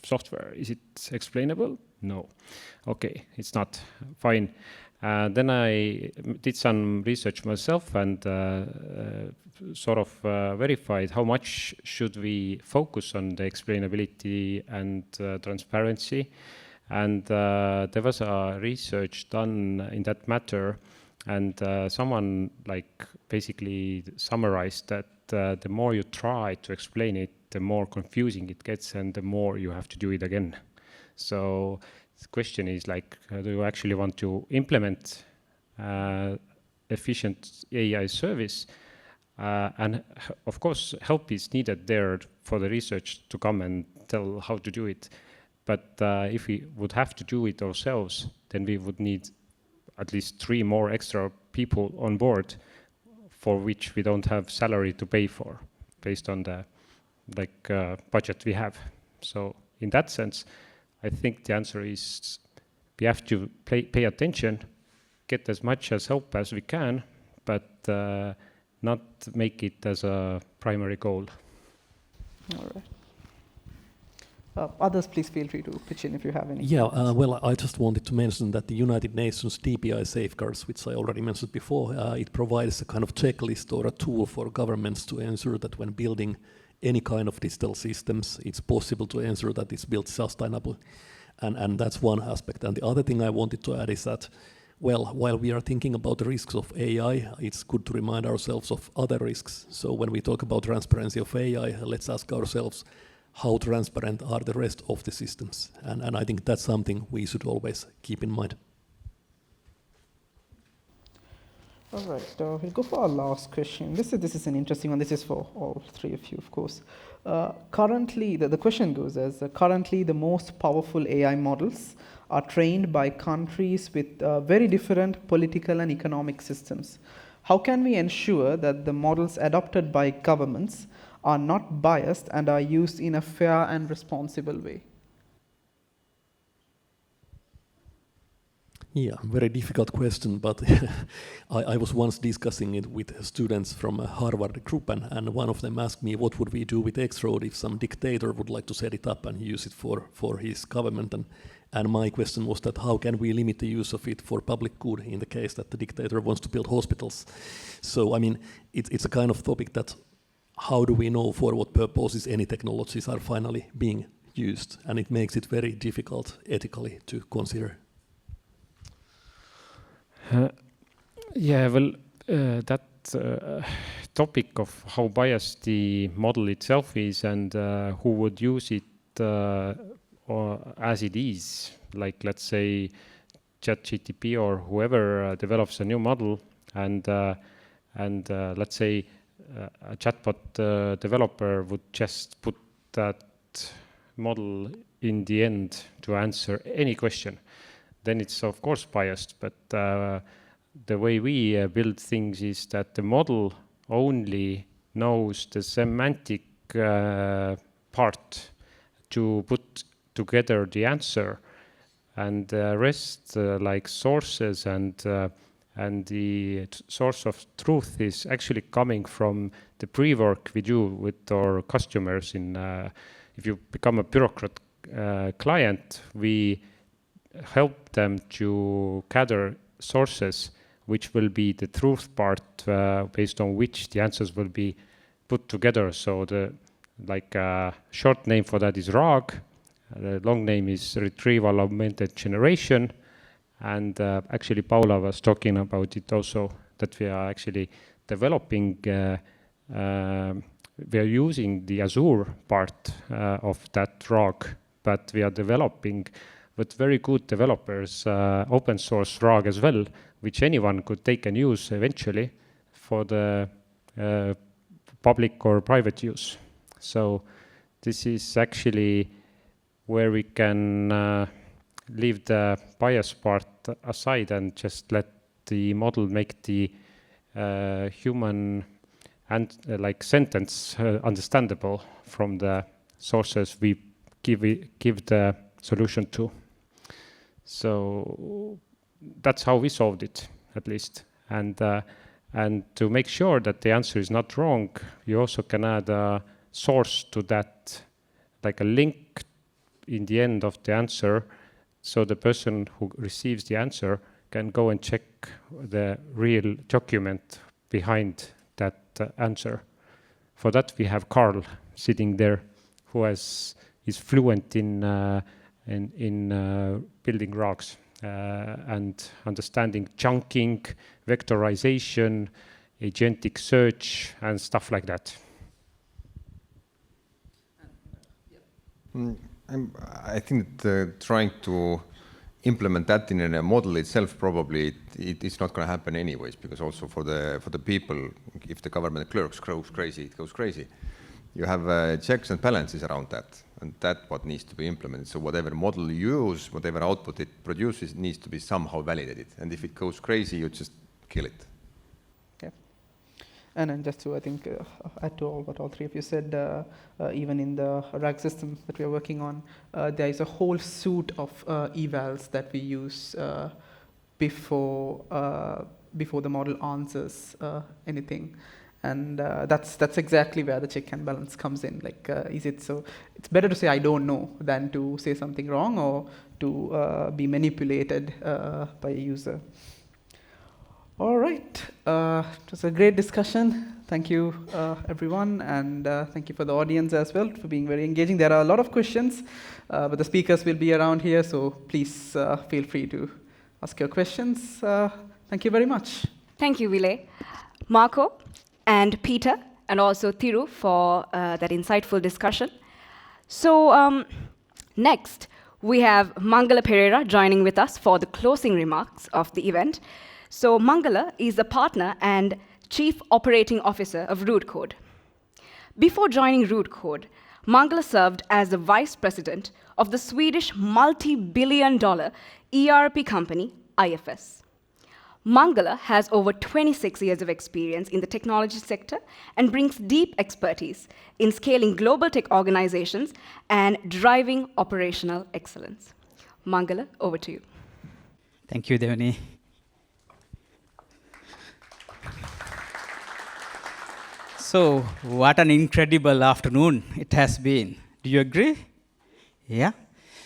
software. Is it explainable? No. Okay, it's not. Fine. Then I did some research myself and sort of verified how much should we focus on the explainability and transparency. And there was a research done in that matter, and someone like basically summarized that the more you try to explain it, the more confusing it gets and the more you have to do it again. So the question is like, do you actually want to implement efficient AI service? And of course, help is needed there for the research to come and tell how to do it. But if we would have to do it ourselves, then we would need at least 3 more extra people on board, for which we don't have salary to pay for, based on the budget we have. So in that sense, I think the answer is we have to pay attention, get as much as help as we can, but not make it as a primary goal. All right. Others, please feel free to pitch in if you have any. Yeah, well, I just wanted to mention that the United Nations DPI safeguards, which I already mentioned before, it provides a kind of checklist or a tool for governments to ensure that when building any kind of digital systems, it's possible to ensure that it's built sustainably. And that's one aspect. And the other thing I wanted to add is that, well, while we are thinking about the risks of AI, it's good to remind ourselves of other risks. So when we talk about transparency of AI, let's ask ourselves, how transparent are the rest of the systems? And I think that's something we should always keep in mind. All right, we'll go for our last question. This is an interesting one. This is for all 3 of you, of course. Currently, the question goes as, currently the most powerful AI models are trained by countries with very different political and economic systems. How can we ensure that the models adopted by governments are not biased and are used in a fair and responsible way? Yeah, very difficult question, but I was once discussing it with students from a Harvard group, and one of them asked me what would we do with X-Road if some dictator would like to set it up and use it for his government, and my question was that how can we limit the use of it for public good in the case that the dictator wants to build hospitals. So I mean, it's a kind of topic that how do we know for what purposes any technologies are finally being used, and it makes it very difficult ethically to consider. Yeah, well, that topic of how biased the model itself is and who would use it or as it is, like let's say ChatGPT or whoever develops a new model, and let's say a chatbot developer would just put that model in the end to answer any question, then it's of course biased. But the way we build things is that the model only knows the semantic part to put together the answer, and the rest, like sources and the source of truth, is actually coming from the pre-work we do with our customers. If you become a Bürokratt client, we help them to gather sources which will be the truth part, based on which the answers will be put together. So the short name for that is RAG. The long name is Retrieval Augmented Generation. And actually, Paula was talking about it also, that we are actually developing, we are using the Azure part of that RAG, but we are developing with very good developers open source RAG as well, which anyone could take and use eventually for the public or private use. So this is actually where we can leave the bias part aside and just let the model make the human and sentence understandable from the sources we give the solution to. So that's how we solved it, at least. And to make sure that the answer is not wrong, you also can add a source to that, like a link in the end of the answer, so the person who receives the answer can go and check the real document behind that answer. For that, we have Carl sitting there, who is fluent in building RAGs and understanding chunking, vectorization, agentic search, and stuff like that. I think that trying to implement that in a model itself, probably it's not going to happen anyways, because also for the people, if the government clerks goes crazy, it goes crazy. You have checks and balances around that, and that's what needs to be implemented. So whatever model you use, whatever output it produces, needs to be somehow validated. And if it goes crazy, you just kill it. Okay. And then just to, I think, add to all what all three of you said, even in the RAG system that we are working on, there is a whole suite of evals that we use before the model answers anything. And that's exactly where the check and balance comes in. Is it so? It's better to say I don't know than to say something wrong or to be manipulated by a user. All right, it was a great discussion. Thank you, everyone, and thank you for the audience as well for being very engaging. There are a lot of questions, but the speakers will be around here, so please feel free to ask your questions. Thank you very much. Thank you, Ville, Marco, and Peter, and also Thiru for that insightful discussion. So next, we have Mangala Perera joining with us for the closing remarks of the event. So Mangala is a partner and Chief Operating Officer of Rootcode. Before joining Rootcode, Mangala served as the Vice President of the Swedish multi-billion-dollar ERP company, IFS. Mangala has over 26 years of experience in the technology sector and brings deep expertise in scaling global tech organizations and driving operational excellence. Mangala, over to you. Thank you, Devani. So, what an incredible afternoon it has been. Do you agree? Yeah?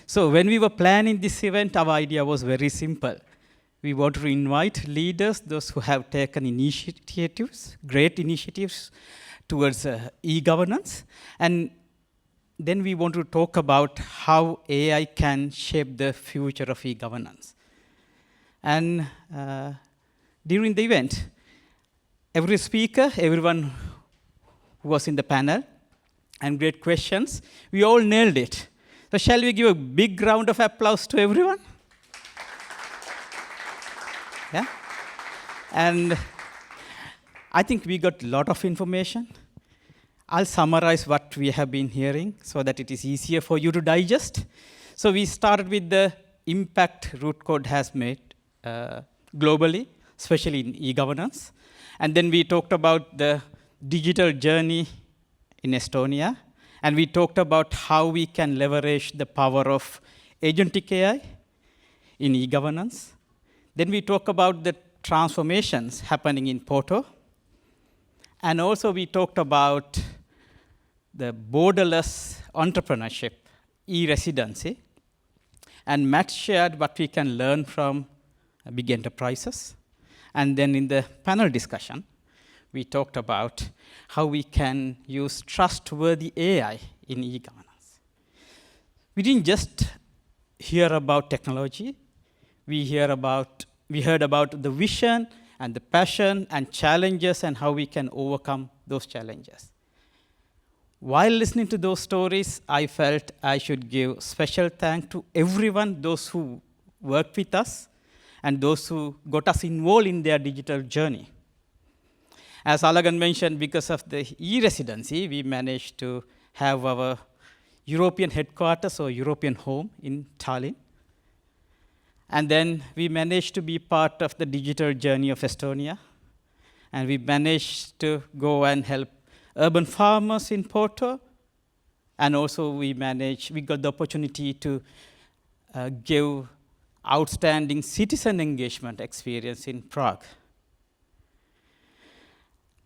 So, when we were planning this event, our idea was very simple. We want to invite leaders, those who have taken initiatives, great initiatives towards e-governance. And then we want to talk about how AI can shape the future of e-governance. And during the event, every speaker, everyone who was in the panel, and great questions, we all nailed it. So shall we give a big round of applause to everyone? Yeah? And I think we got a lot of information. I'll summarize what we have been hearing so that it is easier for you to digest. So we started with the impact Rootcode has made globally, especially in e-governance. And then we talked about the digital journey in Estonia. And we talked about how we can leverage the power of Agentic AI in e-governance. Then we talked about the transformations happening in Porto. And also we talked about the borderless entrepreneurship, e-Residency. And Matt shared what we can learn from big enterprises. And then in the panel discussion, we talked about how we can use trustworthy AI in e-governance. We didn't just hear about technology. We heard about the vision and the passion and challenges and how we can overcome those challenges. While listening to those stories, I felt I should give special thanks to everyone, those who worked with us and those who got us involved in their digital journey. As Alagan mentioned, because of the e-Residency, we managed to have our European headquarters or European home in Tallinn. And then we managed to be part of the digital journey of Estonia. And we managed to go and help urban farmers in Porto. And also we got the opportunity to give outstanding citizen engagement experience in Prague.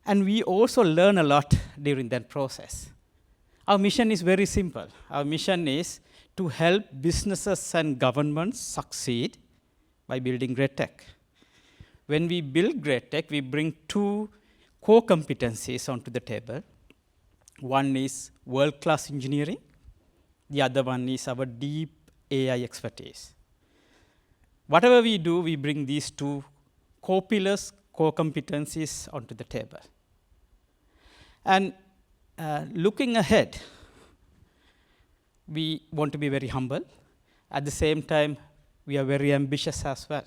And we also learn a lot during that process. Our mission is very simple. Our mission is to help businesses and governments succeed by building great tech. When we build great tech, we bring two core competencies onto the table. One is world-class engineering. The other one is our deep AI expertise. Whatever we do, we bring these two core pillars, core competencies onto the table. And looking ahead, we want to be very humble. At the same time, we are very ambitious as well.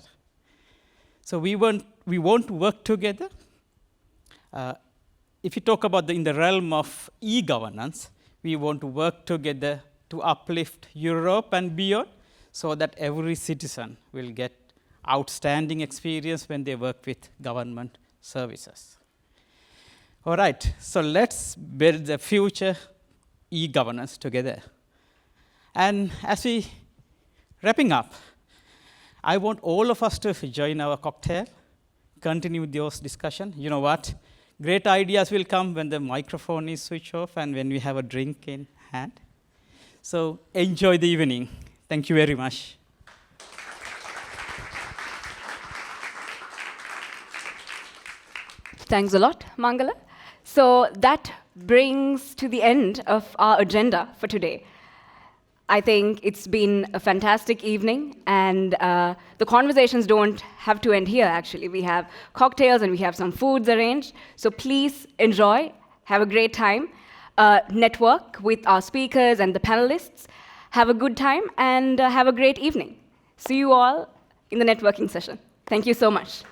So we want to work together. If you talk about in the realm of e-governance, we want to work together to uplift Europe and beyond so that every citizen will get outstanding experience when they work with government services. All right, so let's build the future e-governance together. And as we wrapping up, I want all of us to join our cocktail, continue those discussion. You know what? Great ideas will come when the microphone is switched off and when we have a drink in hand. So enjoy the evening. Thank you very much. Thanks a lot, Mangala. So that brings to the end of our agenda for today. I think it's been a fantastic evening, and the conversations don't have to end here, actually. We have cocktails and we have some foods arranged, so please enjoy, have a great time, network with our speakers and the panelists, have a good time, and have a great evening. See you all in the networking session. Thank you so much.